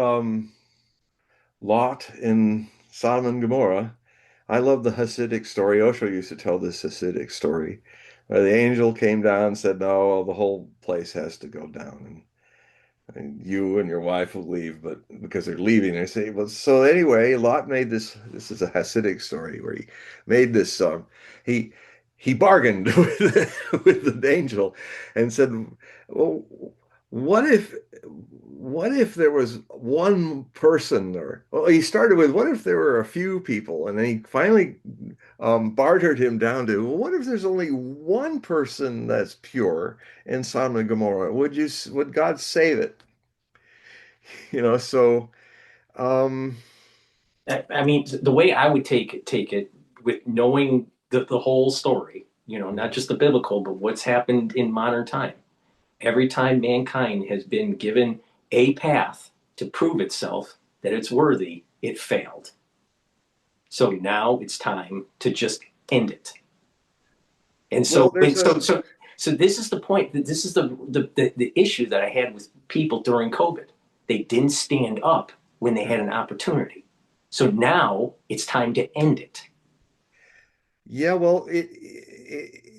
S2: Lot in Sodom and Gomorrah, I love the Hasidic story. Osho used to tell this Hasidic story The angel came down and said, no, the whole place has to go down. And you and your wife will leave, but because they're leaving, they say, well, so anyway, Lot made this. This is a Hasidic story where he made this. He he bargained with the angel and said, well, what if what if there was one person, or well, he started with what if there were a few people, and then he finally bartered him down to, well, what if there's only one person that's pure in Sodom and Gomorrah? Would God save it? So um,
S1: I mean, the way I would take it with knowing the whole story, not just the biblical, but what's happened in modern time. Every time mankind has been given a path to prove itself that it's worthy, it failed. So now it's time to just end it. And
S2: well,
S1: so, so this is the point. This is the issue that I had with people during COVID. They didn't stand up when they had an opportunity. So now it's time to end it.
S2: yeah, well,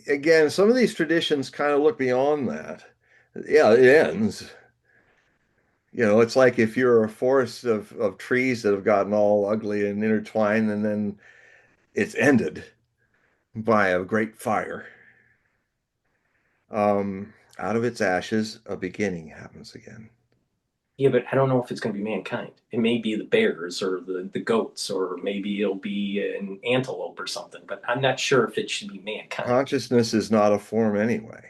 S2: again, some of these traditions kind of look beyond that. Yeah, it ends. It's like if you're a forest of trees that have gotten all ugly and intertwined, and then it's ended by a great fire. Out of its ashes, a beginning happens again.
S1: Yeah, but I don't know if it's going to be mankind. It may be the bears or the goats, or maybe it'll be an antelope or something. But I'm not sure if it should be mankind.
S2: Consciousness is not a form anyway.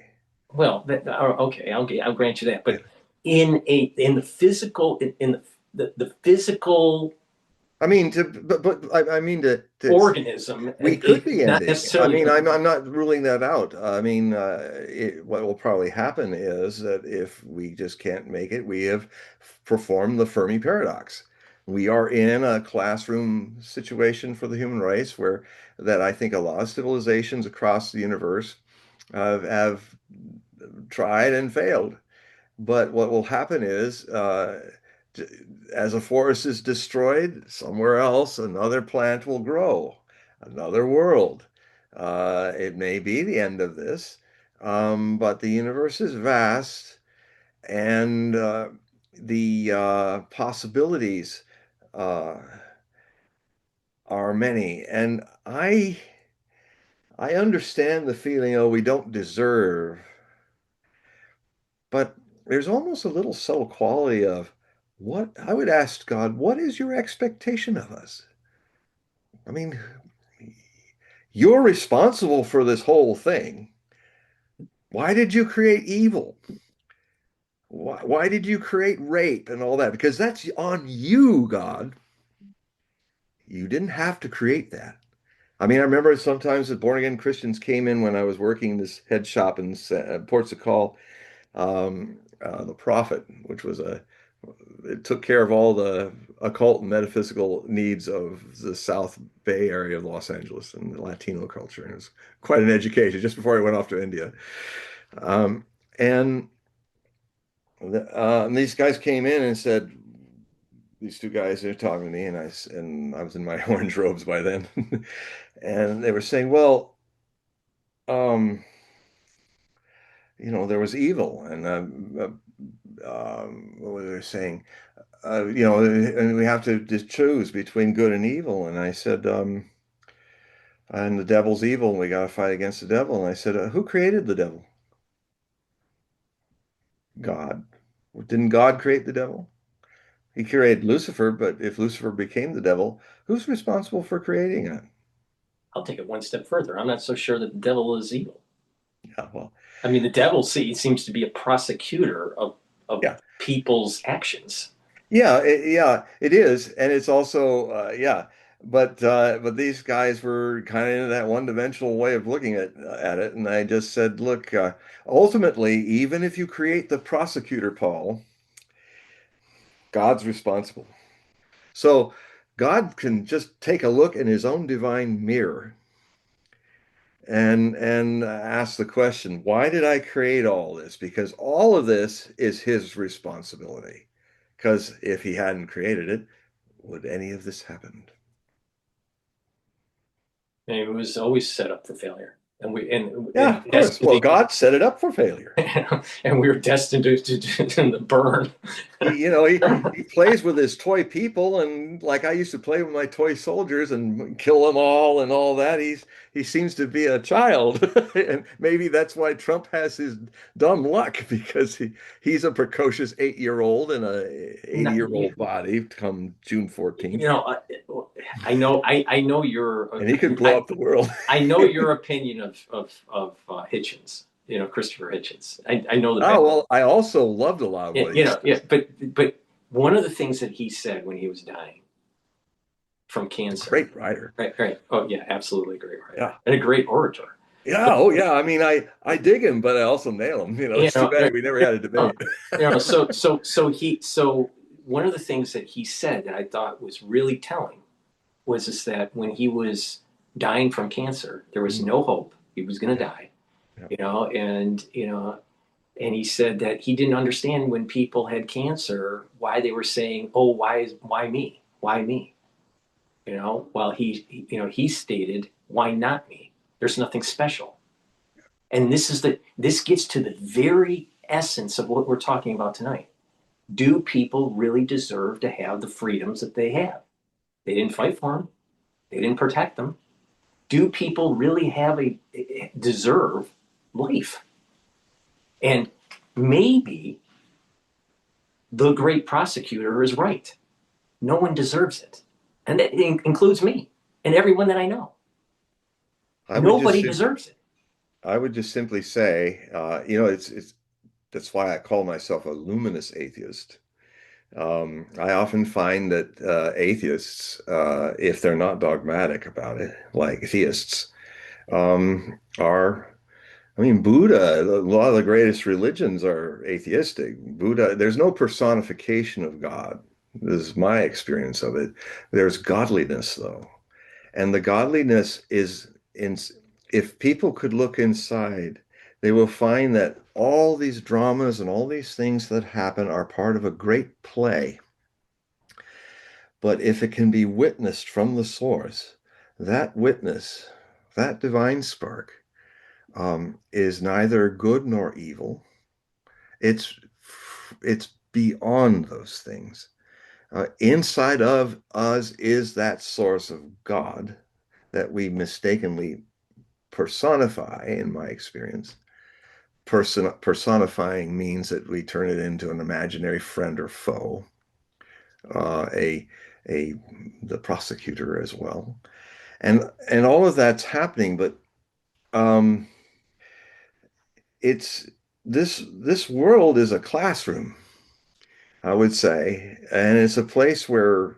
S1: Well, okay, I'll grant you that.
S2: Yeah.
S1: But in the physical in the physical
S2: I mean, I mean
S1: organism,
S2: we could be
S1: not
S2: ending. I
S1: necessarily.
S2: mean, I'm not ruling that out. I mean, what will probably happen is that if we just can't make it, we have performed the Fermi paradox. We are in a classroom situation for the human race where that I think a lot of civilizations across the universe have tried and failed. But what will happen is, as a forest is destroyed, somewhere else, another plant will grow, another world. It may be the end of this, but the universe is vast, and the possibilities uh, are many. And I understand the feeling, oh, we don't deserve. But there's almost a little subtle quality of what I would ask God, what is your expectation of us? I mean, you're responsible for this whole thing. Why did you create evil? Why did you create rape and all that? Because that's on you, God. You didn't have to create that. I mean, I remember sometimes the born again Christians came in when I was working this head shop in Ports of Call, the Prophet, which was it took care of all the occult and metaphysical needs of the South Bay area of Los Angeles and the Latino culture. And it was quite an education just before I went off to India. Um, and these guys came in and said, these two guys, they're talking to me, and I was in my orange robes by then, and they were saying, well, um, there was evil, and what were they saying? And we have to just choose between good and evil. And I said, and the devil's evil, and we got to fight against the devil. And I said, who created the devil? God. Didn't God create the devil? He created Lucifer, but if Lucifer became the devil, who's responsible for creating it?
S1: I'll take it one step further. I'm not so sure that the devil is evil.
S2: Yeah, well,
S1: I mean, the devil seems to be a prosecutor of
S2: yeah.
S1: people's actions.
S2: Yeah, it is, and it's also yeah. But these guys were kind of in that one-dimensional way of looking at it, and I just said, look, ultimately, even if you create the prosecutor, Paul, God's responsible. So God can just take a look in His own divine mirror and ask the question, why did I create all this? Because all of this is His responsibility. Because if He hadn't created it, would any of this happen?
S1: And it was always set up for failure.
S2: Yeah,
S1: and
S2: of course. Well,
S1: destined
S2: God set it up for failure.
S1: and we were destined to burn.
S2: He plays with his toy people, and like I used to play with my toy soldiers and kill them all and all that. He seems to be a child, and maybe that's why Trump has his dumb luck because he's a precocious 8-year-old in a
S1: Not,
S2: 80-year-old body come June
S1: you
S2: 14th,
S1: know, I know
S2: and he could blow up the world.
S1: I know your opinion of Hitchens. Christopher Hitchens. I know the
S2: Oh,
S1: bad.
S2: well, I also loved a lot of what he
S1: Yeah,
S2: says.
S1: but one of the things that he said when he was dying from
S2: A
S1: cancer,
S2: great writer.
S1: right? Oh yeah, absolutely a great writer
S2: Yeah.
S1: and a great orator.
S2: Yeah, oh yeah. I mean, I dig him, but I also nail him.
S1: You
S2: It's too
S1: know,
S2: bad we never had a
S1: uh,
S2: debate.
S1: so one of the things that he said that I thought was really telling was is that when he was dying from cancer, there was
S2: Mm,
S1: no hope. He was going to
S2: yeah,
S1: die,
S2: yeah.
S1: and he said that he didn't understand when people had cancer why they were saying, "Oh, why me? Why me?" While he stated, "Why not me? There's nothing special." And this gets to the very essence of what we're talking about tonight. Do people really deserve to have the freedoms that they have? They didn't fight for them. They didn't protect them. Do people really deserve life? And maybe the great prosecutor is right. No one deserves it. And that includes me and everyone that I know.
S2: I would just
S1: Nobody
S2: sim
S1: deserves it.
S2: I would just simply say, it's that's why I call myself a luminous atheist. I often find that atheists, if they're not dogmatic about it, like theists, are. I mean, Buddha, a lot of the greatest religions are atheistic. Buddha, there's no personification of God. This is my experience of it. There's godliness, though. And the godliness is in, if people could look inside, they will find that all these dramas and all these things that happen are part of a great play. But if it can be witnessed from the source, that witness, that divine spark, is neither good nor evil. It's it's beyond those things. Inside of us is that source of God that we mistakenly personify, in my experience. Personifying means that we turn it into an imaginary friend or foe, uh, a a the prosecutor as well, and all of that's happening. But um, it's this world is a classroom, I would say, and it's a place where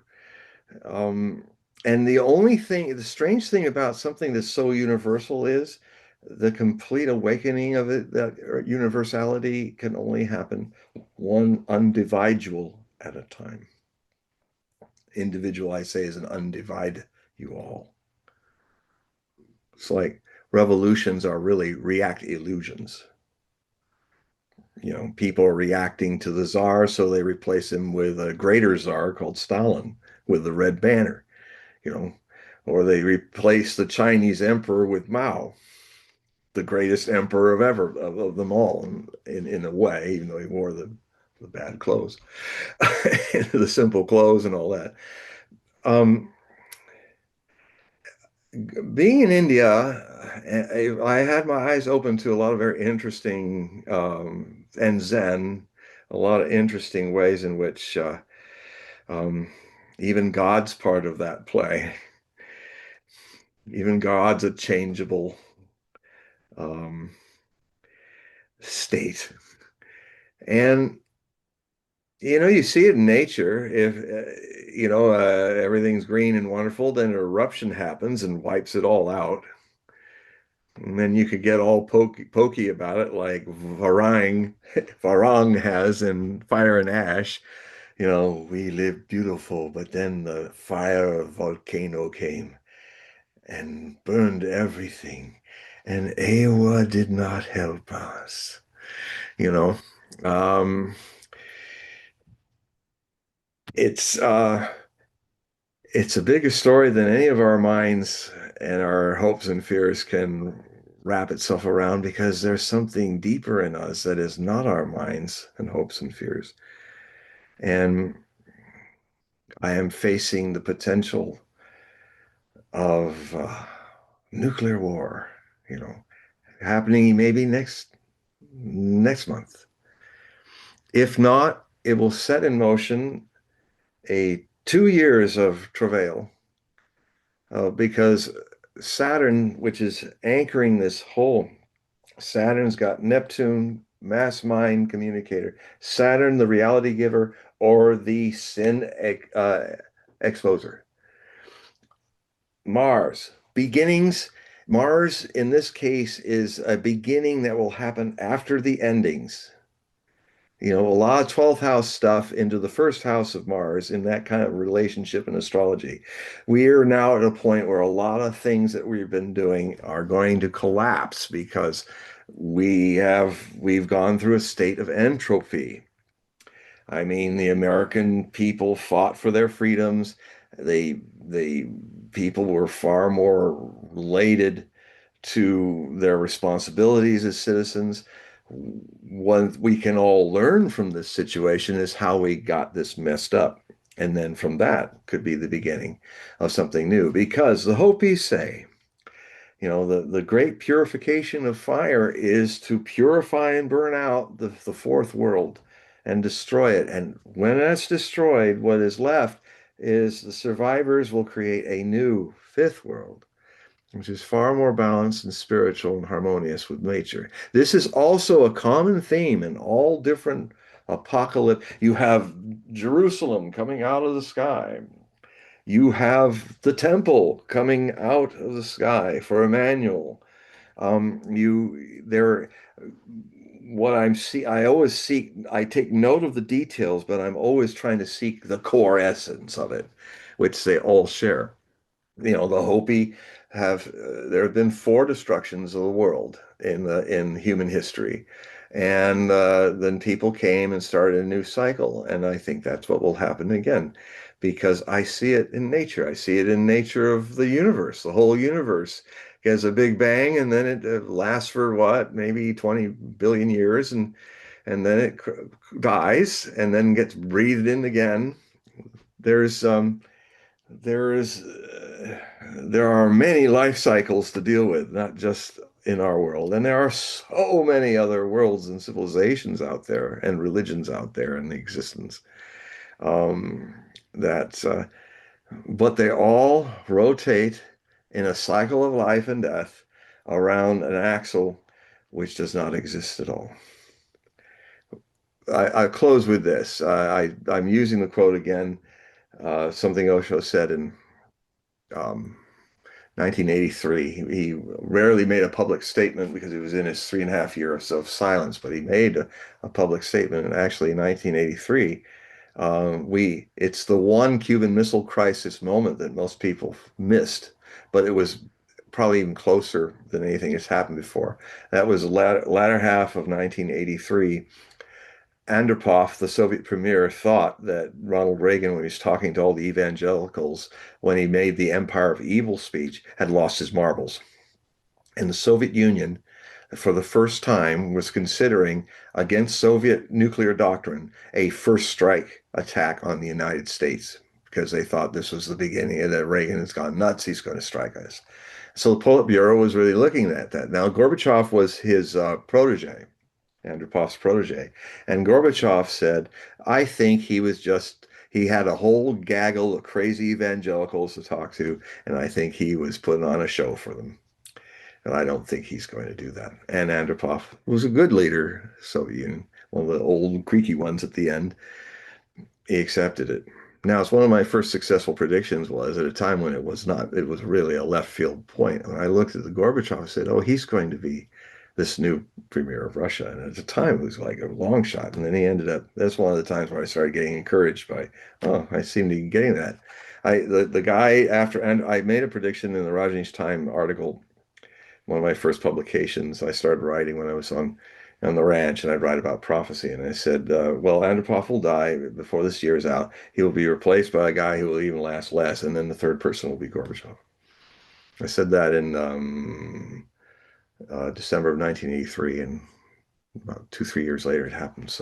S2: Um, and the strange thing about something that's so universal is the complete awakening of it, that universality can only happen one individual at a time. Individual, I say, is an undivide you all. It's like revolutions are really react illusions. People are reacting to the czar, so they replace him with a greater czar called Stalin with the red banner. you know, or they replace the Chinese emperor with Mao, the greatest emperor of ever of them all, in a way, even though he wore the bad clothes, the simple clothes and all that. Um, Being in India, I had my eyes open to a lot of very interesting and Zen, a lot of interesting ways in which um, even God's part of that play. Even God's a changeable um, state. And you see it in nature. If everything's green and wonderful, then an eruption happens and wipes it all out. And then you could get all pokey about it, like Varang has in Fire and Ash. We lived beautiful, but then the fire of volcano came and burned everything, and Ewa did not help us. You know, um, it's uh, it's a bigger story than any of our minds and our hopes and fears can wrap itself around because there's something deeper in us that is not our minds and hopes and fears. And I am facing the potential of nuclear war, you know, happening maybe next month. If not, it will set in motion a 2 years of travail because Saturn, which is anchoring this whole, Saturn's got Neptune, mass mind communicator, Saturn, the reality giver, or the sin exposer. Mars, beginnings. Mars, in this case, is a beginning that will happen after the endings. You know, a lot of 12th house stuff into the first house of Mars in that kind of relationship in astrology. We are now at a point where a lot of things that we've been doing are going to collapse because we've gone through a state of entropy. I mean, the American people fought for their freedoms. The people were far more related to their responsibilities as citizens. What we can all learn from this situation is how we got this messed up. And then from that could be the beginning of something new. Because the Hopis say, you know, the great purification of fire is to purify and burn out the fourth world and destroy it. And when that's destroyed, what is left is the survivors will create a new fifth world, which is far more balanced and spiritual and harmonious with nature. This is also a common theme in all different apocalypse. You have Jerusalem coming out of the sky. You have the temple coming out of the sky for Emmanuel. You there. What I always seek. I take note of the details, but I'm always trying to seek the core essence of it, which they all share. You know, the Hopi have there have been four destructions of the world in human history, and then people came and started a new cycle, and I think that's what will happen again, because I see it in nature. I see it in nature of the universe. The whole universe has a big bang, and then it lasts for what, maybe 20 billion years, and then it dies, and then gets breathed in again. There's there is there are many life cycles to deal with, not just in our world. And there are so many other worlds and civilizations out there and religions out there in existence. Um, that, but they all rotate in a cycle of life and death around an axle which does not exist at all. I close with this. I'm using the quote again, something Osho said in um, 1983. He rarely made a public statement because he was in his 3.5 years of silence, but he made a public statement. And actually, in 1983, it's the one Cuban Missile Crisis moment that most people missed, but it was probably even closer than anything that's happened before. That was the latter half of 1983. Andropov, the Soviet premier, thought that Ronald Reagan, when he was talking to all the evangelicals, when he made the Empire of Evil speech, had lost his marbles. And the Soviet Union, for the first time, was considering, against Soviet nuclear doctrine, a first strike attack on the United States because they thought this was the beginning and that Reagan has gone nuts. He's going to strike us. So the Politburo was really looking at that. Now, Gorbachev was his protege. Andropov's protege. And Gorbachev said, I think he had a whole gaggle of crazy evangelicals to talk to, and I think he was putting on a show for them. And I don't think he's going to do that. And Andropov was a good leader, Soviet Union, one of the old creaky ones at the end. He accepted it. Now, it's one of my first successful predictions was at a time when it was not, it was really a left field point. When I looked at the Gorbachev, I said, oh, he's going to be this new premier of Russia. And at the time, it was like a long shot. And then he ended up, that's one of the times where I started getting encouraged by, oh, I seem to be getting that. The guy after, and I made a prediction in the Rajneesh Time article, one of my first publications I started writing when I was on the ranch, and I'd write about prophecy. And I said, well, Andropov will die before this year is out. He will be replaced by a guy who will even last less, and then the third person will be Gorbachev. I said that in December of 1983, and about 2, 3 years later it happened.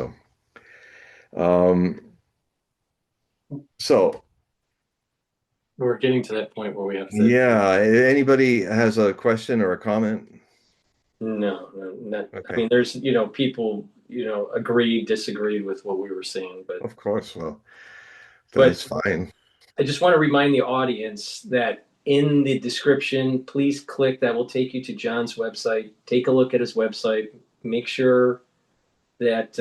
S2: Um, so
S1: We're getting to that point where we have to.
S2: yeah, anybody has a question or a comment?
S1: No, no, not. I
S2: Okay,
S1: mean, there's people agreed, disagreed with what we were saying, but
S2: of course. Well,
S1: but
S2: that's fine.
S1: I just want to remind the audience that in the description, please click that will take you to John's website. Take a look at his website. Make sure that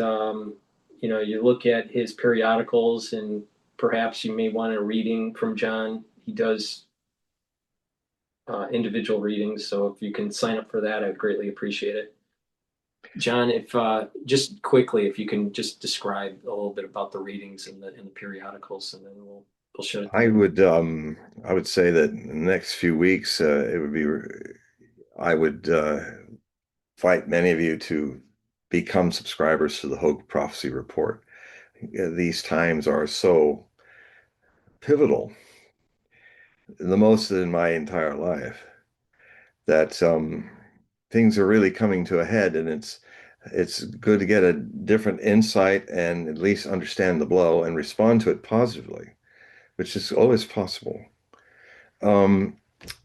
S1: you look at his periodicals, and perhaps you may want a reading from John. He does individual readings, so if you can sign up for that, I'd greatly appreciate it. John, if just quickly, if you can just describe a little bit about the readings and the periodicals, and then we'll shut it
S2: I
S1: down.
S2: would um I would say that in the next few weeks it would be I would invite many of you to become subscribers to the Hogue Prophecy Report. These times are so pivotal, the most in my entire life, that things are really coming to a head, and it's good to get a different insight and at least understand the blow and respond to it positively, which is always possible. Um,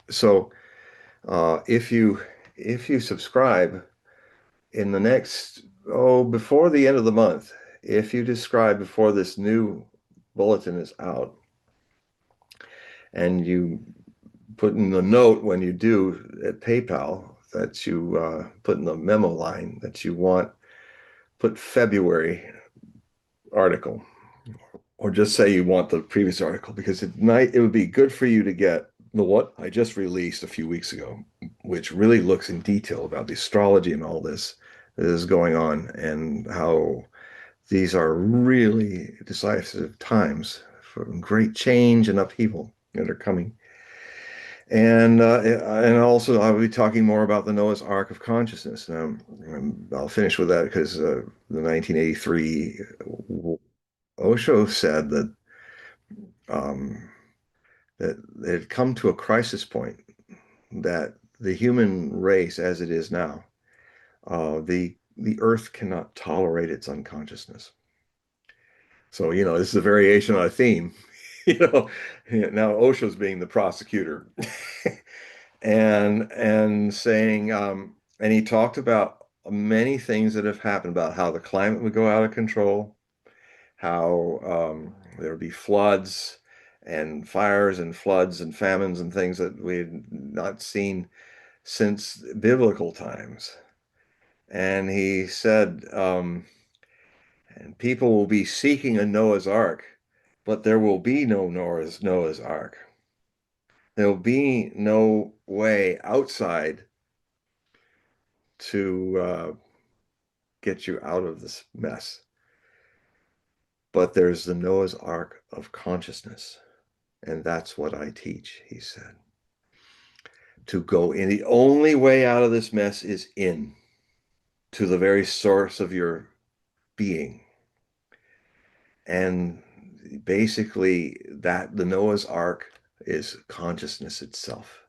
S2: so if you subscribe in the next before the end of the month, if you subscribe before this new bulletin is out, and you put in the note when you do at PayPal that you put in the memo line that you want, put February article, or just say you want the previous article, because it would be good for you to get the what I just released a few weeks ago, which really looks in detail about the astrology and all this that is going on, and how these are really decisive times for great change and upheaval that are coming. And also I will be talking more about the Noah's Ark of Consciousness. I'll finish with that because the 1983 Osho said um, that it had come to a crisis point, that the human race, as it is now, the Earth cannot tolerate its unconsciousness. So, this is a variation on a theme. You know, now Osho's being the prosecutor, and saying, and he talked about many things that have happened, about how the climate would go out of control, how there would be floods and fires and floods and famines and things that we had not seen since biblical times. And he said, and people will be seeking a Noah's Ark, but there will be no Noah's Ark. There will be no way outside to get you out of this mess. But there's the Noah's Ark of consciousness. And that's what I teach, he said. To go in, the only way out of this mess is in, to the very source of your being. And basically, that the Noah's Ark is consciousness itself.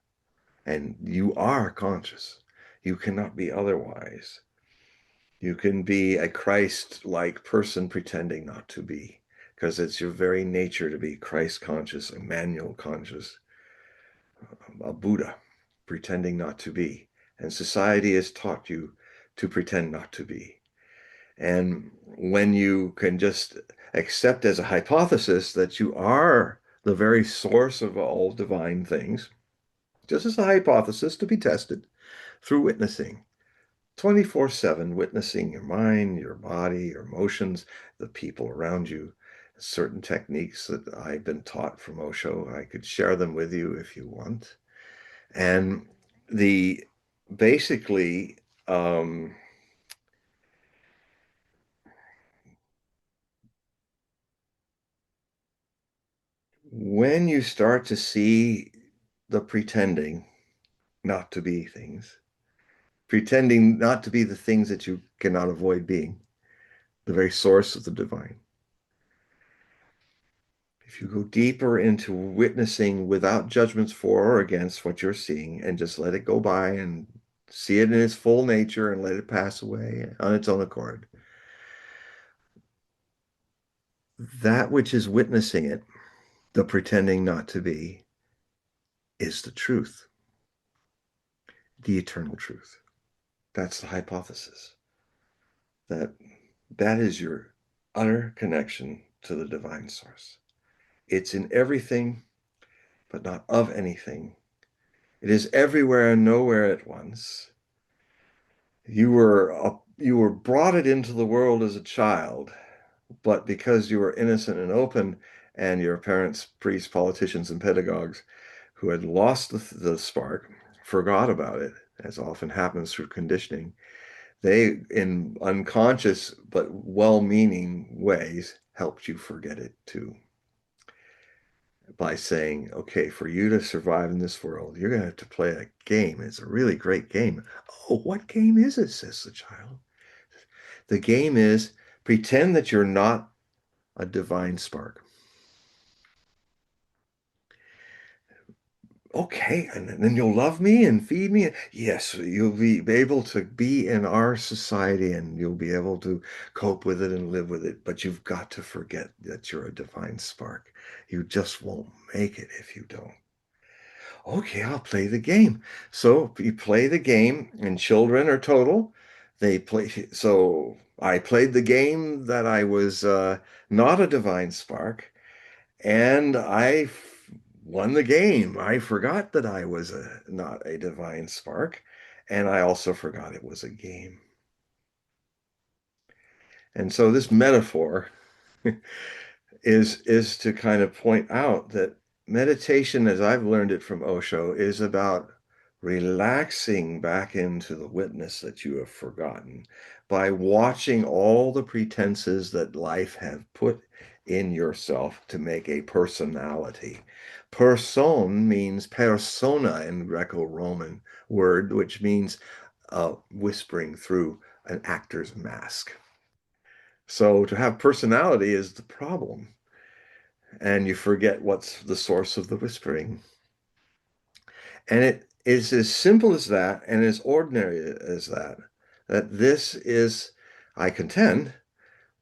S2: And you are conscious. You cannot be otherwise. You can be a Christ-like person pretending not to be, because it's your very nature to be Christ conscious, Emmanuel conscious, a Buddha pretending not to be. And society has taught you to pretend not to be. And when you can just accept as a hypothesis that you are the very source of all divine things, just as a hypothesis to be tested through witnessing, 24/7, witnessing your mind, your body, your emotions, the people around you, certain techniques that I've been taught from Osho. I could share them with you if you want. And the basically, um, when you start to see the pretending not to be things, pretending not to be the things that you cannot avoid being, the very source of the divine. If you go deeper into witnessing without judgments for or against what you're seeing, and just let it go by and see it in its full nature and let it pass away on its own accord. That which is witnessing it, the pretending not to be, is the truth, the eternal truth. That's the hypothesis. That that is your utter connection to the divine source. It's in everything, but not of anything. It is everywhere and nowhere at once. You were brought it into the world as a child, but because you were innocent and open, and your parents, priests, politicians, and pedagogues who had lost the spark forgot about it, as often happens through conditioning, they, in unconscious but well-meaning ways, helped you forget it too. By saying, okay, for you to survive in this world, you're going to have to play a game. It's a really great game. Oh, what game is it? Says the child. The game is pretend that you're not a divine spark. Okay, and then you'll love me and feed me. Yes, you'll be able to be in our society and you'll be able to cope with it and live with it. But you've got to forget that you're a divine spark. You just won't make it if you don't. Okay, I'll play the game. So you play the game, and children are total. They play. So I played the game that I was not a divine spark, and won the game. I forgot that I was not a divine spark, and I also forgot it was a game. And so this metaphor is to kind of point out that meditation, as I've learned it from Osho, is about relaxing back into the witness that you have forgotten by watching all the pretenses that life have put in yourself to make a personality. Person means persona in Greco-Roman word, which means whispering through an actor's mask. So to have personality is the problem, and you forget what's the source of the whispering. And it is as simple as that and as ordinary as that, that this is, I contend,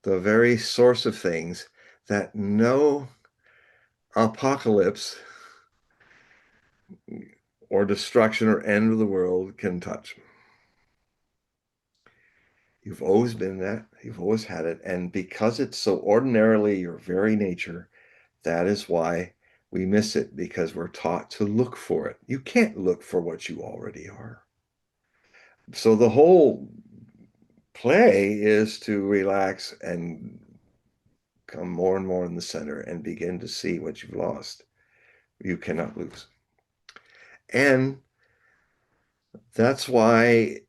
S2: the very source of things that no apocalypse or destruction or end of the world can touch. You've always been that, you've always had it, and because it's so ordinarily your very nature, that is why we miss it, because we're taught to look for it. You can't look for what you already are. So the whole play is to relax and come more and more in the center and begin to see what you've lost. You cannot lose. And that's why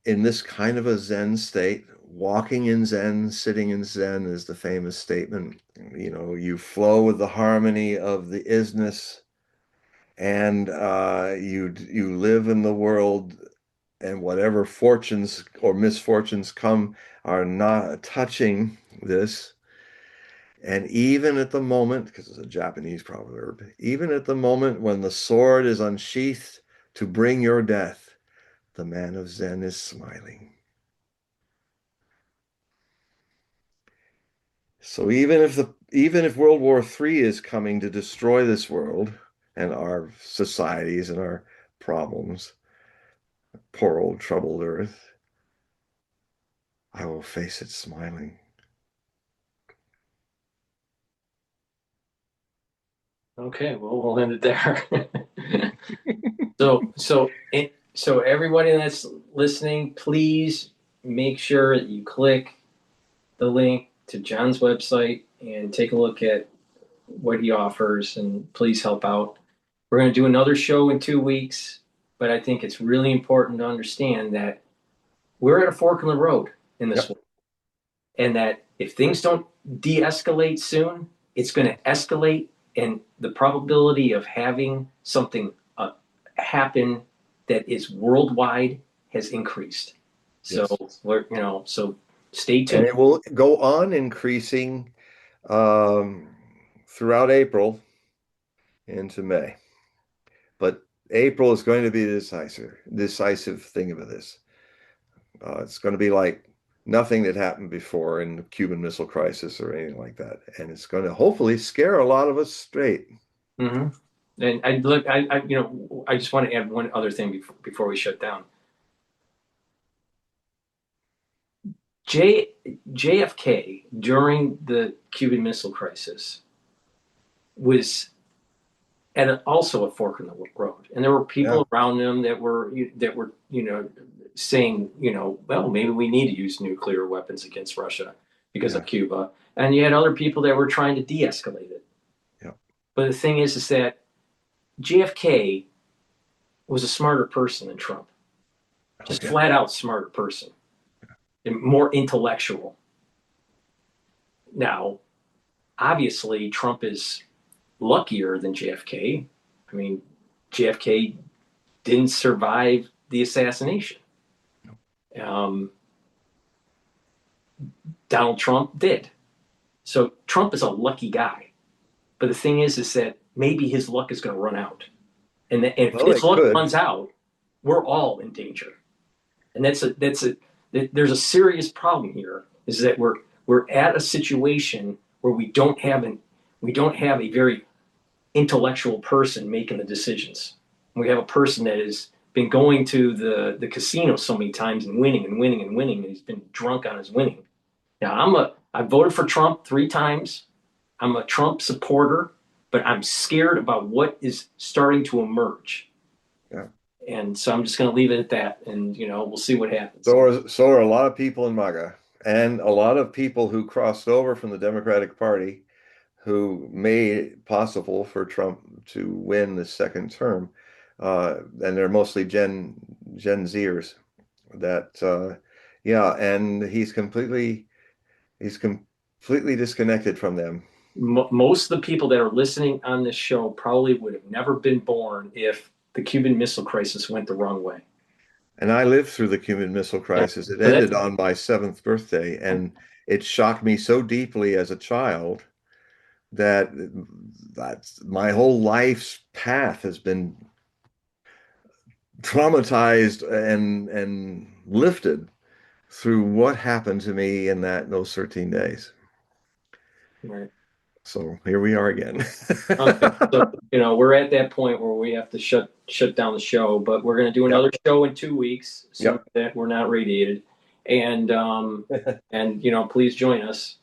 S2: in this kind of a Zen state, walking in Zen, sitting in Zen is the famous statement. You know, you flow with the harmony of the isness, and you live in the world, and whatever fortunes or misfortunes come are not touching this. And even at the moment, because it's a Japanese proverb, even at the moment when the sword is unsheathed to bring your death, the man of Zen is smiling. So even if World War III is coming to destroy this world and our societies and our problems, poor old troubled earth, I will face it smiling.
S1: Okay, well, we'll end it there. So everybody that's listening, please make sure that you click the link to John's website and take a look at what he offers, and please help out. We're going to do another show in 2 weeks, but I think it's really important to understand that we're at a fork in the road in this
S2: Yep.
S1: world, and that if things don't de-escalate soon, it's going to escalate, and the probability of having something happen that is worldwide has increased. So
S2: Yes.
S1: so stay
S2: And
S1: tuned.
S2: it will go on increasing um, throughout April into May. But April is going to be the decisive thing of this. It's going to be like nothing that happened before in the Cuban Missile Crisis or anything like that, and it's going to hopefully scare a lot of us straight.
S1: Hmm. And I look, I just want to add one other thing before we shut down. J JFK during the Cuban Missile Crisis was also a fork in the road, and there were
S2: Yeah,
S1: people around him that were saying well, maybe we need to use nuclear weapons against Russia because of
S2: yeah,
S1: Cuba, and you had other people that were trying to de-escalate it.
S2: yeah.
S1: But the thing is that JFK was a smarter person than Trump,
S2: Oh,
S1: just
S2: yeah.
S1: flat out smarter person and more intellectual. Now, obviously, Trump is luckier than JFK. I mean, JFK didn't survive the assassination. Um, Donald Trump did. So Trump is a lucky guy. But the thing is that maybe his luck is going to run out. And if
S2: Well,
S1: his
S2: it
S1: luck
S2: could.
S1: runs out, we're all in danger. And there's a serious problem here. Is that we're at a situation where we don't have a very intellectual person making the decisions. We have a person that has been going to the casino so many times and winning and winning and winning, and he's been drunk on his winning. Now I voted for Trump 3 times. I'm a Trump supporter, but I'm scared about what is starting to emerge.
S2: Yeah.
S1: And so I'm just going to leave it at that, and we'll see what happens.
S2: So are a lot of people in MAGA and a lot of people who crossed over from the Democratic Party who made it possible for Trump to win the second term. And they're mostly Gen Zers that yeah, and he's completely disconnected from them.
S1: Most of the people that are listening on this show probably would have never been born if the Cuban Missile Crisis went the wrong way.
S2: And I lived through the Cuban Missile
S1: Yeah.
S2: Crisis. It
S1: So that's
S2: ended on my seventh birthday, and it shocked me so deeply as a child that that's my whole life's path has been traumatized and lifted through what happened to me in those 13 days.
S1: right.
S2: So here we are again.
S1: Okay, so we're at that point where we have to shut down the show, but we're going to do
S2: Yep.
S1: another show in 2 weeks, assuming
S2: Yep.
S1: that we're not radiated, and please join us.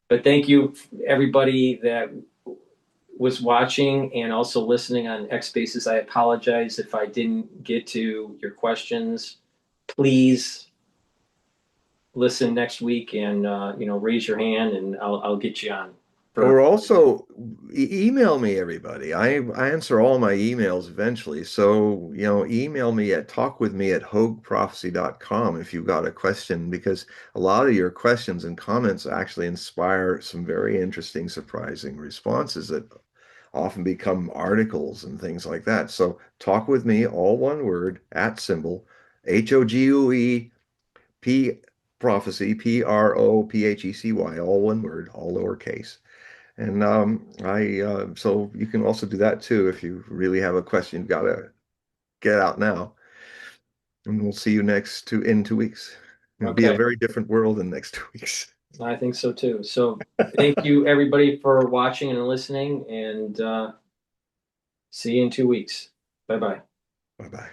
S1: But thank you everybody that was watching and also listening on X Spaces. I apologize if I didn't get to your questions. Please listen next week and raise your hand and I'll get you on for.
S2: Or also email me, everybody. I answer all my emails eventually. So, email me at talkwithme@hogueprophecy.com if you've got a question, because a lot of your questions and comments actually inspire some very interesting, surprising responses that often become articles and things like that. So talk with me, all one word, at symbol, HOGUEP prophecy, PROPHECY, all one word, all lowercase. And I so you can also do that too if you really have a question you've got to get out now. And we'll see you in 2 weeks. It'll be a
S1: Okay,
S2: very different world in the next 2 weeks.
S1: I think so too. So thank you everybody for watching and listening, and see you in 2 weeks. Bye bye.
S2: Bye bye.